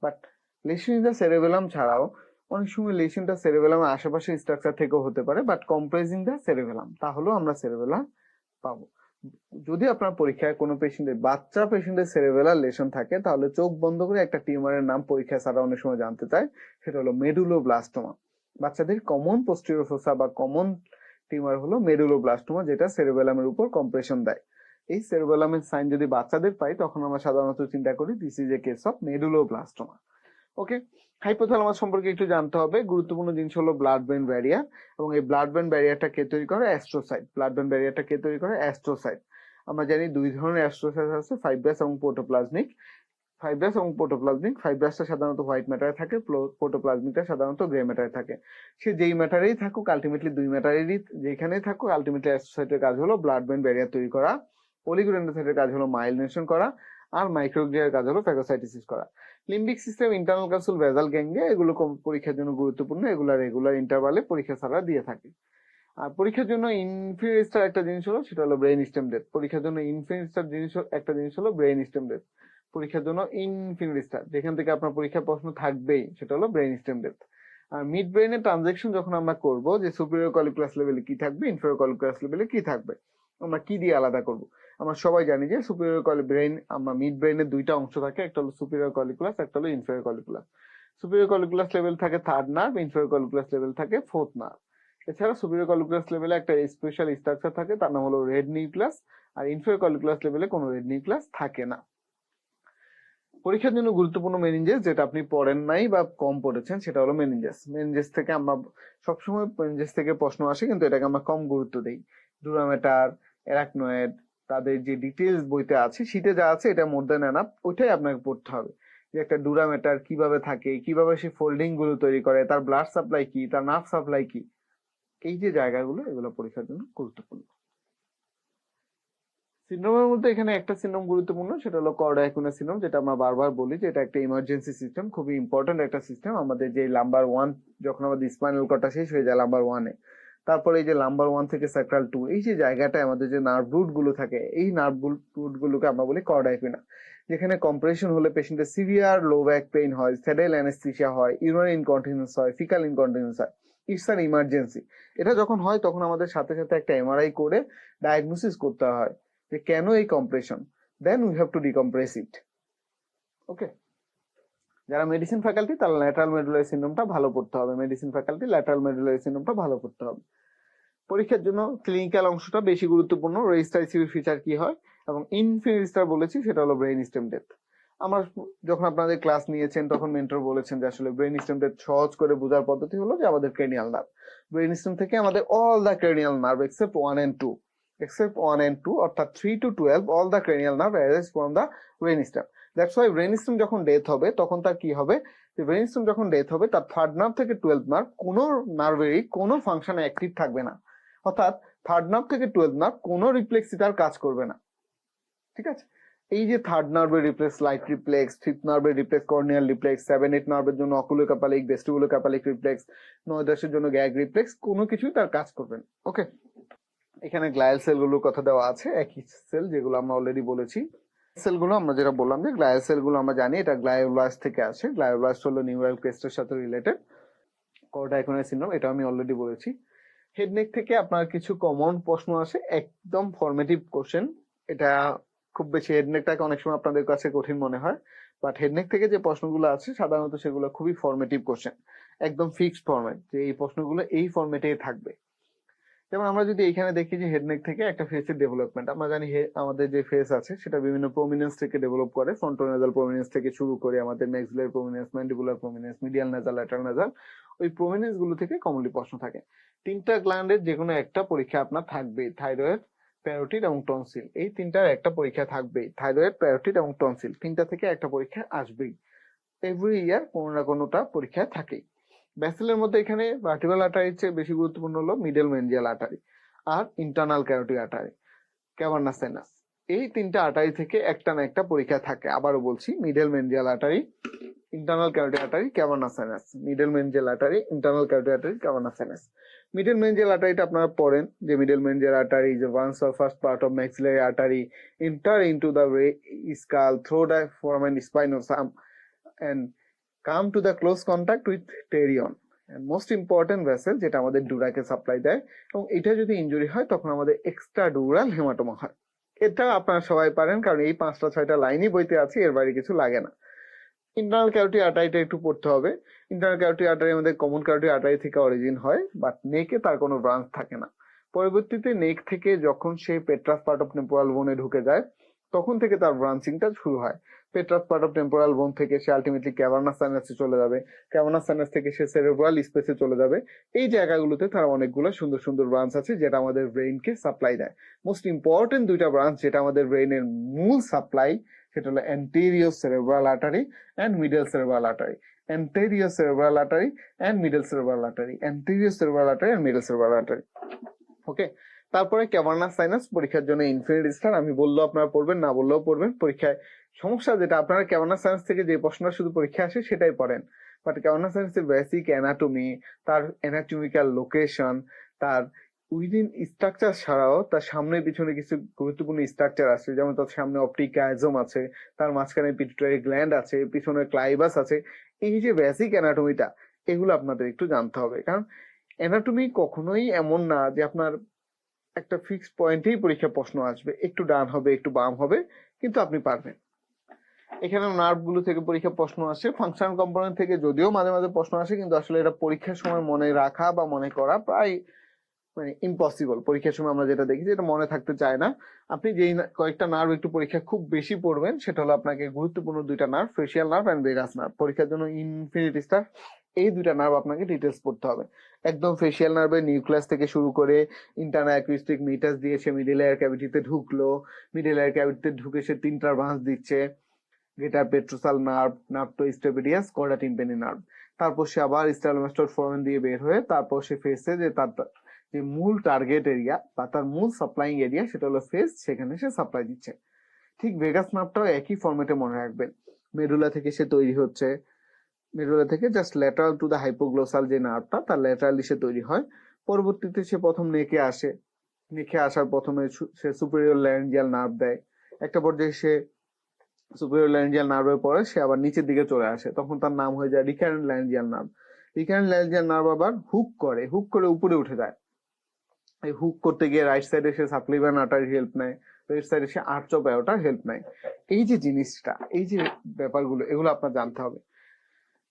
But lesion in the cerebellum ছাড়াও অনেক সময় লেশনটা সেরেবেলামের আশেপাশে স্ট্রাকচার থেকেও হতে পারে, বাট কম্প্রেসিং দা সেরেবেলাম, তাহলেও আমরা সেরেবেলাম পাবো। যদি আপনার পরীক্ষায় কোনো পেশেন্টের, বাচ্চা পেশেন্টের সেরেবেলার লেশন থাকে, তাহলে চোখ বন্ধ করে একটা টিউমারের নাম পরীক্ষায় স্যার অনেক সময় জানতে চায়, সেটা হলো মেডুলোব্লাস্টোমা। বাচ্চাদের কমন পোস্টেরিয়র ফোসা বা কমন টিউমার হলো মেডুলোব্লাস্টোমা, যেটা সেরেবেলামের উপর কম্প্রেশন দেয়। এই সেরুবেলামের সাইন যদি বাচ্চাদের পাই তখন আমরা সাধারণত চিন্তা করি this is a case of medulloblastoma. Okay, hypothalamus সম্পর্কে একটু জানতে হবে। গুরুত্বপূর্ণ জিনিস হলো ব্লাড ব্রেন ব্যারিয়ার, এবং এই ব্লাড ব্রেন ব্যারিয়ারটা কে তৈরি করে? অ্যাস্ট্রোসাইট। ব্লাড ব্রেন ব্যারিয়ারটা কে তৈরি করে? অ্যাস্ট্রোসাইট। আমরা জানি দুই ধরনের অ্যাস্ট্রোসাইট আছে, ফাইব্রাস এবং প্রোটোপ্লাজমিক। ফাইব্রাসটা সাধারণত হোয়াইট ম্যাটারে থাকে, প্রোটোপ্লাজমিকটা সাধারণত গ্রে ম্যাটারে থাকে। সে যেই ম্যাটারেই থাকুক, আলটিমেটলি দুই ম্যাটারেরই যেখানেই থাকুক, আলটিমেটলি অ্যাস্ট্রোসাইটের কাজ হলো ব্লাড ব্রেন ব্যারিয়ার তৈরি করা, অলিগোডেন্ড্রোসাইটের কাজ হলো মাইলিনেশন করা, আর মাইক্রোগ্লিয়ার কাজ হলো ফ্যাগোসাইটোসিস করা। Limbic system, internal capsule, vessel ganglia, এগুলো পরীক্ষার জন্য গুরুত্বপূর্ণ, এগুলো রেগুলার ইন্টারভালে পরীক্ষা ছাড়া দিয়ে থাকে। আর পরীক্ষার জন্য ইনফিনিট স্টার একটা জিনিস হলো, সেটা হলো ব্রেইন স্টেম ডেথ। পরীক্ষার জন্য ইনফিনিট স্টার একটা জিনিস হলো ব্রেইন স্টেম ডেথ। পরীক্ষার জন্য ইনফিনিট স্টার যেখান থেকে আপনার পরীক্ষার প্রশ্ন থাকবেই, সেটা হলো ব্রেইন স্টেম ডেথ। আর মিড ব্রেইনের ট্রানজেকশন যখন আমরা করব, যে সুপিরিয়র কলিকুলাস লেভেলে কি থাকবে, ইনফেরিয়র কলিকুলাস লেভেলে কি থাকবে, আমরা কি দিয়ে আলাদা করব? আমরা সবাই জানি যে আমরা মিড ব্রেইনের দুইটা অংশ থাকে, একটা হলো সুপিরিয়র কলিকুলাস, একটা হলো inferior colliculus. Superior colliculus level থাকে third nerve, inferior colliculus level থাকে ফোর্থ নার্ভ। এছাড়া সুপিরিয়র কলিকুলাস লেভেলে একটা স্পেশাল স্ট্রাকচার থাকে, তার নাম হলো রেড নিউক্লিয়াস। আর ইনফেরিয়র কলিকুলাস লেভেলে কোনো রেড নিউক্লিয়াস থাকে না। পরীক্ষার জন্য গুরুত্বপূর্ণ মেনিনজেস, যেটা আপনি পড়েন নাই বা কম পড়েছেন, সেটা হলো মেনিনজেস। মেনিনজেস থেকে আমরা সবসময় মেনিনজেস থেকে প্রশ্ন আসে, কিন্তু এটাকে আমরা কম গুরুত্ব দিই। ডুরা ম্যাটার, অ্যারাকনয়েড, তাদের যে ডিটেলস বইতে আছে, শীটে যা আছে এটা মোর দেন এনাফ, ওইটাই আপনাকে পড়তে হবে। যে একটা ডুরা ম্যাটার কিভাবে থাকে, কিভাবে সে ফোল্ডিং গুলো তৈরি করে, তার ব্লাড সাপ্লাই কি, তার নার্ভ সাপ্লাই কি, এই যে জায়গাগুলো, এগুলো পরীক্ষার জন্য গুরুত্বপূর্ণ। সিন্ড্রোমের মধ্যে এখানে একটা সিন্ড্রোম গুরুত্বপূর্ণ, সেটা হলো কর্ডা একুনা সিন্ড্রোম, যেটা আমরা বারবার বলি যে এটা একটা ইমার্জেন্সি সিস্টেম, খুবই ইম্পর্টেন্ট একটা সিস্টেম। আমাদের যে লাম্বার 1, যখন আমাদের স্পাইনাল কর্ডটা শেষ হয়ে যায় লাম্বার 1-এ, তারপরে এই যে লাম্বার 1 থেকে স্যাক্রাল 2, এই যে জায়গাটায় আমাদের যে নার্ভ রুট গুলো থাকে, এই নার্ভ রুট গুলোকে আমরা বলি কর্ডা একুনা। যেখানে কম্প্রেশন হলে পেশেন্টের সিভিয়ার লো ব্যাক পেইন হয়, স্যাডেল অ্যানেস্থেসিয়া হয়, ইউরিনারি ইনকন্টিনেন্স হয়, ফিকাল ইনকন্টিনেন্স হয়। It's an emergency. এটা যখন হয় তখন আমাদের সাথে সাথে একটা এমআরআই করে ডায়াগনোসিস করতে হয় যে কেন এই compression, then we have to decompress it. Okay, যারা মেডিসিন ফ্যাকাল্টি তারা ল্যাটারাল মেডুলারি সিনড্রোমটা ভালো পড়তে হবে। মেডিসিন ফ্যাকাল্টি ল্যাটারাল মেডুলারি সিনড্রোমটা ভালো পড়তে হবে। পরীক্ষার জন্য ক্লিনিক্যাল অংশটা বেশি গুরুত্বপূর্ণ। রেজিস্টার ইসিবি ফিচার কি হয়, এবং ইনফিনিট স্টার বলেছি, সেটা হলো ব্রেইন স্টেম ডেথ। আমরা যখন আপনাদের ক্লাস নিয়েছেন তখন মেন্টর বলেছেন যে আসলে ব্রেইন স্টেম ডেথ সহজ করে বোঝার পদ্ধতি হলো যে আমাদের ক্রেনিয়াল নার্ভ, ব্রেইন স্টেম থেকে আমাদের all the cranial nerve except 1 and 2, অর্থাৎ 3 to 12 all the cranial nerve arise from the brainstem. That's why brainstem যখন ডেথ হবে তখন তার কি হবে, যে brainstem যখন ডেথ হবে তার থার্ড নার্ভ থেকে 12th নার্ভ কোনো নার্ভেরই কোনো ফাংশনে অ্যাক্টিভ থাকবে না, অর্থাৎ থার্ড নার্ভ থেকে 12th নার্ভ কোনো রিফ্লেক্সই তার কাজ করবে না। ঠিক আছে, এই যে থার্ড নার্ভের রিফ্লেক্স লাইট রিফ্লেক্স, ফিফথ নার্ভের রিফ্লেক্স কর্নিয়াল রিফ্লেক্স, 7-8 নার্ভের জন্য অকুলোক্যাপালিক, ভেস্টিবুলোক্যাপালিক রিফ্লেক্স, 9-10-এর জন্য গ্যাগ রিফ্লেক্স, কোনো কিছুই তার কাজ করবে না। ওকে, এখানে গ্লায়াল সেলগুলোর কথা দেওয়া আছে, একই সেল যেগুলো আমরা অলরেডি বলেছি। সেলগুলো আমরা যেটা বললাম যে গ্লায়াল সেলগুলো আমরা জানি এটা গ্লায়োব্লাস্ট থেকে আসে। গ্লায়োব্লাস্ট হলো নিউরাল ক্রেস্টের সাথে রিলেটেড। কর্ডা একুনা সিনড্রোম এটা আমি অলরেডি বলেছি। হেড নেক থেকে আপনার কিছু কমন প্রশ্ন আসে, একদম ফরমেটিভ কোশ্চেন। এটা খুব বেশি হেড নেকটাকে অনেক সময় আপনাদের কাছে কঠিন মনে হয়, বাট হেড নেক থেকে যে প্রশ্নগুলো আছে সাধারণত সেগুলো খুবই ফরমেটিভ কোশ্চেন, একদম ফিক্সড ফরম্যাট, যে এই প্রশ্নগুলো এই ফরম্যাটেই থাকবে। যেমন আমরা যদি এখানে দেখি যে হেডনেক থেকে একটা ফেসের ডেভেলপমেন্ট, আমরা জানি আমাদের যে ফেস আছে সেটা বিভিন্ন প্রমিনেন্স থেকে ডেভেলপ করে, ফ্রন্টোনেজাল প্রমিনেন্স থেকে শুরু করে আমাদের maxillary prominence, mandibular prominence, medial nasal, lateral nasal, ওই প্রমিনেন্স গুলো থেকে কমনলি প্রশ্ন থাকে। তিনটা গ্ল্যান্ডের যে কোনো একটা পরীক্ষা আপনার থাকবে, থাইরয়েড, প্যারোটিড এবং টনসিল, এই তিনটার একটা পরীক্ষা থাকবেই। থাইরয়েড, প্যারোটিড এবং টনসিল তিনটা থেকে একটা পরীক্ষা আসবেই, এভরি ইয়ার কোনো না কোনোটা পরীক্ষা থাকেই। ব্যাসেলের মধ্যে এখানে ভার্টিব্রাল আর্টারির চেয়ে বেশি গুরুত্বপূর্ণ হলো মিডল মেনজিয়াল আর্টারি আর internal carotid artery, cavernous sinus. এই তিনটা আর্টারি থেকে একটা না একটা পরীক্ষা থাকে। আবারও বলছি, middle meningeal artery, internal carotid artery, cavernous sinus. Middle meningeal artery, internal carotid artery, cavernous sinus. Middle meningeal আর্টারিটা আপনারা পড়েন যে middle meningeal artery is once or first part of maxillary artery enter into the skull through the foramen spinosum and come to the close contact with terion and most important vessel, যেটা আমাদের ডুরাকে supply দেয়, এবং এটা যদি injury হয় তখন আমাদের extra ডুরাল haematoma হয়। এটা আপনারা সবাই পারেন, কারণ এই 5টা-6টা লাইনই বইতে আছে, এর বাইরে কিছু লাগে না। ইন্টারনাল ক্যারোটিড আর্টারিটা একটু পড়তে হবে। ইন্টারনাল ক্যারোটিড আর্টারি আমাদের কমন ক্যারোটিড আর্টারি থেকে অরিজিন হয়, বাট নেকে তার কোনো ব্রাঞ্চ থাকে না। পরবর্তীতে নেক থেকে যখন সে পেট্রাস পার্ট অফ টেম্পোরাল বোনে ঢুকে যায়, তখন থেকে তার ব্রাঞ্চিংটা শুরু হয়। পেট্রাস পার্ট অফ টেম্পোরাল বোন থেকে সে আলটিমেটলি ক্যাভার্নাস সাইনাসে চলে যাবে, ক্যাভার্নাস সাইনাস থেকে সে সেরেব্রাল স্পেসে চলে যাবে। এই জায়গাগুলোতে তার অনেকগুলো সুন্দর সুন্দর ব্রাঞ্চ আছে যেটা আমাদের ব্রেইনকে সাপ্লাই দেয়। মোস্ট ইম্পর্টেন্ট দুইটা ব্রাঞ্চ যেটা আমাদের ব্রেইনের মূল সাপ্লাই, সেটা হলো anterior cerebral artery and middle cerebral artery. anterior cerebral artery and middle cerebral artery, anterior cerebral artery and middle cerebral artery. ওকে, তারপরে ক্যাভার্নাস সাইনাস পরীক্ষার জন্য ইনফিনিট স্টার, আমি বললেও আপনারা পড়বেন, না বললেও পড়বেন। পরীক্ষায় সমস্যা যেটা, আপনারা ক্যাভার্নাস সাইনাস থেকে যে প্রশ্নটা শুধু পরীক্ষা আসে সেটাই পড়েন, বাট ক্যাভার্নাস সাইনাসের বেসিক অ্যানাটমি, তার অ্যানাটমিক্যাল লোকেশন, তার উইদিন স্ট্রাকচার ছাড়াও তার সামনে পিছনে কিছু গুরুত্বপূর্ণ স্ট্রাকচার আছে, যেমন তার সামনে অপটিক কাইজম আছে, তার মাঝখানে পিটুইটারি গ্ল্যান্ড আছে, পিছনে ক্লাইবাস আছে। এই যে বেসিক অ্যানাটমিটা, এগুলো আপনাদের একটু জানতে হবে, কারণ অ্যানাটমি কখনোই এমন না যে আপনার একটা ফিক্স পয়েন্টেই পরীক্ষা প্রশ্ন আসবে, একটু ডান হবে একটু বাম হবে, কিন্তু আপনি পারবেন। এখানে নার্ভ গুলো থেকে পরীক্ষা প্রশ্ন আসে, ফাংশনাল কম্পোনেন্ট থেকে যদিও মাঝে মাঝে প্রশ্ন আসে, কিন্তু আসলে এটা পরীক্ষার সময় মনে রাখা বা মনে করা প্রায় মানে ইম্পসিবল। পরীক্ষার সময় আমরা যেটা দেখি এটা মনে থাকতে চায় না। আপনি যেই কয়েকটা নার্ভ একটু পরীক্ষা খুব বেশি পড়বেন, সেটা হলো আপনাকে গুরুত্বপূর্ণ দুইটা nerve, facial nerve and vagus nerve. পরীক্ষার জন্য ইনফিনিট স্টার এই দুইটা নার্ভ আপনাকে ডিটেলস পড়তে হবে। একদম ফেসিয়াল নার্ভের নিউক্লিয়াস থেকে শুরু করে ইন্টারনাল অ্যাকুস্টিক মিটাস দিয়ে সে মিডল এয়ার ক্যাভিটিতে ঢুকলো, মিডল এয়ার ক্যাভিটিতে ঢুকে সে তিনটা ব্রাঞ্চ দিচ্ছে, গ্রেটার পেট্রোসাল নার্ভ, নার্ভটো স্টেপিডিয়াস, কর্ডা টিম্পানি নার্ভ। তারপর সে আবার স্টাইলোমাস্টার ফোরামেন দিয়ে বের হয়ে তারপর সে ফেসে যে তার যে মূল টার্গেট এরিয়া বা তার মূল সাপ্লাইং এরিয়া, সেটা হলো ফেস, সেখানে সে সাপ্লাই দিচ্ছে। ঠিক ভেগাস নার্ভটাও একই ফরম্যাটে মনে রাখবেন। মেডুলা থেকে সে তৈরি হচ্ছে, মেডুলা থেকে just lateral to the hypoglossal যে নার্ভটা, তার ল্যাটারালি সে তৈরি হয়। পরবর্তীতে সে প্রথম নেকে আসে, নেকে আসার প্রথমে সে সুপিরিয়র ল্যারিঞ্জিয়াল নার্ভ দেয়। একটা পর্যায়ে সে সুপিরিয়র ল্যারিঞ্জিয়াল নার্ভের পরে সে আবার নিচের দিকে চলে আসে, তখন তার নাম হয়ে যায় recurrent laryngeal nerve. Recurrent laryngeal nerve আবার হুক করে উপরে উঠে যায়। এই হুক করতে গিয়ে রাইট সাইডে সে সাপ্লিমেন্ট আর্টারি হেল্প নেয়, লেফট সাইডে সে আর্চ অফ অ্যাওর্টার হেল্প নেয়। এই যে জিনিসটা, এই যে ব্যাপারগুলো, এগুলো আপনার জানতে হবে।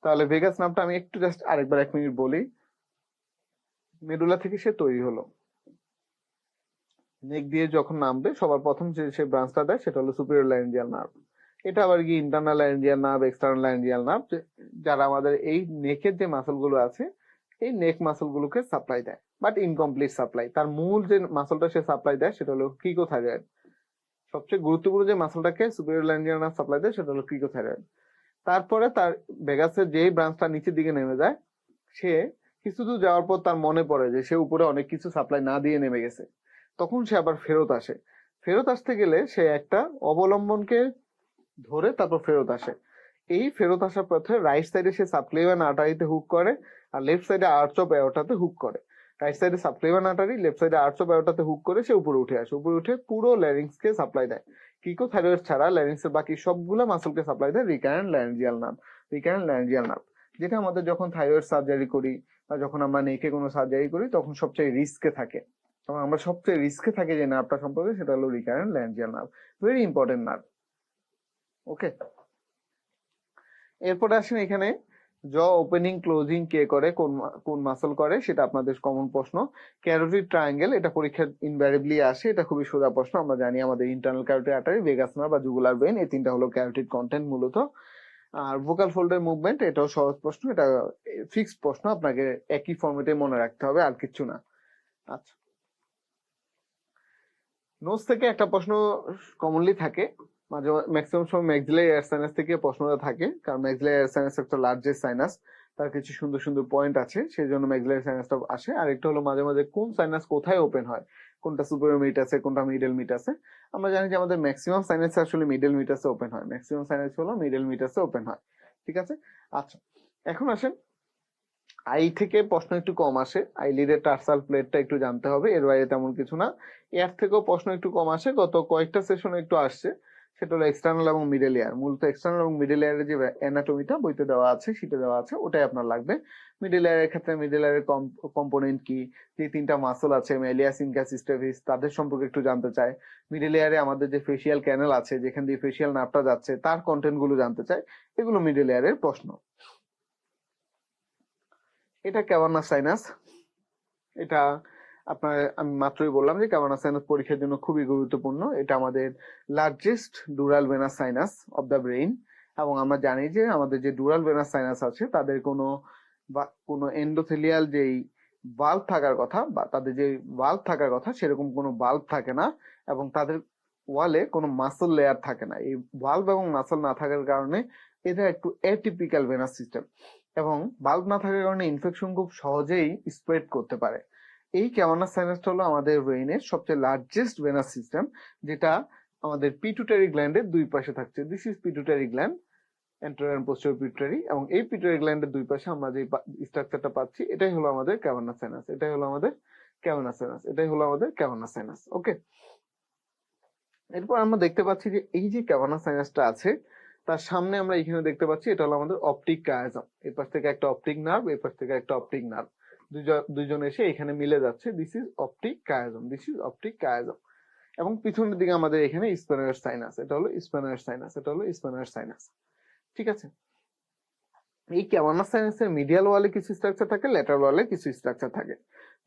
তাহলে ভেগাস নার্ভটা আমি একটু জাস্ট আরেকবার 1 মিনিট বলি। মেডুলা থেকে সে তৈরি হলো, নেক দিয়ে যখন নামবে সবার প্রথম যে সে ব্রাঞ্চটা দেয় সেটা হলো সুপিরিয়র ল্যারিঞ্জিয়াল নার্ভ। এটা আবার কি internal laryngeal nerve, external laryngeal nerve, যারা আমাদের এই নেকের যে মাসল গুলো আছে এই নেক মাসল গুলোকে সাপ্লাই দেয়, বাট ইনকমপ্লিট সাপ্লাই। তার মূল যে মাসলটা সে সাপ্লাই দেয় সেটা হলো ক্রিকোথাইরয়েড। সবচেয়ে গুরুত্বপূর্ণ যে মাসলটাকে সুপিরিয়র ল্যারিঞ্জিয়াল নার্ভ সাপ্লাই দেয় সেটা হলো ক্রিকোথাইরয়েড। তারপরে তার ভেগাসের যেই ব্রাঞ্চটা নিচের দিকে নেমে যায়, সে কিছু দূর যাওয়ার পর তার মনে পড়ে যে সে উপরে অনেক কিছু সাপ্লাই না দিয়ে নেমে গেছে, তখন সে আবার ফেরত আসে। ফেরত আসতে গেলে সে একটা অবলম্বনকে ধরে তারপর ফেরত আসে। এই ফেরত আসার পথে রাইট সাইডে সে সাবক্লেভিয়ান আর্টারিতে হুক করে, আর লেফট সাইডে আর্চ অফ অ্যাওর্টাতে হুক করে। রাইট সাইডে সাবক্লেভিয়ান আর্টারি, লেফট সাইডে আর্চ অফ অ্যাওর্টাতে হুক করে সে উপরে উঠে আসে, উপরে উঠে পুরো ল্যারিংসকে সাপ্লাই দেয়। ক্রিকোথাইরয়েড ছাড়া ল্যারিংসের বাকি সবগুলো মাসলকে সাপ্লাই দেয় recurrent laryngeal nerve. Recurrent laryngeal nerve যেটা আমাদের যখন থাইরয়েড সার্জারি করি বা যখন আমরা নেকে কোনো সার্জারি করি তখন সবচেয়ে রিস্কে থাকে, তখন আমরা সবচেয়ে রিস্কে থাকে যে নার্ভটা সম্পর্কে, সেটা হলো recurrent laryngeal nerve. Very important nerve. Okay, এরপরে আসেন এখানে জ ওপেনিং ক্লোজিং কে করে, কোন মাসল করে, সেটা আপনাদের কমন প্রশ্ন। ক্যারোটিড ট্রায়াঙ্গেল, এটা পরীক্ষা ইনভ্যারিয়েবলি আসে, এটা খুবই সোজা প্রশ্ন। আমরা জানি আমাদের internal carotid artery, vagus nerve বা জুগুলার ভেইন, এই তিনটা হলো ক্যারোটিড কন্টেন্ট মূলত। আর ভোকাল ফোল্ডের মুভমেন্ট, এটাও সহজ প্রশ্ন, এটা ফিক্সড প্রশ্ন, আপনাকে একই ফরম্যাটে মনে রাখতে হবে, আর কিছু না। আচ্ছা, নোজ থেকে একটা প্রশ্ন কমনলি থাকে, মাঝে ম্যাক্সিমাম সময় ম্যাক্সিলারি এয়ার সাইনাস থেকে প্রশ্নটা থাকে, কারণ ম্যাক্সিলারি এয়ার সাইনাস একটা লার্জেস্ট সাইনাস, তার কিছু সুন্দর সুন্দর পয়েন্ট আছে, সেই জন্য ম্যাক্সিলারি সাইনাসটা আসে। আর একটা হলো মাঝে মাঝে কোন সাইনাস কোথায় ওপেন হয়, কোনটা সুপিরিয়র মিটাসে, কোনটা মিডল মিটাসে। আমরা জানি যে আমাদের ম্যাক্সিমাম সাইনাস আসলে মিডল মিটাসে ওপেন হয়, ম্যাক্সিমাম সাইনাস হলো মিডল মিটাসে ওপেন হয়। ঠিক আছে, আচ্ছা এখন আসেন আই থেকে প্রশ্ন একটু কম আসে, আইলিডের টার্সাল প্লেটটা একটু জানতে হবে, এর বাইরে তেমন কিছু না। এর থেকেও প্রশ্ন একটু কম আসে, গত কয়েকটা সেশনে একটু আসছে, সেটা হলো এক্সটার্নাল এবং মিডল এয়ার। মূলত এক্সটার্নাল এবং মিডল এয়ারের যে অ্যানাটমিটা বইতে দেওয়া আছে, শীটে দেওয়া আছে, ওটাই আপনার লাগবে। মিডল এয়ারের ক্ষেত্রে মিডল এয়ারের কম্পোনেন্ট কি, যে তিনটা মাসল আছে ম্যালিয়াস, ইনকাস, স্টেভিস, তাদের সম্পর্কে একটু জানতে চায়। মিডল এয়ারে আমাদের যে ফেসিয়াল ক্যানেল আছে, যেখান দিয়ে ফেসিয়াল নার্ভটা যাচ্ছে, তার কন্টেন্ট গুলো জানতে চায়। এগুলো মিডল এয়ারের প্রশ্ন। এটা ক্যাভার্নাস সাইনাস, এটা আমি মাত্রই বললাম যে ক্যাভার্নাস সাইনাস পরীক্ষার জন্য খুবই গুরুত্বপূর্ণ। এটা আমাদের largest dural venous sinus of the brain, এবং আমরা জানি যে আমাদের যে ডুরাল ভেনাস সাইনাস আছে তাদের কোনো এন্ডোথেলিয়াল যেই বাল্ব থাকার কথা বা তাদের যে বাল্ব থাকার কথা সেরকম কোনো বাল্ব থাকে না, এবং তাদের ওয়ালে কোনো মাসল লেয়ার থাকে না। এই বাল্ব এবং মাসল না থাকার কারণে এটা একটু অ্যাটিপিক্যাল ভেনাস সিস্টেম, এবং বাল্ব না থাকার কারণে ইনফেকশন খুব সহজেই স্প্রেড করতে পারে। এই ক্যাভার্নাস সাইনাসটা হলো আমাদের ব্রেইনের সবচেয়ে লার্জেস্ট ভেনাস সিস্টেম, যেটা আমাদের পিটুটারি গ্ল্যান্ডের দুই পাশে থাকছে। This is pituitary gland, anterior and posterior pituitary, এবং এই পিটুটারি গ্ল্যান্ডের দুই পাশে আমরা যে স্ট্রাকচারটা পাচ্ছি এটাই হলো আমাদের ক্যাভার্নাস সাইনাস, এটাই হলো আমাদের ক্যাভার্নাস সাইনাস, এটাই হলো আমাদের ক্যাভার্নাস সাইনাস। ওকে, এরপর আমরা দেখতে পাচ্ছি যে এই যে ক্যাভার্নাস সাইনাসটা আছে তার সামনে আমরা এখানে দেখতে পাচ্ছি এটা হলো আমাদের অপটিক কায়াজম। এই পাশ থেকে একটা অপটিক নার্ভ, এই পাশ থেকে একটা অপটিক নার্ভ, দুইজন এসে এখানে মিলে যাচ্ছে। This is optic chiasm, this is optic chiasm. এবং পিছনের দিকে আমাদের এখানে স্পেনার সাইনাস, এটা হলো স্পেনার সাইনাস, এটা হলো স্পেনার সাইনাস। ঠিক আছে, এই ক্যাভার্নাস সাইনাসের মিডিয়াল ওয়ালে কিছু স্ট্রাকচার থাকে, ল্যাটারাল ওয়ালে কিছু স্ট্রাকচার থাকে।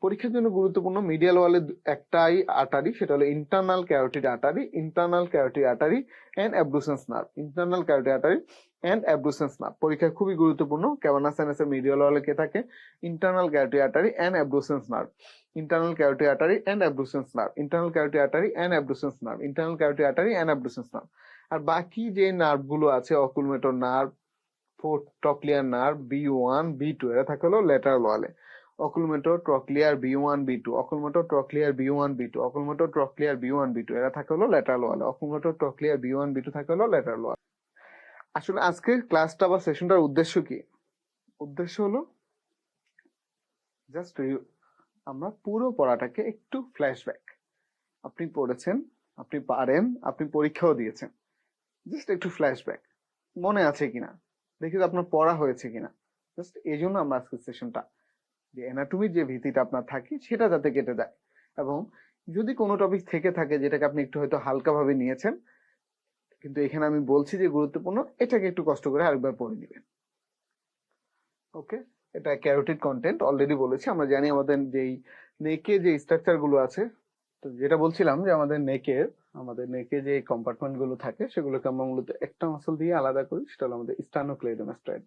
পরীক্ষার জন্য গুরুত্বপূর্ণ মিডিয়াল ওয়ালে একটাই আর্টারি, সেটা হলো internal carotid artery, internal carotid artery and abducens nerve, internal carotid artery and abducens nerve. পরীক্ষায় খুবই গুরুত্বপূর্ণ। ক্যাভার্নাস সাইনাসের মিডিয়াল ওয়ালে কে থাকে? Internal carotid artery and abducens nerve, internal carotid artery and abducens nerve, internal carotid artery and abducens nerve, internal carotid artery and abducens nerve. আর বাকি যে নার্ভ গুলো আছে, অকুলমেটর nerve, trochlear nerve, B1 B2, এরা থাকে হলো ল্যাটারাল ওয়ালে। Oculomotor, trochlear, B1 B2, oculomotor, trochlear, B1 B2, oculomotor, trochlear, B1 B2, এরা থাকে হলো ল্যাটারাল ওয়ালে। অকুলমেটর, ট্রক্লিয়ার, B1 B2 থাকে হলো ল্যাটারাল ওয়ালে। আসলে আজকের ক্লাসটা বা সেশনটার উদ্দেশ্য কি? উদ্দেশ্য হলো জাস্ট আমরা পুরো পড়াটাকে একটু ফ্ল্যাশব্যাক, আপনি পড়েছেন, আপনি পারেন, আপনি পরীক্ষাও দিয়েছেন, জাস্ট একটু ফ্ল্যাশব্যাক মনে আছে কিনা দেখি, আপনার পড়া হয়েছে কিনা। জাস্ট এই জন্য আমরা আজকের সেশনটা, যে অ্যানাটমির যে ভীতিটা আপনার থাকে সেটা যাতে কেটে যায়, এবং যদি কোনো টপিক থেকে থাকে যেটাকে আপনি একটু হয়তো হালকাভাবে নিয়েছেন, কিন্তু এখানে আমি বলছি যে গুরুত্বপূর্ণ, এটাকে একটু কষ্ট করে আরেকবার পড়ে দিবেন। ওকে, এটা ক্যারোটিড কন্টেন্ট অলরেডি বলেছি। আমরা জানি আমাদের যেই নেকে যে স্ট্রাকচার গুলো আছে, তো যেটা বলছিলাম যে আমাদের নেকে যে কম্পার্টমেন্ট গুলো থাকে সেগুলোকে আমরা মূলত একটা মাসল দিয়ে আলাদা করি, সেটা হলো আমাদের স্টার্নোক্লেইডোমাস্টয়েড।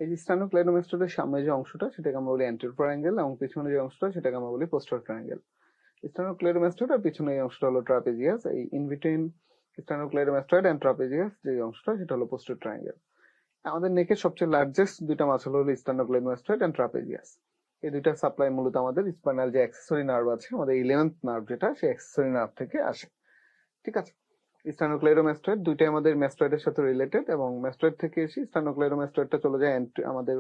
এই যে স্টার্নোক্লেইডোমাস্টয়েডের সামনে যে অংশটা সেটাকে আমরা বলি অ্যান্টেরিয়র ট্রায়াঙ্গেল, এবং পিছনে যে অংশটা সেটাকে আমরা বলি পোস্টেরিয়র ট্রায়াঙ্গেল। স্টার্নোক্লেইডোমাস্টয়েড আর পিছনে এই অংশটা হলো ট্রাপেজিয়াস। এই ইন বিটুইন স্টার্নোক্লেইডোমাস্টয়েড এন্ড ট্রাপেজিয়াস যে অংশটা সেটা হলো পোস্টেরিয়র ট্রায়াঙ্গেল। আমাদের নেকের সবচেয়ে লার্জেস্ট দুইটা মাসল হলো স্টার্নোক্লেইডোমাস্টয়েড এন্ড ট্রাপেজিয়াস। এই দুইটা সাপ্লাই মূলত আমাদের স্পাইনাল যে অ্যাক্সেসরি নার্ভ আছে, আমাদের 11th নার্ভ যেটা, সেই অ্যাক্সেসরি নার্ভ থেকে আসে। ঠিক আছে, স্টার্নোক্লেইডোমাস্টয়েড দুইটাই আমাদের ম্যাস্টয়েডের সাথে রিলেটেড, এবং ম্যাস্টয়েড থেকে এসে স্টার্নোক্লেইডোমাস্টয়েডটা চলে যায় আমাদের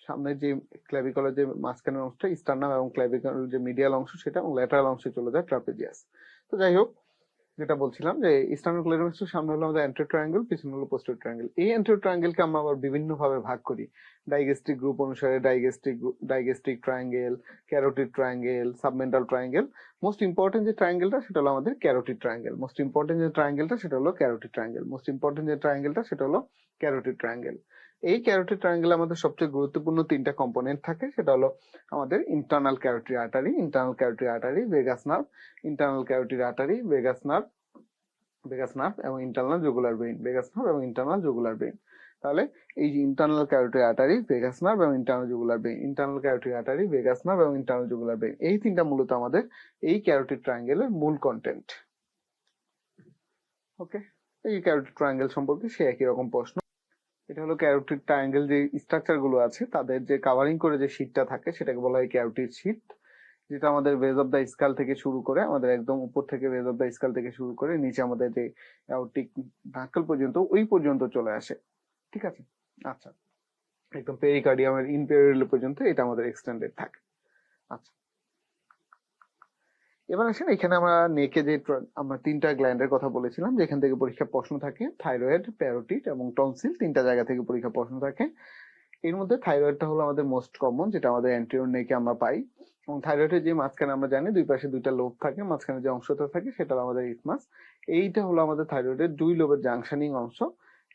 সামনে যে ক্ল্যাভিকলের যে মাঝখানের অংশটা স্টার্নাম, এবং ক্ল্যাভিকল যে মিডিয়াল অংশ সেটা, এবং ল্যাটারাল অংশে চলে যায় ট্রাপেজিয়াস। তো যাই হোক, যেটা বলছিলাম যে স্টার্নোক্লেইডোমাস্টয়েডের সামনে হলো আমাদের অ্যান্টেরিয়র ট্রায়াঙ্গেল, পিছনে হলো পোস্টেরিয়র ট্রায়াঙ্গেল। এই অ্যান্টেরিয়র ট্রায়াঙ্গেলকে আমরা আবার বিভিন্ন ভাবে ভাগ করি ডাইগেস্টিক গ্রুপ অনুসারে, digastric triangle, carotid triangle, submental triangle. Most important যে ট্রায়াঙ্গেলটা সেটা হলো আমাদের ক্যারোটিড ট্রায়াঙ্গেল, মোস্ট ইম্পর্টেন্ট যে ট্রায়াঙ্গেলটা সেটা হলো ক্যারোটিড ট্রায়াঙ্গেল, মোস্ট ইম্পর্টেন্ট যে ট্রায়াঙ্গেলটা সেটা হলো ক্যারোটিড ট্রায়াঙ্গেল। এই ক্যারোটিড ট্রায়াঙ্গেলে আমাদের সবচেয়ে গুরুত্বপূর্ণ তিনটা কম্পোনেন্ট থাকে, সেটা হলো আমাদের internal carotid artery, internal carotid artery, vagus nerve, internal carotid artery, vagus nerve, এবং internal jugular vein, vagus nerve এবং ইন্টারনাল জুগুলার ভেইন। তাহলে এই যে internal carotid artery, vagus nerve এবং internal jugular vein, internal carotid artery, vagus nerve এবং internal jugular vein, এই তিনটা মূলত আমাদের এই ক্যারোটিড ট্রায়াঙ্গেলের মূল কন্টেন্ট। ওকে, এই ক্যারোটিড ট্রায়াঙ্গেল সম্পর্কে সে একই রকম প্রশ্ন। এটা হলো ক্যারোটিড ট্রায়াঙ্গেল যে স্ট্রাকচার গুলো আছে তাদের যে কাভারিং করে যে শীটটা থাকে সেটাকে বলা হয় ক্যারোটিড শীট, যেটা আমাদের বেজ অফ দ্য স্কাল থেকে শুরু করে, আমাদের একদম উপর থেকে বেজ অফ দ্য স্কাল থেকে শুরু করে নিচে আমাদের যে অ্যাওর্টিক নাকল পর্যন্ত, ওই পর্যন্ত চলে আসে। ঠিক আছে, আচ্ছা, একদম পেরিকার্ডিয়ামের ইনপেরিয়ল পর্যন্ত এটা আমাদের এক্সটেন্ডেড থাকে। আচ্ছা, এবার আসেন এখানে আমরা নেকে যে আমরা তিনটা গ্ল্যান্ডের কথা বলেছিলাম যেখান থেকে পরীক্ষা প্রশ্ন থাকে, থাইরয়েড, প্যারোটিড এবং টনসিল, তিনটা জায়গা থেকে পরীক্ষা প্রশ্ন থাকে। এর মধ্যে থাইরয়েডটা হলো আমাদের মোস্ট কমন, যেটা আমাদের অ্যান্টেরিয়র নেকে আমরা পাই, এবং থাইরয়েডের যে মাঝখানে আমরা জানি দুই পাশে দুইটা লোব থাকে, মাঝখানে যে অংশটা থাকে সেটা আমাদের ইসমাস। এইটা হলো আমাদের থাইরয়েডের দুই লোবের জাংশনিং অংশ।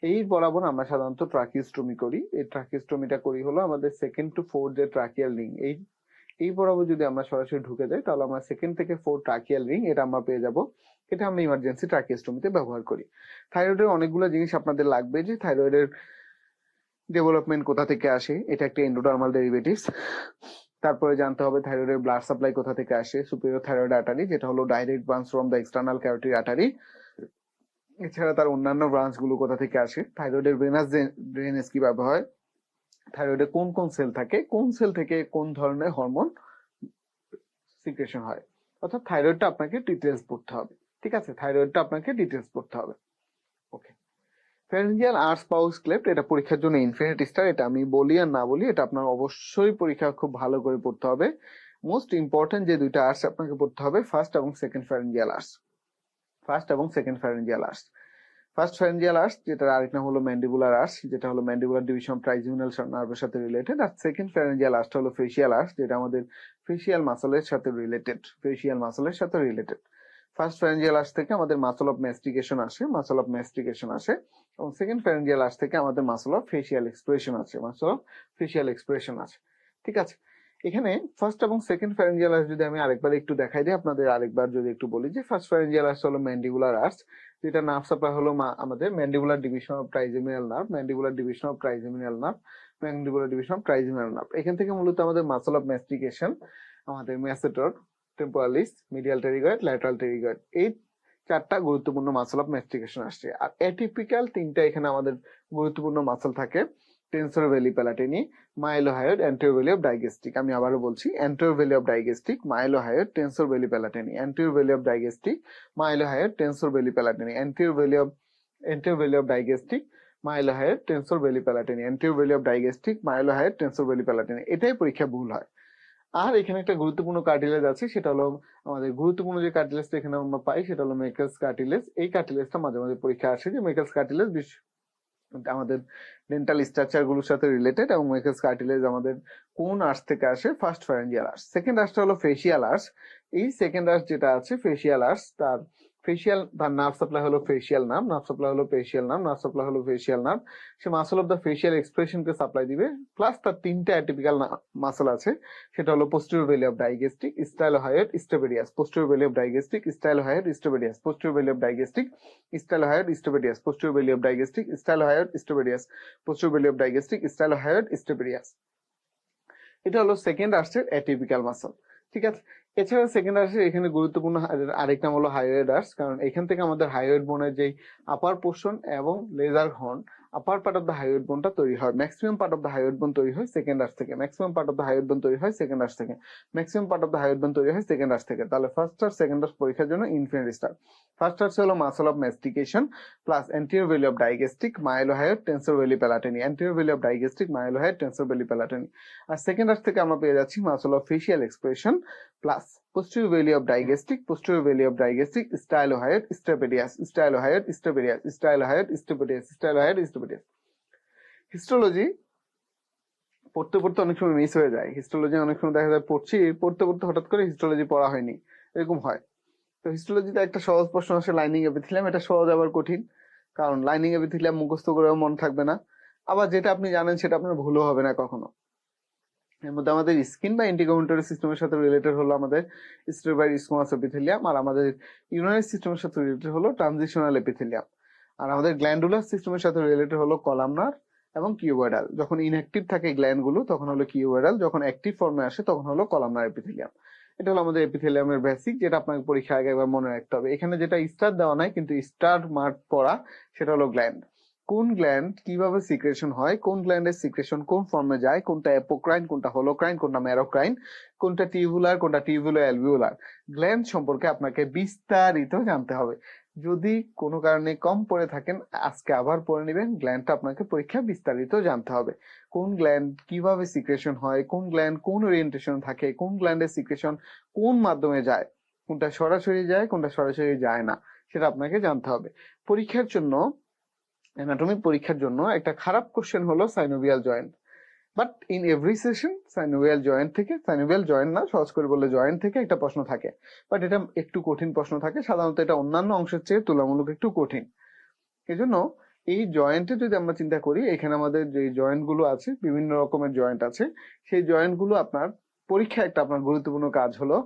এই বরাবর আমরা সাধারণত ট্রাকিওস্টোমি করি। এই ট্রাকিওস্টোমিটা করি হলো আমাদের 2nd to 4th যে ট্রাকিয়াল রিং, এই বরাবর যদি আমরা সরাসরি ঢুকে যাই তাহলে আমরা 2nd থেকে 4 ট্রাকিয়াল রিং এটা আমরা পেয়ে যাব। এটা আমরা ইমার্জেন্সি ট্রাকিওস্টমিতে ব্যবহার করি। থাইরয়েডের অনেকগুলো জিনিস আপনাদের লাগবে, যে থাইরয়েডের ডেভেলপমেন্ট কোথা থেকে আসে, এটা একটা এন্ডোডার্মাল ডেরিভেটিভস। তারপরে জানতে হবে থাইরয়েডের ব্লাড সাপ্লাই কোথা থেকে আসে, সুপিরিয়র থাইরয়েড আর্টারি, যেটা হলো direct branch from the external carotid artery. এছাড়া তার অন্যান্য ব্রাঞ্চ গুলো কোথা থেকে আসে, থাইরয়েডের ভেনাস ড্রেনেজ কিভাবে হয়, থাইরয়েডে কোন কোন সেল থাকে, কোন সেল থেকে কোন ধরনের হরমোন সিক্রেশন হয়। অর্থাৎ থাইরয়েডটা আপনাকে ডিটেলস পড়তে হবে। ঠিক আছে, থাইরয়েডটা আপনাকে ডিটেলস পড়তে হবে। ওকে, ফ্যারেঞ্জিয়াল আর্স পাউস ক্লেফট এটা পরীক্ষার জন্য ইনফিনিটি স্টার। এটা আমি বলি আর না বলি, এটা আপনার অবশ্যই পরীক্ষা খুব ভালো করে পড়তে হবে। মোস্ট ইম্পর্টেন্ট যে দুইটা আর্স আপনাকে পড়তে হবে, ফার্স্ট এবং সেকেন্ড ফ্যারেঞ্জিয়াল আর্স। ফার্স্ট এবং সেকেন্ড ফ্যারেঞ্জিয়াল আর্স। ফার্স্ট ফ্যারেঞ্জিয়াল আর্স, যেটার আরেক নাম হলো ম্যান্ডিবুলার আর্স, যেটা হলো ম্যান্ডিবুলার ডিভিশন ট্রাইজুমিনাল নার্ভের সাথে রিলেটেড। আর সেকেন্ড ফ্যারেঞ্জিয়াল আর্সটা হলো ফেসিয়াল আর্স, যেটা আমাদের ফেসিয়াল মাসলের সাথে রিলেটেড, ফেসিয়াল মাসলের সাথে রিলেটেড। ফার্স্ট ফ্যারেঞ্জিয়াল আর্স থেকে আমাদের মাসল অফ ম্যাস্টিকেশন আসে, মাসল অফ ম্যাস্টিকেশন আসে। এবং সেকেন্ড ফ্যারেঞ্জিয়াল আর্স থেকে আমাদের মাসল অফ ফেসিয়াল এক্সপ্রেশন আছে, মাসল অফ ফেসিয়াল এক্সপ্রেশন আছে। ঠিক আছে, এখানে ফার্স্ট এবং সেকেন্ড ফ্যারেঞ্জিয়াল আর্স যদি আমি আরেকবার একটু দেখাই দিই আপনাদের, আরেকবার যদি একটু বলি, যে ফার্স্ট ফ্যারেঞ্জিয়াল আর্স হলো ম্যান্ডিবুলার আর্স, যেটা নার্ভ সাপ্লাই হলো আমাদের mandibular division of trigeminal nerve, mandibular division of trigeminal nerve, mandibular division of trigeminal nerve. এখান থেকে মূলত আমাদের মাসল অফ ম্যাস্টিকেশন, আমাদের ম্যাসেটর, টেম্পোরালিস, মিডিয়াল টেরিগয়েড, ল্যাটারাল টেরিগয়েড, এই 4টা গুরুত্বপূর্ণ মাসল অফ ম্যাস্টিকেশন আসছে। আর অ্যাটিপিক্যাল 3টা এখানে আমাদের গুরুত্বপূর্ণ মাসল থাকে, tensor veli palatini, mylohyoid, anterior belly of digastric. আমি আবারও বলছি, anterior belly of digastric, mylohyoid, tensor veli palatini, anterior belly of digastric, mylohyoid, tensor veli palatini, anterior belly of digastric, mylohyoid, tensor veli palatini, anterior belly of digastric, mylohyoid, tensor veli palatini. এটাই পরীক্ষা ভুল হয়। আর এখানে একটা গুরুত্বপূর্ণ cartilage আছে, সেটা হলো আমাদের গুরুত্বপূর্ণ যে কার্টিলেজটা এখানে আমরা পাই সেটা হলো মেকেলস কার্টিলেজ। এই কার্টিলেজটা মাঝে মাঝে পরীক্ষা আসে, যে মেকেলস কার্টিলেজ আমাদের ডেন্টাল স্ট্রাকচার গুলোর সাথে রিলেটেড, এবং মেকেলস কার্টিলেজ আমাদের কোন আর্স থেকে আসে, ফার্স্ট ফ্যারেঞ্জিয়াল আর্স। সেকেন্ড আর্সটা হলো ফেসিয়াল আর্স। এই সেকেন্ড আর্স যেটা আছে ফেসিয়াল আর্স, তার ফেসিয়াল, তার নার্ভ সাপ্লাই হলো ফেসিয়াল নার্ভ, নার্ভ সাপ্লাই হলো ফেসিয়াল নার্ভ, নার্ভ সাপ্লাই হলো ফেসিয়াল নার্ভ। সে মাসল অফ দ্য ফেসিয়াল এক্সপ্রেশনকে সাপ্লাই দিবে, প্লাস তার 3টা অ্যাটিপিক্যাল মাসল আছে, সেটা হলো posterior belly of digastric, stylohyoid, stapedius, posterior belly of digastric, stylohyoid, stapedius, posterior belly of digastric, stylohyoid, stapedius, posterior belly of digastric, stylohyoid, stapedius, posterior belly of digastric, stylohyoid, stapedius. এটা হলো second আর্সের atypical muscle. ঠিক আছে, এছাড়া second আর্সের এখানে গুরুত্বপূর্ণ আরেক নাম হলো হাইওয়েড আর্স, কারণ এখান থেকে আমাদের হাইওয়েড বোনের যেই আপার পোর্শন এবং lesser horn, upper part of the hyoid বোনটা তৈরি হয়, maximum part of the hyoid bone তৈরি হয় সেকেন্ড আর্স থেকে, maximum part of the hyoid bone তৈরি হয় সেকেন্ড আর্স থেকে, maximum part of the hyoid bone তৈরি হয় সেকেন্ড আর্স থেকে। তাহলে ফার্স্ট আর্স সেকেন্ড আর্স পরীক্ষার জন্য ইনফিনিটি স্টার। ফার্স্ট আর্স হলো muscle of mastication plus anterior belly of digastric, mylohyoid, tensor veli palatini, anterior belly of digastric, mylohyoid, tensor veli palatini. আর second arch থেকে আমরা পেয়ে যাচ্ছি muscle of facial expression plus posterior valley of digestic, posterior valley of digestic, stylohyoid, stapedius, stylohyoid, stapedius, stylohyoid, stapedius, stylohyoid, stapedius. Histology পড়তে পড়তে অনেক সময় miss হয়ে যায়, হিস্টোলজি অনেক সময় দেখা যায় পড়ছি, পড়তে পড়তে হঠাৎ করে হিস্টোলজি পড়া হয়নি, এরকম হয়। তো হিস্টোলজিতে একটা সহজ প্রশ্ন আসে লাইনিং এপিথেলিয়াম, এটা সহজ আবার কঠিন, কারণ লাইনিং এপিথেলিয়াম মুখস্থ করেও মনে থাকবে না, আবার যেটা আপনি জানেন সেটা আপনার ভুলও হবে না কখনো। এর মধ্যে আমাদের স্কিন বা ইন্টিগুমেন্টারি সিস্টেমের সাথে রিলেটেড হলো আমাদের স্টেরয়েড স্কোয়াস এপিথেলিয়াম, আর আমাদের ইউরিনারি সিস্টেমের সাথে রিলেটেড হলো ট্রানজিশনাল এপিথেলিয়াম, আর আমাদের গ্ল্যান্ডুলার সিস্টেমের সাথে রিলেটেড হলো কলামনার এবং কিউবয়েডাল। যখন ইনঅ্যাক্টিভ থাকে গ্ল্যান্ড গুলো তখন হলো কিউবয়েডাল, যখন অ্যাক্টিভ ফর্মে আসে তখন হলো কলামনার এপিথেলিয়াম। এটা হলো আমাদের এপিথেলিয়ামের বেসিক, যেটা আপনাকে পরীক্ষা আগে একবার মনে রাখতে হবে। এখানে যেটা স্টার দেওয়া নাই কিন্তু স্টার মার্ক করা, সেটা হলো গ্ল্যান্ড। কোন গ্ল্যান্ড কিভাবে সিক্রেশন হয়, কোন গ্ল্যান্ডের সিক্রেশন কোন ফর্মে যায়, কোনটা অ্যাপোক্রাইন, কোনটা হোলোক্রাইন, কোনটা ম্যারোক্রাইন, কোনটা টিউবুলার, কোনটা টিউবুলো অ্যালভিওলার, গ্ল্যান্ড সম্পর্কে আপনাকে বিস্তারিত জানতে হবে। যদি কোনো কারণে কম পড়ে থাকেন আজকে আবার পড়ে নেবেন, গ্ল্যান্ডটা আপনাকে পরীক্ষা বিস্তারিত জানতে হবে। কোন গ্ল্যান্ড কিভাবে সিক্রেশন হয়, কোন গ্ল্যান্ড কোন ওরিয়েন্টেশন থাকে, কোন গ্ল্যান্ডের সিক্রেশন কোন মাধ্যমে যায়, কোনটা সরাসরি যায় কোনটা সরাসরি যায় না, সেটা আপনাকে জানতে হবে। পরীক্ষার জন্য, অ্যানাটমি পরীক্ষার জন্য একটা খারাপ কোশ্চেন হলো synovial joint, but in every session synovial joint থেকে, সাইনোভিয়াল জয়েন্ট না, সহজ করে বললে জয়েন্ট থেকে একটা প্রশ্ন থাকে, বাট এটা একটু কঠিন প্রশ্ন থাকে, সাধারণত এটা অন্যান্য অংশের চেয়ে তুলনামূলক একটু কঠিন। এজন্য এই জয়েন্টে যদি আমরা চিন্তা করি, এখানে আমাদের যে জয়েন্ট গুলো আছে, বিভিন্ন রকমের জয়েন্ট আছে, সেই জয়েন্ট গুলো আপনার পরীক্ষা একটা আপনার গুরুত্বপূর্ণ কাজ হলো,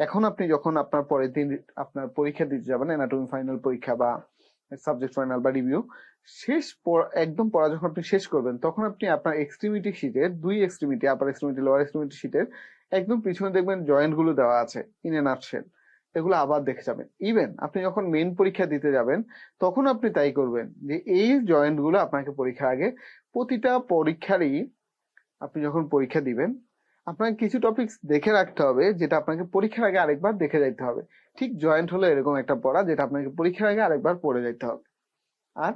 এখন আপনি যখন আপনার পরের দিন আপনার পরীক্ষা দিতে যাবেন, অ্যানাটমি ফাইনাল পরীক্ষা বা সাবজেক্ট ফাইনাল বা রিভিউ, একদম পড়া যখন আপনি শেষ করবেন, তখন আপনি আপনার এক্সট্রিমিটি শীটের দুই extremity, upper extremity lower extremity শীটের একদম পিছনে দেখবেন জয়েন্ট গুলো দেওয়া আছে ইন এ নাটশেল, এগুলো আবার দেখে যাবেন। ইভেন আপনি যখন মেইন পরীক্ষা দিতে যাবেন তখন আপনি তাই করবেন, যে এই জয়েন্ট গুলো আপনাকে পরীক্ষার আগে, প্রতিটা পরীক্ষারই আপনি যখন পরীক্ষা দিবেন আপনাকে কিছু টপিকস দেখে রাখতে হবে, যেটা আপনাকে পরীক্ষার আগে আরেকবার দেখে যাইতে হবে। ঠিক জয়েন্ট হলো এরকম একটা পড়া, যেটা আপনাকে পরীক্ষার আগে আরেকবার পড়ে যাইতে হবে। আর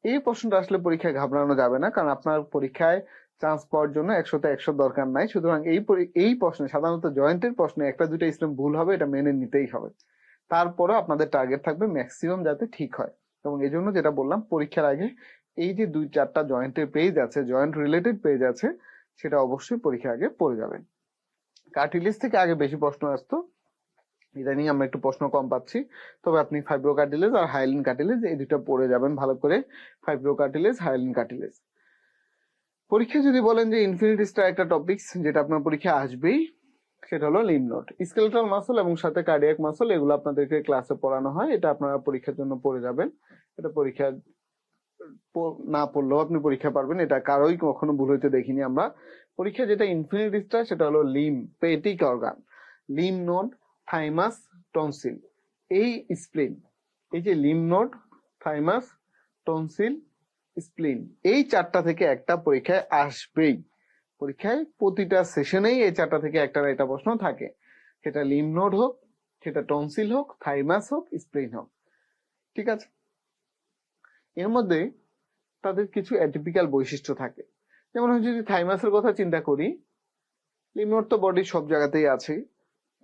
এই প্রশ্নটা আসলে পরীক্ষায় ঘাবড়ানো যাবে না, কারণ আপনার পরীক্ষায় চান্স পাওয়ার জন্য 100তে 100 দরকার নাই। সুতরাং এই প্রশ্নে, সাধারণত জয়েন্টের প্রশ্নে একটা দুটো স্টেপ ভুল হবে, এটা মেনে নিতেই হবে। তারপরে আপনাদের টার্গেট থাকবে ম্যাক্সিমাম যাতে ঠিক হয়। এবং এই জন্য যেটা বললাম, পরীক্ষার আগে এই যে 2-4টা জয়েন্টের পেজ আছে, জয়েন্ট রিলেটেড পেজ আছে, সেটা অবশ্যই পরীক্ষার আগে পড়ে যাবেন। কার্টিলেজ থেকে আগে বেশি প্রশ্ন আসতো, ইদানিং আমরা একটু প্রশ্ন কম পাচ্ছি। তবে আপনি ফাইব্রো কার্টিলেজ আর হাইলিন কার্টিলেজ এই দুটো পড়ে যাবেন ভালো করে, ফাইব্রো কার্টিলেজ, হাইলিন কার্টিলেজ। পরীক্ষা যদি বলেন যে ইনফিনিটি স্টার একটা টপিকস যেটা আপনার পরীক্ষায় আসবেই, সেটা হলো লিম্ফ নোড, স্কেলেটাল মাসল এবং সাথে কার্ডিয়াক মাসল, এগুলো আপনাদেরকে ক্লাসে পড়ানো হয়, এটা আপনারা পরীক্ষার জন্য পড়ে যাবেন। এটা পরীক্ষা না পড়লেও আপনি পরীক্ষা পারবেন, এটা কারোই কখনো ভুল হইতে দেখিনি আমরা। পরীক্ষা যেটা ইনফিনিটি স্টার, সেটা হলো lymphatic organ, lymph node, thymus, tonsil, এই স্প্লিন। এই যে লিম্ফ নোড, থাইমাস, টনসিল, স্প্লিন, এই 4টা থেকে একটা পরীক্ষায় আসবেই। পরীক্ষায় প্রতিটা সেশনেই এই 4টা থেকে একটা না একটা প্রশ্ন থাকে, সেটা লিম্ফ নোড হোক, সেটা টনসিল হোক, থাইমাস হোক, স্প্লিন হোক। ঠিক আছে, এর মধ্যে তাদের কিছু অ্যাটিপিক্যাল বৈশিষ্ট্য থাকে। যেমন যদি থাইমাসের কথা চিন্তা করি, লিম্ফ নোড তো বডির সব জায়গাতেই আছে,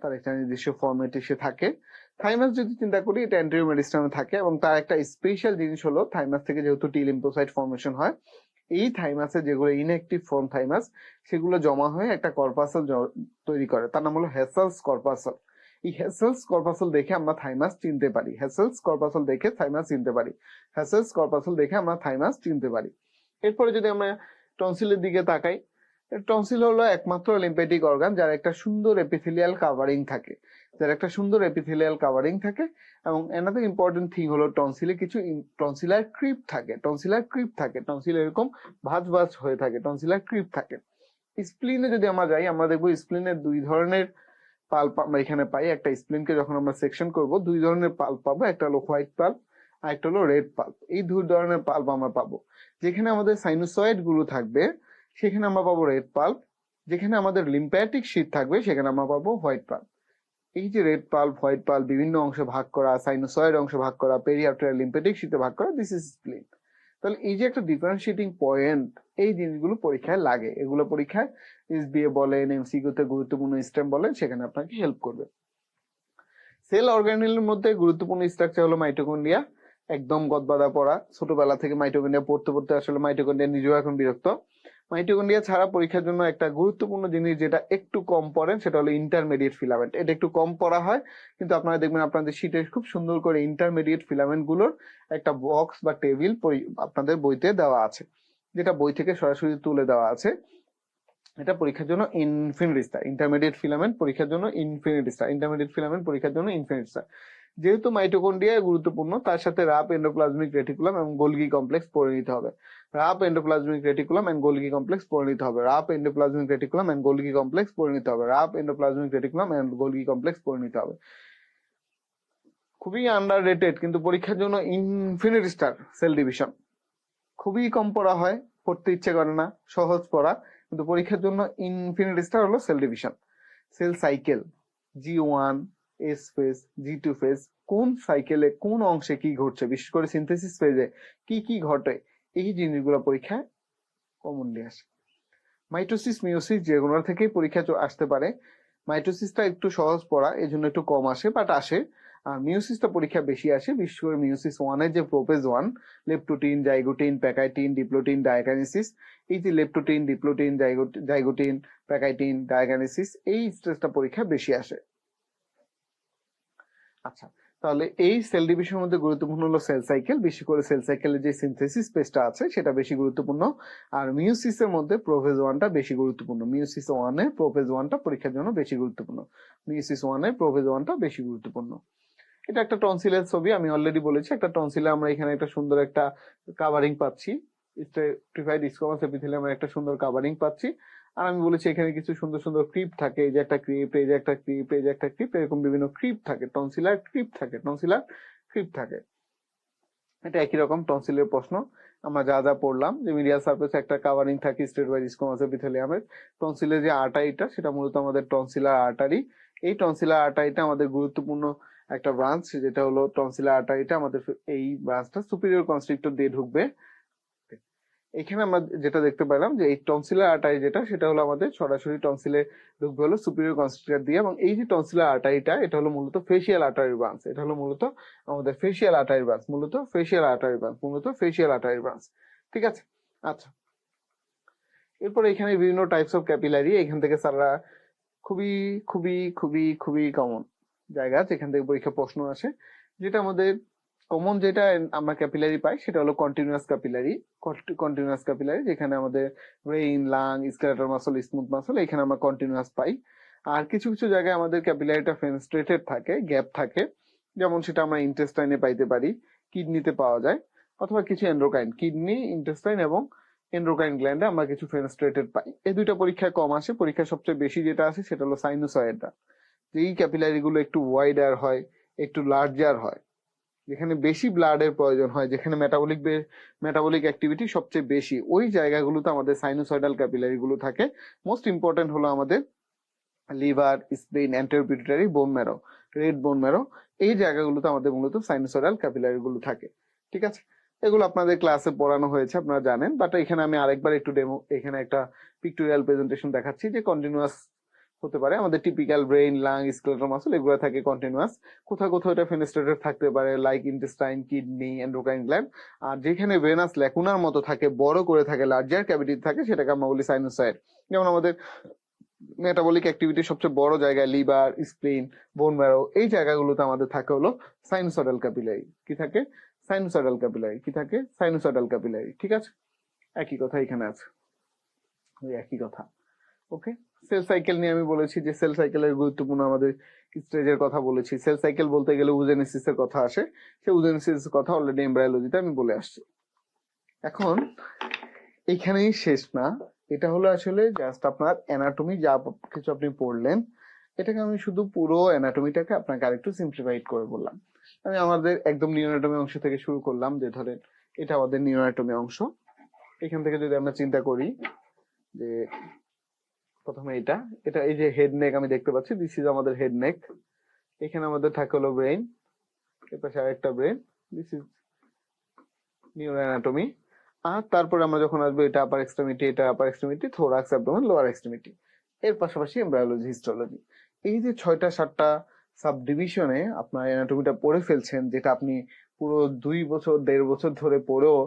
তার একটা নির্দিষ্ট ফরম্যাটে সে থাকে। থাইমাস যদি চিন্তা করি, এটা অ্যান্টেরিয়র মেডিস্টামে থাকে, এবং তার একটা স্পেশাল জিনিস হলো, থাইমাস থেকে যেহেতু টি লিম্ফোসাইট ফর্মেশন হয়, এই থাইমাসে যেগুলো ইনঅ্যাক্টিভ ফর্ম থাইমাস, সেগুলো জমা হয়ে একটা কর্পাসল তৈরি করে, তার নাম হলো হেসেলস কর্পাসল। এই হেসেলস কর্পাসল দেখে আমরা থাইমাস চিনতে পারি, হেসেলস কর্পাসল দেখে থাইমাস চিনতে পারি, হেসেলস কর্পাসল দেখে আমরা থাইমাস চিনতে পারি। এরপরে যদি আমরা টনসিলের দিকে তাকাই, টনসিল হলো একমাত্র লিম্ফেটিক অর্গান যার একটা সুন্দর এপিথেলিয়াল কাভারিং থাকে, এবং অ্যানাদার ইম্পর্টেন্ট থিং হলো টনসিলে কিছু টনসিলার ক্রিপ থাকে, টনসিল এরকম ভাঁজ ভাঁজ হয়ে থাকে, টনসিলার ক্রিপ থাকে। স্প্লিনে যদি আমরা যাই, আমরা দেখবো স্প্লিনের 2 ধরনের পাল্প আমরা এখানে পাই। একটা স্প্লিনকে যখন আমরা সেকশন করব, 2 ধরনের পাল্প পাবো, একটা হলো হোয়াইট পাল্প আর একটা হলো রেড পাল্প। এই 2 ধরনের পাল্প আমরা পাবো। যেখানে আমাদের সাইনোসয়েড গুলো থাকবে সেখানে আমরা পাবো রেড পাল্প, যেখানে আমাদের লিম্ফ্যাটিক শীট থাকবে সেখানে আমরা পাবো হোয়াইট পাল্প। এই যে রেড পাল্প, হোয়াইট পাল্প বিভিন্ন অংশে ভাগ করা, সাইনোসয়েড অংশে ভাগ করা, পেরিআর্টেরিয়াল লিম্ফ্যাটিক শীটে ভাগ করা, দিস ইজ স্প্লিন। তাহলে এই যে একটা ডিফারেন্সিয়েটিং পয়েন্ট, এই জিনিসগুলো পরীক্ষায় লাগে, এগুলো পরীক্ষায় এসবিএ বলেন, এমসিকিউতে গুরুত্বপূর্ণ স্টেম বলেন, সেখানে আপনাকে হেল্প করবে। সেল অর্গানেলের মধ্যে গুরুত্বপূর্ণ স্ট্রাকচার হলো মাইটোকন্ড্রিয়া, একদম গদবাদা পড়া, ছোটবেলা থেকে মাইটোকন্ড্রিয়া পড়তে পড়তে আসলে মাইটোকন্ড্রিয়া নিজেও এখন বিরক্ত। মাইটোকন্ড্রিয়া ছাড়া পরীক্ষার জন্য একটা গুরুত্বপূর্ণ জিনিস যেটা একটু কম পড়েন, সেটা হলো ইন্টারমিডিয়েট ফিলামেন্ট। এটা একটু কম পড়া হয়, কিন্তু আপনারা দেখবেন আপনাদের শীটে খুব সুন্দর করে ইন্টারমিডিয়েট ফিলামেন্ট গুলোর একটা বক্স বা টেবিল আপনাদের বইতে দেওয়া আছে, যেটা বই থেকে সরাসরি তুলে দেওয়া আছে। এটা পরীক্ষার জন্য ইনফিনিটি স্টার, ইন্টারমিডিয়েট ফিলামেন্ট পরীক্ষার জন্য ইনফিনিটি স্টার, ইন্টারমিডিয়েট ফিলামেন্ট পরীক্ষার জন্য ইনফিনিটি স্টার। যেহেতু মাইটোকন্ড্রিয়া গুরুত্বপূর্ণ, তার সাথে রাপ এন্ডোপ্লাজমিক রেটিকুলাম এবং গোলগি কমপ্লেক্স পড়ে নিতে হবে, rough endoplasmic reticulum and Golgi complex পড়ে নিতে হবে, rough endoplasmic reticulum and Golgi complex পড়ে নিতে হবে, rough endoplasmic reticulum and Golgi complex পড়ে নিতে হবে। খুবই আন্ডাররেটেড, কিন্তু পরীক্ষার জন্য ইনফিনিটি স্টার সেল ডিভিশন খুবই কম পড়া হয়, পড়তে ইচ্ছে করে না, সহজ পড়া, কিন্তু পরীক্ষার জন্য ইনফিনিটি স্টার হলো cell division. Cell cycle, G1 S phase, G2 phase, কোন সাইকেলে কোন অংশে কি ঘটছে, বিশেষ করে সিনথেসিস ফেজে কি কি ঘটে, এই জিনিসগুলো পরীক্ষায় কমনলি আসে। মাইটোসিস, মিওসিস যেগুলো থেকেই পরীক্ষা আসতে পারে। মাইটোসিসটা একটু সহজ পড়া, এই জন্য একটু কম আসে, বাট আসে। আর মিওসিসটা পরীক্ষা বেশি আসে, বিশেষ করে মিওসিস 1-এর যে প্রোপেজ 1, leptotene, zygotene, pachytene, diplotene, diakinesis, এই যে leptotene, diplotene, zygotene, pachytene, diakinesis, এই স্টেজটা পরীক্ষা বেশি আসে। আচ্ছা, তাহলে এই সেল ডিভিশনের মধ্যে গুরুত্বপূর্ণ হলো সেল সাইকেল, বেশি করে সেল সাইকেলের যে সিনথেসিস পেজটা আছে সেটা বেশি গুরুত্বপূর্ণ। আর মিওসিসের মধ্যে প্রোফেজ ওয়ানটা বেশি গুরুত্বপূর্ণ। মিওসিস ওয়ানে প্রোফেজ ওয়ানটা পরীক্ষার জন্য বেশি গুরুত্বপূর্ণ। মিওসিস ওয়ানে প্রোফেজ ওয়ানটা বেশি গুরুত্বপূর্ণ। এটা একটা টনসিলের ছবি, আমি অলরেডি বলেছি একটা টনসিলে আমরা এখানে একটা সুন্দর একটা কাভারিং পাচ্ছি, স্ট্রেটিফাইড স্কোয়ামাস এপিথেলিয়ামের একটা সুন্দর কাভারিং পাচ্ছি। আর আমি বলেছি এখানে কিছু সুন্দর সুন্দর ক্রিপ থাকে, এই যে একটা ক্রিপ, এই যে একটা ক্রিপ, এই যে একটা ক্রিপ, এরকম বিভিন্ন ক্রিপ থাকে, টনসিলার ক্রিপ থাকে, টনসিলার ক্রিপ থাকে। এটা একই রকম টনসিলের প্রশ্ন আমরা যা যা পড়লাম, যে মিডিয়াল সারফেসে একটা কাভারিং থাকে স্ট্রেটিফাইড স্কোয়ামাস এপিথেলিয়ামের। টনসিলের যে আর্টারিটা সেটা মূলত আমাদের টনসিলার আর্টারি। এই টনসিলার আর্টারিটা আমাদের গুরুত্বপূর্ণ একটা ব্রাঞ্চ, যেটা হলো টনসিলার আর্টারিটা আমাদের এই ব্রাঞ্চটা সুপিরিয়র কনস্ট্রিক্টর দিয়ে ঢুকবে। এখানে আমরা যেটা দেখতে পেলাম যে এই টনসিলার আর্টারি যেটা, সেটা হলো আমাদের সরাসরি টনসিলে ঢুকবে হলো সুপিরিয়র কনস্ট্রিক্টর দিয়ে। এবং এই যে টনসিলার আর্টারিটা, এটা হলো মূলত ফেসিয়াল আর্টারি ব্রাঞ্চ। এটা হলো মূলত আমাদের ফেসিয়াল আর্টারি ব্রাঞ্চ, মূলত ফেসিয়াল আর্টারি ব্রাঞ্চ, মূলত ফেসিয়াল আর্টারি ব্রাঞ্চ। ঠিক আছে, আচ্ছা। এরপরে এখানে বিভিন্ন টাইপস অফ ক্যাপিলারি, এখান থেকে স্যাররা খুবই খুবই খুবই খুবই কমন জায়গা যেখান থেকে পরীক্ষা প্রশ্ন আসে। যেটা আমাদের কমন যেটা আমরা ক্যাপিলারি পাই সেটা হলো কন্টিনিউয়াস ক্যাপিলারি। কন্টিনিউয়াস ক্যাপিলারি যেখানে আমাদের brain, lung, skeletal muscle, smooth muscle, এখানে আমরা কন্টিনিউয়াস পাই। আর কিছু কিছু জায়গায় আমাদের ক্যাপিলারিটা ফেনস্ট্রেটেড থাকে, গ্যাপ থাকে, যেমন সেটা আমরা ইন্টেস্টাইনে পাইতে পারি, কিডনিতে পাওয়া যায়, অথবা কিছু এন্ডোক্রাইন, কিডনি, ইন্টেস্টাইন এবং এন্ডোক্রাইন গ্ল্যান্ডে আমরা কিছু ফেনস্ট্রেটেড পাই। এই দুইটা পরীক্ষায় কম আসে। পরীক্ষায় সবচেয়ে বেশি যেটা আসে সেটা হলো সাইনোসয়েডটা, যে এই ক্যাপিলারি গুলো একটু ওয়াইডার হয়, একটু লার্জার হয়, যেখানে বেশি ব্লাডের প্রয়োজন হয়, যেখানে মেটাবলিক অ্যাক্টিভিটি সবচেয়ে বেশি, ওই জায়গাগুলোতে আমাদের সাইনোসয়েডাল ক্যাপিলারি গুলো থাকে। মোস্ট ইম্পর্টেন্ট হলো আমাদের liver, স্প্লিন, anterior pituitary, bone marrow, red bone marrow, এই জায়গাগুলোতে আমাদের মূলত সাইনোসয়েডাল ক্যাপিলারি গুলো থাকে। ঠিক আছে, এগুলো আপনাদের ক্লাসে পড়ানো হয়েছে, আপনারা জানেন। বাট এখানে আমি আরেকবার একটু ডেমো, এখানে একটা পিক্টোরিয়াল প্রেজেন্টেশন দেখাচ্ছি যে কন্টিনিউয়াস হতে পারে আমাদের typical brain, lung, skeletal muscle, এগুলো থাকে কন্টিনিউয়াস। কোথাও কোথাও এটা ফেনেস্ট্রেটেড থাকতে পারে, like intestine, kidney, endocrine gland. আর যেখানে ভেনাস ল্যাকুনার মতো থাকে, বড় করে থাকে, লার্জার ক্যাভিটি থাকে, সেটাকে আমরা বলি সাইনোসয়েড। যেমন আমাদের মেটাবলিক অ্যাক্টিভিটি সবচেয়ে বড় জায়গায় লিভার, স্প্লিন, বোন ম্যারো, এই জায়গাগুলোতে আমাদের থাকে হলো সাইনোসয়েডাল ক্যাপিলারি। কি থাকে? Sinusoidal capillary. কি থাকে? Sinusoidal capillary. ঠিক আছে, একই কথা এখানে আছে, ওই একই কথা। ওকে, সেল সাইকেল নিয়ে আমি বলেছি যে সেল সাইকেলের গুরুত্বপূর্ণ আমাদের স্টেজের কথা বলেছি। সেল সাইকেল বলতে গেলে উজেনেসিস এর কথা আসে, সেই উজেনেসিস এর কথা অলরেডি এমব্রায়োলজিতে আমি বলে আসছি। এখন এইখানেই শেষ না, এটা হলো আসলে জাস্ট আপনার অ্যানাটমি যা কিছু আপনি পড়লেন, এটাকে আমি শুধু পুরো অ্যানাটমিটাকে আপনাকে আরেকটু সিম্পলিফাইড করে বললাম। আমি আমাদের একদম নিউরোঅ্যানাটমি অংশ থেকে শুরু করলাম, যে ধরেন এটা আমাদের নিউরোঅ্যানাটমি অংশ। এখান থেকে যদি আমরা চিন্তা করি যে প্রথমে এটা এটা এই যে হেড নেক আমি দেখতে পাচ্ছি, দিস ইজ আমাদের হেড নেক। এখানে আমাদের থাকে হলো ব্রেইন, এর পাশে আরেকটা ব্রেইন, দিস ইজ নিউরোঅ্যানাটমি। আর তারপরে আমরা যখন আসবো এটা আপার এক্সট্রিমিটি, এটা upper extremity, thorax, abdomen, lower extremity, এর পাশাপাশি এমব্রায়োলজি, হিস্টোলজি। এই যে 6টা-7টা সাব ডিভিশনে আপনার অ্যানাটমিটা পড়ে ফেলছেন, যেটা আপনি পুরো 2 বছর 1.5 বছর ধরে পড়েও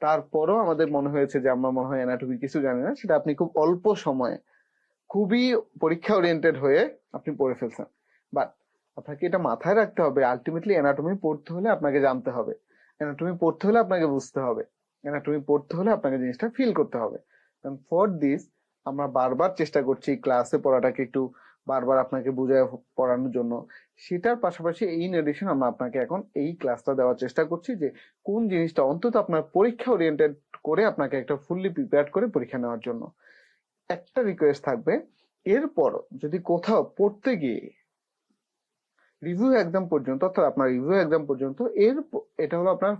তারপরও আমাদের মনে হয়েছে যে আমরা মনে হয় অ্যানাটমি কিছু জানি না, সেটা আপনি খুব অল্প সময়ে খুবই পরীক্ষা ওরিয়েন্টেড হয়ে আপনি পড়ে ফেলছেন। বাট আপনাকে এটা মাথায় রাখতে হবে, আলটিমেটলি অ্যানাটমি পড়তে হলে আপনাকে জানতে হবে, অ্যানাটমি পড়তে হলে আপনাকে বুঝতে হবে, অ্যানাটমি পড়তে হলে আপনাকে জিনিসটা ফিল করতে হবে। ফর দিস আমরা বারবার চেষ্টা করছি ক্লাসে পড়াটাকে একটু বারবার আপনাকে বুঝায় পড়ানোর জন্য। সেটার পাশাপাশি ইন এডিশন আমরা আপনাকে এখন এই ক্লাসটা দেওয়ার চেষ্টা করছি, যে কোন জিনিসটা অন্তত আপনার পরীক্ষা ওরিয়েন্টেড করে আপনাকে একটা ফুললি প্রিপেয়ার করে পরীক্ষা নেওয়ার জন্য। একটা রিকোয়েস্ট থাকবে, এরপর যদি কোথাও পড়তে গিয়ে রিভিউ এক্সাম পর্যন্ত, অর্থাৎ আপনার রিভিউ এক্সাম পর্যন্ত এটা হলো আপনার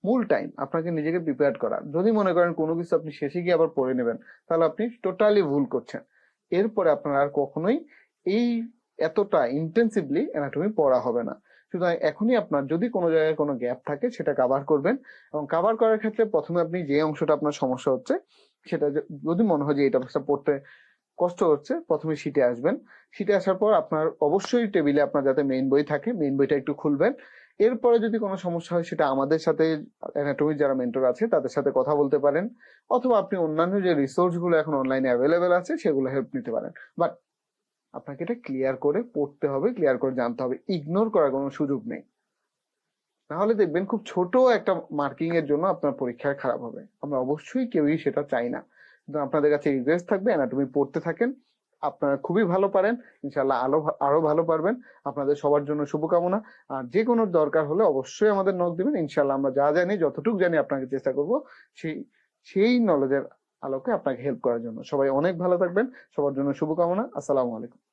মূল টাইম আপনাকে নিজেকে প্রিপেয়ার করা। যদি মনে করেন কোনো কিছু আপনি শেষে গিয়ে আবার পড়ে নেবেন, তাহলে আপনি টোটালি ভুল করছেন। এরপরে আপনার আর কখনোই এই এতটা ইন্টেন্সিভলি অ্যানাটমি পড়া হবে না। সুতরাং এখনই আপনার যদি কোনো জায়গায় কোনো গ্যাপ থাকে সেটা কভার করবেন, এবং কভার করার ক্ষেত্রে প্রথমে আপনি যে অংশটা আপনার সমস্যা হচ্ছে সেটা যদি মনে হয় যে এটা পড়তে কষ্ট হচ্ছে, প্রথমে শিটে আসবেন। শিটে আসার পর আপনার অবশ্যই টেবিলে আপনার যাতে মেইন বই থাকে, মেইন বইটা একটু খুলবেন। এরপরে যদি কোনো সমস্যা হয় সেটা আমাদের সাথে, অ্যানাটমির যারা মেন্টর আছে তাদের সাথে কথা বলতে পারেন, অথবা আপনি অন্যান্য যে রিসোর্স গুলো এখন অনলাইনে অ্যাভেলেবেল আছে সেগুলো হেল্প নিতে পারেন। বাট আপনাকে এটা ক্লিয়ার করে পড়তে হবে, ক্লিয়ার করে জানতে হবে, ইগনোর করার কোনো সুযোগ নেই। নাহলে দেখবেন খুব ছোট একটা মার্কিং এর জন্য আপনার পরীক্ষায় খারাপ হবে। আমরা অবশ্যই কেউই সেটা চাই না। কিন্তু আপনাদের কাছে রিকোয়েস্ট থাকবে অ্যানাটমি পড়তে থাকেন, আপনারা খুবই ভালো পারেন, ইনশাল্লাহ আরো ভালো পারবেন। আপনাদের সবার জন্য শুভকামনা। আর যে কোনো দরকার হলে অবশ্যই আমাদের নক দিবেন, ইনশাল্লাহ আমরা যা জানি যতটুকু জানি আপনাকে চেষ্টা করব সেই সেই নলেজের আলোকে আপনাকে হেল্প করার জন্য। সবাই অনেক ভালো থাকবেন, সবার জন্য শুভকামনা। আসসালামু আলাইকুম।